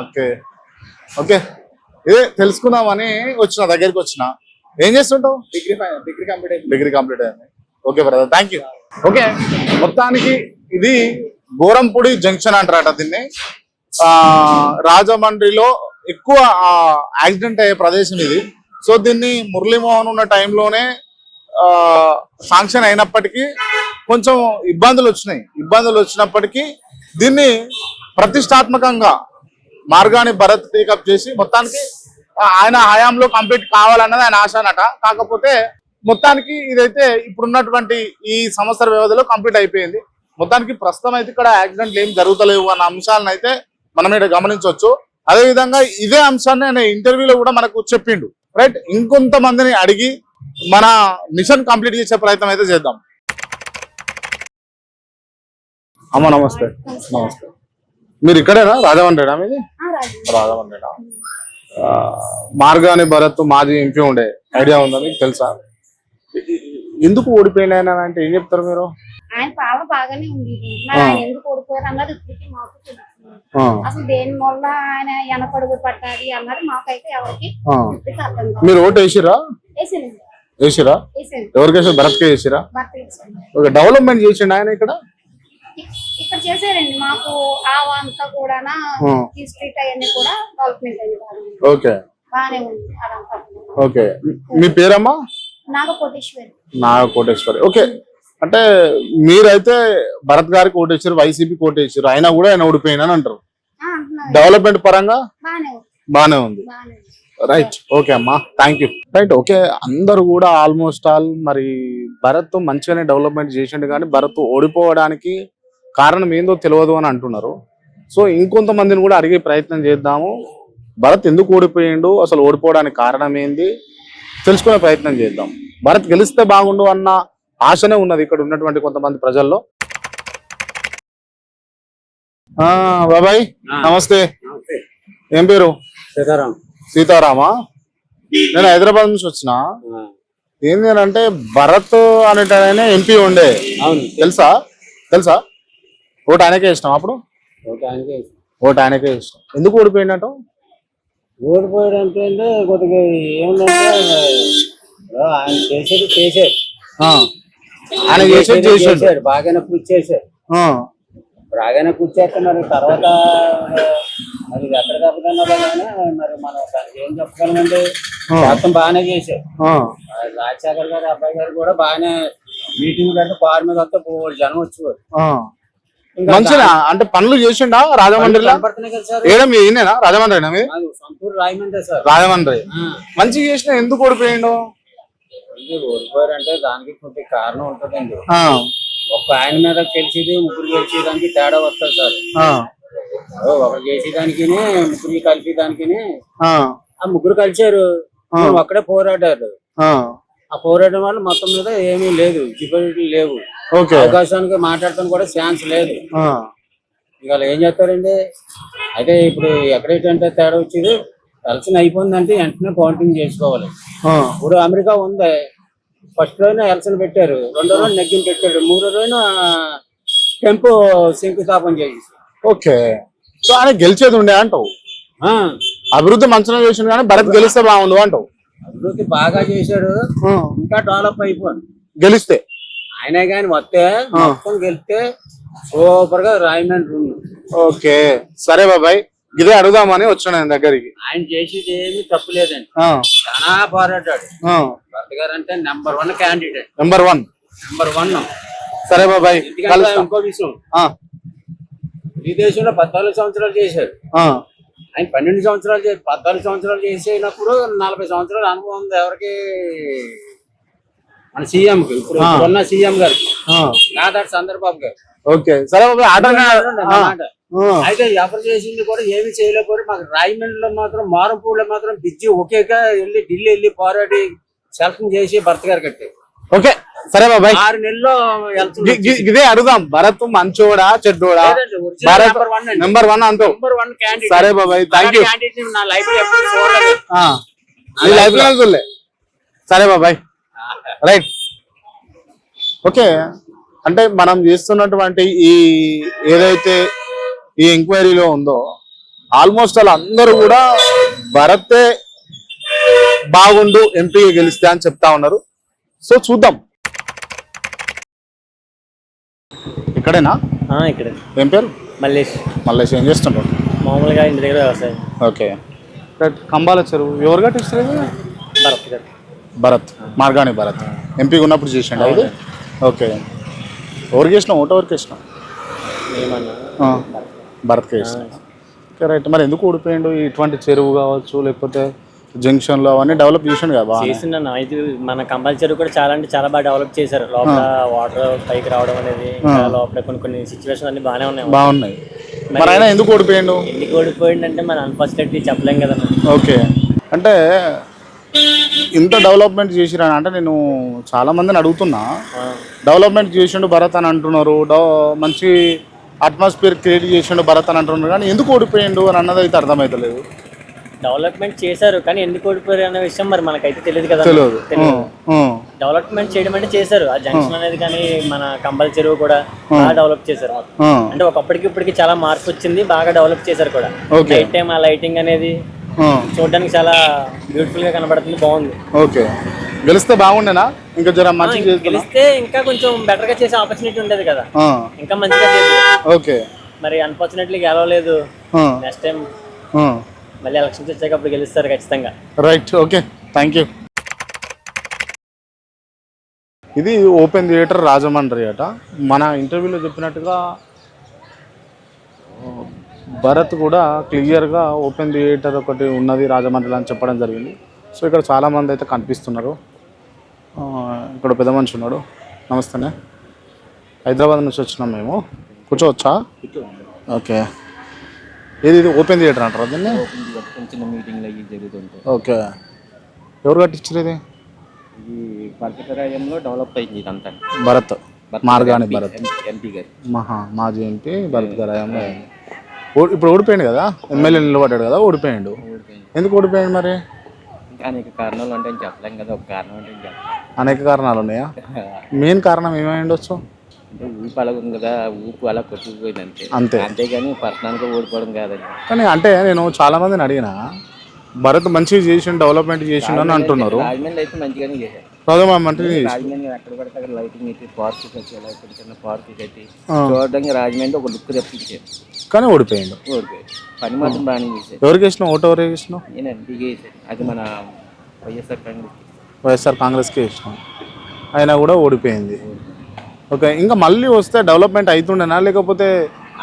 ఓకే ఓకే, ఇదే తెలుసుకుందామని వచ్చిన, దగ్గరికి వచ్చిన. ఏం చేస్తుంటావు? డిగ్రీ కంప్లీట్ అయింది. Okay brother, thank you. Okay, మొత్తానికి ఇది గోరంపూడి జంక్షన్ అంటారట దీన్ని. రాజమండ్రిలో ఎక్కువ యాక్సిడెంట్ అయ్యే ప్రదేశం ఇది. సో దీన్ని మురళీమోహన్ ఉన్న టైంలోనే శాంక్షన్ అయినప్పటికీ కొంచెం ఇబ్బందులు వచ్చినాయి. ఇబ్బందులు వచ్చినప్పటికీ దీన్ని ప్రతిష్టాత్మకంగా మార్గాన్ని భరత్ టేకప్ చేసి మొత్తానికి ఆయన హయాంలో కంప్లీట్ కావాలన్నది ఆయన ఆశ అనట. కాకపోతే మొత్తానికి ఇదైతే ఇప్పుడున్నటువంటి ఈ సంవత్సర వ్యవధిలో కంప్లీట్ అయిపోయింది. మొత్తానికి ప్రస్తుతం అయితే ఇక్కడ యాక్సిడెంట్లు ఏం జరుగుతలేవు అన్న అంశాలను అయితే మనం ఇక్కడ గమనించవచ్చు. అదేవిధంగా ఇదే అంశాన్ని ఆయన ఇంటర్వ్యూలో కూడా మనకు చెప్పిండు. రైట్, ఇంకొంతమందిని అడిగి మన మిషన్ కంప్లీట్ చేసే ప్రయత్నం అయితే చేద్దాం. అమ్మ నమస్తే. నమస్తే. మీరు ఇక్కడేనా రాజమండ్రినా మీది? రాజమండ్రినా. మార్గాని భరత్ మాజీ ఎంపీ ఉండే ఐడియా ఉందా మీకు? తెలుసా? ఎందుకు ఓడిపోయినా అంటే ఏం చెప్తారు మీరు? ఆయన పాలన బాగానే ఉంది. మరి ఆయన ఎందుకు ఓడిపోయారు అన్నది ఇప్పటికీ మాకు తెలుస్తుంది. అసలు దేని వల్ల ఆయన వెనకడుగు పట్టాలి అన్నది మాకైతే ఎవరికి ఇప్పటికీ అర్థం కాదు. మీరు ఓటు వేసిరా? వేసానండి. వేసిరా? వేసాను. ఎవరికి వేసారు? భరత్కే వేసిరా? భర్త వేసాను. ఓకే, డెవలప్మెంట్ చేసిండు ఆయన ఇక్కడ? ఇక్కడ చేశారండి. మాకు అంతా కూడా స్ట్రీట్ అవన్నీ కూడా డెవలప్మెంట్ అయింది. ఓకే, బాగానే ఉంది అదంతా. ఓకే. మీ పేరమ్మా? నాగకోటేశ్వరి. నాగకోటేశ్వరి. ఓకే, అంటే మీరైతే భరత్ గారికి ఓటేసారు, వైసీపీ ఓటేసారు, అయినా కూడా ఆయన ఓడిపోయినా అంటారు. డెవలప్మెంట్ పరంగా బానే ఉంది. రైట్, ఓకే అమ్మా, థ్యాంక్ యూ. Right, okay. అందరు కూడా ఆల్మోస్ట్ ఆల్ మరి భరత్ మంచిగానే డెవలప్మెంట్ చేసిండు, కానీ భరత్ ఓడిపోవడానికి కారణం ఏందో తెలియదు అని అంటున్నారు. సో ఇంకొంతమందిని కూడా అడిగే ప్రయత్నం చేద్దాము. భరత్ ఎందుకు ఓడిపోయిండు, అసలు ఓడిపోవడానికి కారణం ఏంది తెలుసుకునే ప్రయత్నం చేద్దాం. భరత్ గెలిస్తే బాగుండు అన్న ఆశనే ఉన్నది ఇక్కడ ఉన్నటువంటి కొంతమంది ప్రజల్లో. బాబాయ్ నమస్తే. ఏం పేరు? సీతారాం. సీతారామా. నేను హైదరాబాద్ నుంచి వచ్చిన. ఏంది అంటే భరత్ అనేటైనా ఎంపీ ఉండే, తెలుసా? తెలుసా? ఓటు ఆయనకే ఇష్టం. అప్పుడు ఓటు ఆయనకే ఇష్టం. ఎందుకు ఓడిపోయినట్టు? ఓడిపోయాడంటే కొద్దిగా ఏముందంటే ఆయన చేశారు ఆయన చేశాడు బాగానే కృషి చేశారు. బాగానే కృషి చేస్తున్నారు. తర్వాత మరి ఎక్కడ తప్పుతున్నారు కానీ మరి మనం దానికి ఏం చెప్పగలమండి. మొత్తం బాగానే చేశారు. రాజశేఖర్ గారు అబ్బాయి గారు కూడా బాగానే మీటింగ్ కంటే కారు మీద వస్తే జనం వచ్చేవారు. మంచిగా అంటే పనులు చేసిండా రాజమండ్రిలో? ఏడేనా రాజమండ్రి? రాజమండ్రి సార్. రాజమండ్రి మంచిగా చేసిన. ఎందుకు ఓడిపోయిండు? ఓడిపోయారంటే దానికి కొంత కారణం ఉంటుందండి. ఒక్క ఆయన మీద గెలిచేది ముగ్గురు గెలిచేదానికి తేడా వస్తుంది సార్. ఒకరు చేసేదానికి ముగ్గురు కలిపేదానికి ఆ ముగ్గురు కలిసారు, ఒక్కడే పోరాడారు. ఆ పోరాటం వల్ల మొత్తం మీద ఏమీ లేదు, డిబేట్లు లేవు, అవకాశానికి మాట్లాడటానికి కూడా ఛాన్స్ లేదు. ఇవాళ ఏం చేస్తారండి. అయితే ఇప్పుడు ఎక్కడైతే తేడా వచ్చేది ఎలక్షన్ అయిపోయిందంటే వెంటనే కౌంటింగ్ చేసుకోవాలి. ఇప్పుడు అమెరికా ఉంది, ఫస్ట్ రోజున ఎలక్షన్ పెట్టారు, రెండో రోజు నెగ్గిన పెట్టారు, మూడో రోజున టెంపో శంకుస్థాపన చేసి. ఓకే, సో ఆయన గెలిచేది ఉండే అంటావు? అభివృద్ధి మంచిగా చేసిండు కానీ భరత్ గెలిస్తే బాగుండు అంటావు? అభివృద్ధి బాగా చేశాడు, ఇంకా డెవలప్ అయిపోయింది గెలిస్తే. ఆయనే కానీ వస్తే మొత్తం గెలిస్తే సూపర్ గా రాయమండ్రి. ఓకే, సరే బాబాయ్, ఇదే అడుగుదామని వచ్చాను ఆయన దగ్గరికి. ఆయన చేసేది ఏమి తప్పులేదండి, చాలా పోరాడాడు. భర్త గారు అంటే నెంబర్ 1 క్యాండిడేట్. Number one. సరే బాబాయ్, ఇంకో విషయం, ఈ దేశంలో 14 సంవత్సరాలు చేశారు. ఆయన 12 సంవత్సరాలు 14 సంవత్సరాలు చేసినప్పుడు 40 సంవత్సరాల అనుభవం ఉంది ఎవరికి? మన సీఎం కి, ఇప్పుడు ఉన్న సీఎం గారు నాదర్ చంద్రబాబు గారు. ఓకే, సరే బాబాయ్. అయితే ఎవరు చేసింది కూడా ఏమి చేయలేకపోతే మాకు రాయమండ్రిలో మాత్రం మారంపూడిలో మాత్రం బిజ్జి ఒకేగా వెళ్ళి ఢిల్లీ వెళ్ళి పోరాడి సెలక్షన్ చేసి భర్త గారు కట్టారు. ఓకే, సరే బాబాయ్. 6 నెలల్లో ఇదే అడుగుదాం, భరత్ మంచోడా చెడ్డోడా? నెంబర్ 1 అంటూ. సరే బాబాయ్, థ్యాంక్ యూ. నా లైఫ్ లో ఎప్పుడు చూడలేదు. లైఫ్ లో చూడలే. సరే బాబాయ్, రైట్. ఓకే, అంటే మనం చేస్తున్నటువంటి ఈ ఏదైతే ఈ ఎంక్వైరీలో ఉందో ఆల్మోస్ట్ అలా అందరూ కూడా భరతే బాగుండు ఎంపీగా గెలిస్తే అని చెప్తా ఉన్నారు. సో చూద్దాం. ఇక్కడేనా? ఇక్కడే. ఏం పేరు? మల్లేష్. మల్లేష్ ఏం చేస్తుంటారు? మామూలుగా ఇంటి దగ్గర వ్యవసాయం. ఓకే, కంబాల చెరువు ఎవరు కట్టిస్తారు? భరత్ గారు. భరత్, మార్గాని భరత్ ఎంపీగా ఉన్నప్పుడు చేసిండు ఇది. ఓకే, ఎవరికి వేసినాం? ఓటు ఎవరికి వేసినాం? భరత్కే వేసినాం. Okay, right. మరి ఎందుకు ఓడిపోయిండు? ఇటువంటి చెరువు కావచ్చు లేకపోతే జంక్షన్లు అవన్నీ డెవలప్ చేసిండు కదా? చేసిండన్న. ఇది మన కంబాల చెరువు కూడా చాలా అంటే చాలా బాగా డెవలప్ చేశారు. లోపల వాటర్ పైకి రావడం అనేది, లోపల కొన్ని సిచ్యువేషన్ అన్ని బాగున్నాయి. మరి ఆయన ఎందుకు ఓడిపోయిండు? ఎందుకు ఓడిపోయిండు అంటే మన అన్ఫార్చునేట్లీ చెప్పలేం కదా. ఓకే, అంటే ఇంత డెవలప్మెంట్ చేసిరా అంటే నేను చాలా మందిని అడుగుతున్నా, డెవలప్మెంట్ చేసిండు భరత్ అని అంటున్నారు, మంచి అట్మాస్ఫియర్ క్రియేట్ చేసిండు భరత్ అని అంటున్నారు, కానీ ఎందుకు ఓడిపోయిండు అని అన్నది అయితే అర్థమవుతలేదు. డెవలప్మెంట్ చేశారు కానీ ఎందుకు ఓడిపోయారు అనే విషయం మరి మనకైతే తెలియదు కదా. తెలియదు. డెవలప్మెంట్ చేయడం అంటే చేశారు. ఆ జంక్షన్ అనేది కానీ మన కంబల్ చెరువు కూడా బాగా డెవలప్ చేశారు. అంటే ఒకప్పటికి ఇప్పటికి చాలా మార్పు వచ్చింది, బాగా డెవలప్ చేశారు కూడా. నైట్ టైం ఆ లైటింగ్ అనేది చూడడానికి చాలా బ్యూటిఫుల్ గా కనబడుతుంది, బాగుంది. ఓకే, గెలిస్తే బాగుండేనా? ఇంకా జర మంచిగా గెలిస్తే ఇంకా కొంచెం బెటర్ గా చేసే ఆపర్చునిటీ ఉండేది కదా, ఇంకా మంచిగా చేసేది. ఓకే, మరి అన్ఫార్చునేట్లీ గెలవలేదు. నెక్స్ట్ టైం మళ్ళీ ఎలక్షన్స్ వచ్చేటప్పుడు గెలుస్తారు ఖచ్చితంగా. Right, okay, thank you. ఇది ఓపెన్ థియేటర్ రాజమండ్రి అట. మన ఇంటర్వ్యూలో చెప్పినట్టుగా భరత్ కూడా క్లియర్గా ఓపెన్ థియేటర్ ఒకటి ఉన్నది రాజమండ్రిలో అని చెప్పడం జరిగింది. సో ఇక్కడ చాలామంది అయితే కనిపిస్తున్నారు. ఇక్కడ పెద్ద మనిషి ఉన్నాడు. నమస్తేనే, హైదరాబాద్ నుంచి వచ్చినాం మేము. కూర్చోవచ్చా? ఓకే, ఇది ఓపెన్ థియేటర్ అంటారా దీన్ని? చిన్న మీటింగ్లు అవి జరుగుతుంటాయి. ఓకే, ఎవరు కట్టించారు ఇది? ఇది పర్కటరాయంలో డెవలప్ అయింది ఇదంతా. భరత్ మార్గాని భరత్ ఎంపీ గారు, మాజీ ఎంపీ భరత్ గారు హయాంలో. ఇప్పుడు ఓడిపోయాడు కదా, ఎమ్మెల్యే నిలబడ్డాడు కదా, ఓడిపోయాడు. ఎందుకు ఓడిపోయాడు మరి? అనేక కారణాలు అంటే చెప్పలేం కదా, ఒక కారణం అంటే చెప్పలేం. అనేక కారణాలు ఉన్నాయా? మెయిన్ కారణం ఏమై ఉండొచ్చు? అంటే ఊపు అలా ఉంది కదా, ఊపు అలా కొట్టుకుపోయింది అంతే. అంతే, అంతేగాని పర్సనల్గా ఓడిపోవడం కాదండి. కానీ అంటే నేను చాలా మందిని అడిగిన, భరత్ మంచిగా చేసిండు, డెవలప్మెంట్ చేసిండు అని అంటున్నారు. రాజమండ్రి అయితే మంచిగానే చేశారు. రాజమండ్రి ఎక్కడ పడితే అక్కడ లైటింగ్ అయితే పార్కు కట్టి, చిన్న చిన్న పార్కు కట్టి చూడడానికి రాజమండ్రి ఒక లుక్ తెప్పించారు. కానీ ఓడిపోయాడు. పని మాత్రం బాగానే చేశారు. ఎవరికి వేసినావు ఓటు? ఎవరికి వేసినావు? నేను ఎంపీగా వేసాను. అది మన వైఎస్ఆర్ కాంగ్రెస్కి వేసినాం, అయినా కూడా ఓడిపోయింది. ఓకే, ఇంకా మళ్ళీ వస్తే డెవలప్మెంట్ అవుతుండేనా లేకపోతే?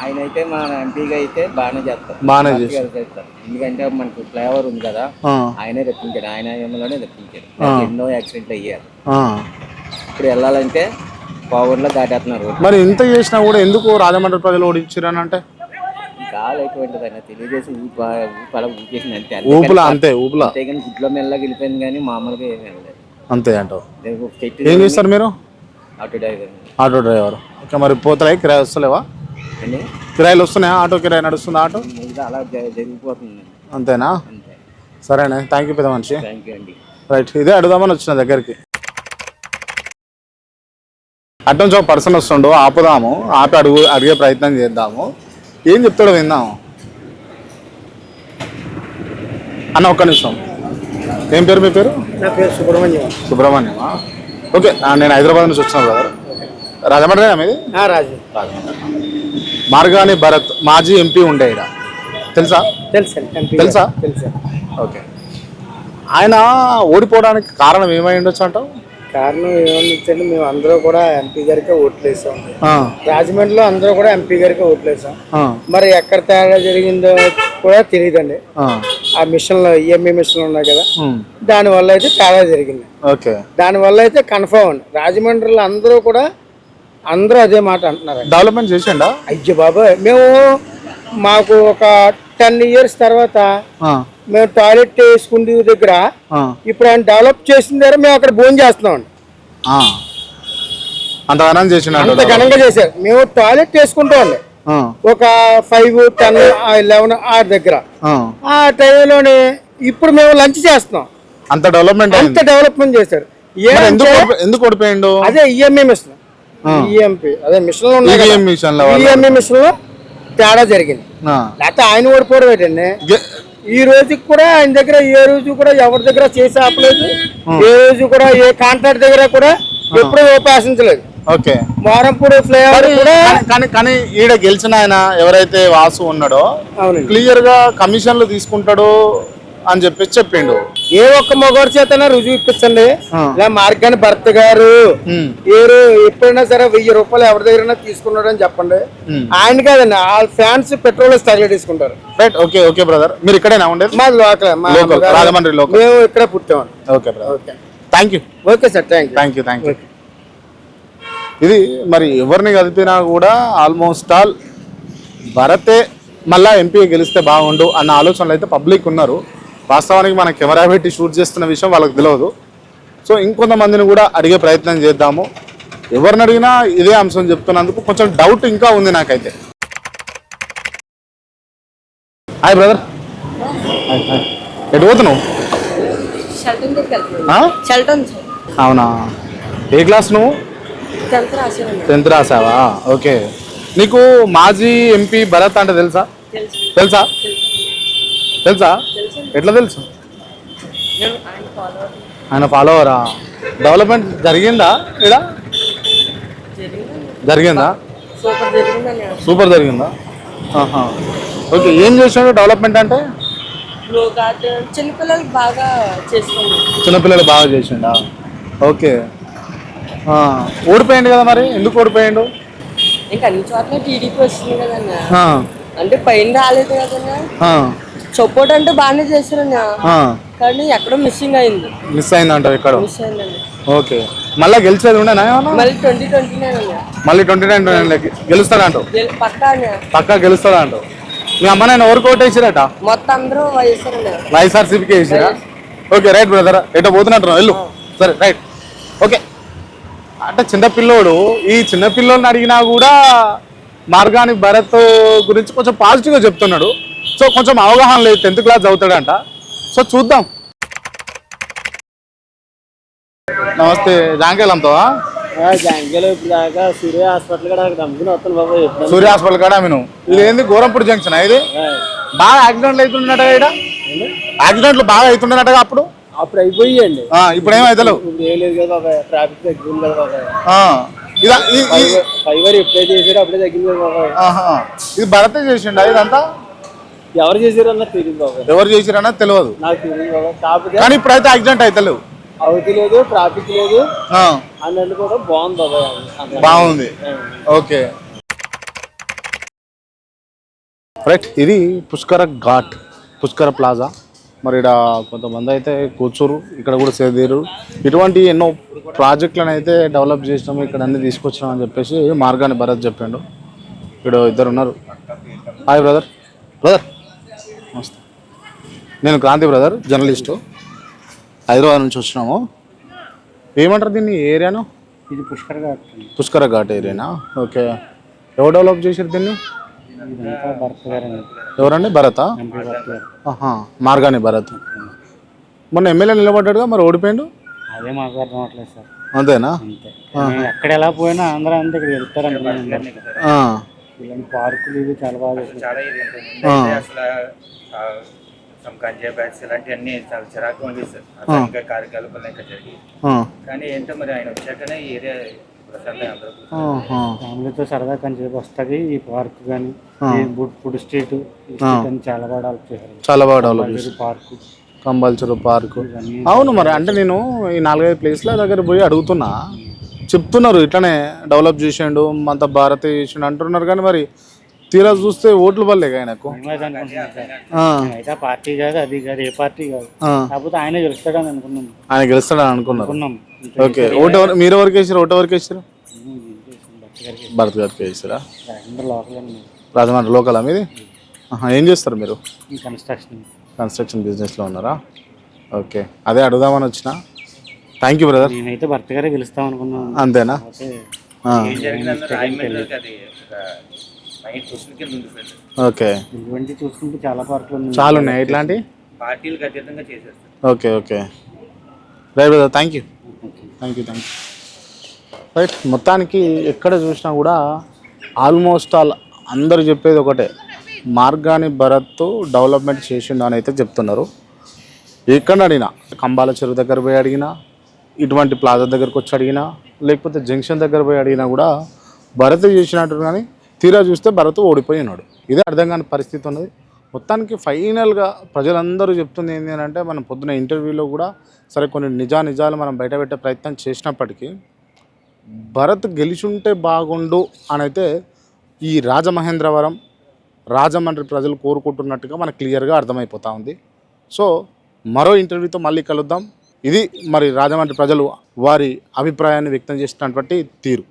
ఆయన అయితే మన ఎంపీగా అయితే బాగానే చేస్తారు. బాగానే చేస్తారు, ఎందుకంటే మనకు ఫ్లేవర్ ఉంది కదా, ఆయనే తెప్పించాడు. ఆయన ఏమోనే తెప్పించాడు. ఎన్నో యాక్సిడెంట్లు అయ్యారు. ఇప్పుడు వెళ్ళాలంటే పవర్లో దాటేస్తున్నారు. మరి ఇంత చేసినా కూడా ఎందుకు రాజమండ్రి ప్రజలు ఓడించారు అని అంటే? గాలి ఎటువంటిది అయినా తెలియజేసి ఊపలా ఊపేసింది అంతే. ఊపులా అంతే, ఊపులా అంతే. కానీ గుడ్లో మెల్లగా వెళ్ళిపోయింది కానీ మామూలుగా ఏమి వెళ్ళలేదు. అంతే అంటావు. ఏం చేస్తారు మీరు? Auto driver. Auto driver. Okay, మరి పోతాయి కిరాయి వస్తలేవా? కిరాయిలు వస్తున్నాయా? ఆటో కిరాయి నడుస్తుందా? ఆటో అలా జరిగిపోతుంది అంతేనా? అంతే. సరేనా, థ్యాంక్ యూ పెద్ద మనిషి. థ్యాంక్ యూ అండి. రైట్, ఇదే అడుగుదామని వచ్చిన దగ్గరికి. అటు నుంచి ఒక పర్సన్ వస్తుండు, ఆపుదాము, ఆపి అడిగే ప్రయత్నం చేద్దాము. ఏం చెప్తాడో విందాము. అన్న ఒక్క నిమిషం, ఏం పేరు మీ పేరు? నా పేరు సుబ్రహ్మణ్యం. సుబ్రహ్మణ్యమా? ఓకే, నేను హైదరాబాద్ నుంచి వచ్చిన బ్రదర్. రాజమండ్రి మీది? రాజు. మార్గాని భరత్ మాజీ ఎంపీ ఉండే ఇక్కడ, తెలుసా? తెలుసా? ఓకే, ఆయన ఓడిపోవడానికి కారణం ఏమై ఉండొచ్చు అంటావు? కారణం ఏమన్నా, మేము అందరూ కూడా ఎంపీ గారికే ఓట్లు వేసాం. రాజమండ్రిలో అందరూ కూడా ఎంపీ గారికే ఓట్లు వేసాం. మరి ఎక్కడ తేడా జరిగిందో కూడా తెలియదండి. ఆ మిషన్లు ఈఎంఐ మిషన్లు ఉన్నాయి కదా, దాని వల్ల అయితే తేడా జరిగింది. ఓకే, దాని వల్ల అయితే కన్ఫర్మ్ అండి. రాజమండ్రిలో అందరూ అదే మాట అంటున్నారు. డెవలప్మెంట్ చేసిండా? అయ్యో బాబాయ్, మేము మాకు ఒక 10 years తర్వాత మేము టాయిలెట్ వేసుకునే దగ్గర ఇప్పుడు ఆయన డెవలప్ చేసిన దగ్గర మేము అక్కడ భోజనం చేస్తున్నాం అండి. అంత ఘనంగా చేశారు. మేము టాయిలెట్ వేసుకుంటామండి ఒక 5, 10, 11 ఆ దగ్గర. ఆ టైంలోనే ఇప్పుడు మేము లంచ్ చేస్తున్నాం. అంత డెవలప్మెంట్ చేశారు. ఎందుకు ఓడిపోయిండు? అదే ఈఎంఐ మిషన్, అదే మిషన్లు ఉన్నాయి. ఈఎంఐ మిషన్ లో తేడా జరిగింది. లేకపోతే ఆయన ఓడిపోవడం ఏంటండి. ఈ రోజుకి కూడా ఆయన దగ్గర ఏ రోజు కూడా ఎవరి దగ్గర చేసి ఆపలేదు. ఏ రోజు కూడా ఏ కాంట్రాక్ట్ దగ్గర కూడా ఎప్పుడూ ఉపేసించలేదు. ఓకే, మోరంపూడి ఫ్లైఓవర్ కూడా. కానీ ఈడ గెలిచిన ఆయన ఎవరైతే వాసు ఉన్నాడో క్లియర్ గా కమిషన్లు తీసుకుంటాడు అని చెప్పిండు. ఏ ఒక్క మగవారి చేత రుజువు ఇప్పించండి. ఇలా మార్గాని భర్త గారు ఎప్పుడైనా సరే 1000 రూపాయలు ఎవరి దగ్గర తీసుకున్నాడు అని చెప్పండి. ఆయన కాదండి, వాళ్ళ ఫ్యాన్స్ పెట్రోల్ తగిలేసుకుంటారు. రైట్, ఓకే ఓకే బ్రదర్, మీరు ఇక్కడేనా ఉండేది? మాది లోకల్, రాజమండ్రి లోకల్. మేము ఇక్కడే పుట్టామండి. Okay brother, thank you. Okay sir, thank you. ఇది మరి ఎవరిని కలిపినా కూడా ఆల్మోస్ట్ ఆల్ భరతే మళ్ళా ఎంపీ గెలిస్తే బాగుండు అన్న ఆలోచనలు అయితే పబ్లిక్ ఉన్నారు. వాస్తవానికి మన కెమెరా పెట్టి షూట్ చేస్తున్న విషయం వాళ్ళకి తెలియదు. సో ఇంకొంతమందిని కూడా అడిగే ప్రయత్నం చేద్దాము. ఎవరిని అడిగినా ఇదే అంశం చెప్తున్నందుకు కొంచెం డౌట్ ఇంకా ఉంది నాకైతే. హాయ్ బ్రదర్, ఎటు పోతున్నావు? షెల్టన్ దగ్గరికి వెళ్తున్నాను. Sheldon sir. అవునా, ఏ క్లాస్ నువ్వు? 10th రాశాను. 10th రాసావా? ఓకే. నీకు మాజీ ఎంపీ భరత్ అంటే తెలుసా? తెలుసా? తెలుసా? ఎట్లా తెలుసు? ఆయన ఫాలోవరా? డెవలప్మెంట్ జరిగిందా ఇక్కడ? జరిగిందా? సూపర్ జరిగిందా? ఓకే. ఏం చేసాడు డెవలప్మెంట్ అంటే? చిన్నపిల్లలు బాగా చేస్తున్నాడు. చిన్నపిల్లలు బాగా చేసిండా? ఓకే. ఓడిపోయింది కదా, మరి ఎందుకు ఓడిపోయిండు? ఇంకా అన్ని చోట్ల టీడీపీ వస్తుంది కదన్నా, అంటే పైన రాలేదు కదన్నా. సపోర్ట్ అంటే బాగానే చేశారన్నా, కానీ ఎక్కడో మిస్సింగ్ అయింది. మిస్ అయిందంట ఎక్కడ? మిస్ అయిందండి. ఓకే. మళ్ళీ గెలిచేది ఉండేనా? మళ్ళీ 2029 అన్నా. మళ్ళీ 2029 గెలుస్తాడంట? పక్కా అన్నా. పక్కా గెలుస్తాడంట. మీ అమ్మ నేను ఎవరికి ఓటేసిరట? మొత్తం అందరూ వైఎస్ఆర్. వైఎస్ఆర్సీపీకి వేసిరా? Okay, right brother. ఎటో పోతున్నట్టు వెళ్ళు. సరే, రైట్. ఓకే. అంటే చిన్నపిల్లోడు, ఈ చిన్నపిల్లోడిని అడిగినా కూడా మార్గాని భరత్ గురించి కొంచెం పాజిటివ్గా చెప్తున్నాడు. సో కొంచెం అవగాహన లేదు, 10th క్లాస్ చదువుతాడంట. సో చూద్దాం. నమస్తే, జాంకాయలు అమ్ముతావా? జాంకాయలు ఇప్పుడు దాకా సూర్య హాస్పిటల్ కూడా దమ్ముకుని వస్తాను బాబు. సూర్య హాస్పిటల్ కాడ నేను. ఇది ఏంది గోరంపూడి జంక్షన్? ఇది బాగా యాక్సిడెంట్లు అవుతుండటగా, ఇక్కడ యాక్సిడెంట్లు బాగా అవుతుండేనటగా. అప్పుడు అయిపోయాయండి, ఇప్పుడు ఏమైతలేవు. ఇప్పుడు ఏం లేదు కదా బాబాయ్, ట్రాఫిక్ తగ్గింది కదా బాబాయ్. ఫైవర్ ఎప్పుడైతే చేసారో అప్పుడే తగ్గింది కదా బాబాయ్. ఇది భరతే చేసిండా ఇదంతా? ఎవరు చేసారన్నా తెలియదు బాబాయ్. ఎవరు చేసిరన్నా తెలియదు నాకు తెలియదు బాబాయ్. కాకపోతే కానీ ఇప్పుడైతే యాక్సిడెంట్ అవుతలేవు. అవతి లేదు, ట్రాఫిక్ లేదు అన్నట్టు కూడా బాగుంది బాబాయ్. బాగుంది. Okay, right. ఇది పుష్కర ఘాట్, పుష్కర ప్లాజా. మరి ఇక్కడ కొంతమంది అయితే కూర్చోరు, ఇక్కడ కూడా సేదీరు. ఇటువంటి ఎన్నో ప్రాజెక్టులను అయితే డెవలప్ చేసినాము, ఇక్కడ అన్ని తీసుకొచ్చినాం అని చెప్పేసి మార్గాని భరత్ చెప్పిండు. ఇక్కడ ఇద్దరు ఉన్నారు. Hi brother. బ్రదర్ నమస్తే, నేను క్రాంతి బ్రదర్, జర్నలిస్టు, హైదరాబాద్ నుంచి వచ్చినాము. ఏమంటారు దీన్ని ఏరియాను? ఇది పుష్కర ఘాట్. పుష్కర ఘాట్ ఏరియానా? ఓకే. ఎవరు డెవలప్ చేసారు దీన్ని? ఎవరండి? భరతా? మార్గాని భరత్. మొన్న ఎమ్మెల్యే నిలబడ్డాడుగా, మరి ఓడిపోయిండు. అదే మాకు అర్థం అవట్లేదు సార్. అంతేనా? ఎక్కడ ఎలా పోయినా ఆంధ్ర అంతా ఇక్కడ వెళ్తారు. పార్కులు ఇవి చాలా బాగా ఇలాంటివన్నీ చాలా చిరాకు ఉంది సార్. ఇంకా కార్యకలాపాలు ఇంకా జరిగి, కానీ ఏంటో మరి ఆయన వచ్చాకనే ఈ ఏరియా ఫ్యామిలీతో సరదా కొంచెంసేపు వస్తుంది. ఈ పార్క్ కానీ ఫుడ్ స్ట్రీట్ చాలా బాగా డెవలప్ చేశారు. చాలా బాగా డెవలప్ చేశారు. Park, compulsory park. అవును, మరి అంటే నేను ఈ 4-5 ప్లేస్ల దగ్గర పోయి అడుగుతున్నా, చెప్తున్నారు ఇట్లనే డెవలప్ చేసిండు, అంత భారత చేసిండు అంటున్నారు. కానీ మరి తీరా చూస్తే ఓట్లు పడలే ఆయనకు. అయితే పార్టీ కాదు, అది కాదు, ఏ పార్టీ కాదు, కాకపోతే ఆయన గెలుస్తాడని అనుకున్నాం. ఆయన గెలుస్తాడని అనుకున్నారు. ఓకే. ఓటు మీరు ఎవరికి వేసారు? ఓటు ఎవరికి వేసారు? భరత్ గారికి వేసారా? రాజమండ్రి లోకల్ మీది? ఏం చేస్తారు మీరు? కన్స్ట్రక్షన్ బిజినెస్లో ఉన్నారా? ఓకే, అదే అడుగుదామని వచ్చిన. Thank you brother. నేనైతే భర్త గారే గెలుస్తాం అనుకున్నాను. అంతేనా? ఓకే. ఇటువంటి చూసుకుంటే చాలా పార్కులు చాలా ఉన్నాయి ఇట్లాంటి పార్టీలు ఖచ్చితంగా చేసేస్తారు. Okay, okay, right brother. Thank you. Right. మొత్తానికి ఎక్కడ చూసినా కూడా ఆల్మోస్ట్ ఆల్ అందరూ చెప్పేది ఒకటే, మార్గాని భరత్ డెవలప్మెంట్ చేసిండు అని అయితే చెప్తున్నారు. ఎక్కడ అడిగినా, కంబాల చెరువు దగ్గర పోయి అడిగినా, ఇటువంటి ప్లాజా దగ్గరకు వచ్చి అడిగినా, లేకపోతే జంక్షన్ దగ్గర పోయి అడిగినా కూడా భరత్ చేసినట్టు, కానీ తీరా చూస్తే భరత్ ఓడిపోయి ఉన్నాడు. ఇదే అర్థం కాని పరిస్థితి ఉన్నది. మొత్తానికి ఫైనల్గా ప్రజలందరూ చెప్తుంది ఏంటి అని అంటే, మనం పొద్దున ఇంటర్వ్యూలో కూడా సరే కొన్ని నిజాలు మనం బయటపెట్టే ప్రయత్నం చేసినప్పటికీ భరత్ గెలిచుంటే బాగుండు అని అయితే ఈ రాజమహేంద్రవరం, రాజమండ్రి ప్రజలు కోరుకుంటున్నట్టుగా మనకు క్లియర్గా అర్థమైపోతూ ఉంది. సో మరో ఇంటర్వ్యూతో మళ్ళీ కలుద్దాం. ఇది మరి రాజమండ్రి ప్రజలు వారి అభిప్రాయాన్ని వ్యక్తం చేసినటువంటి తీరు.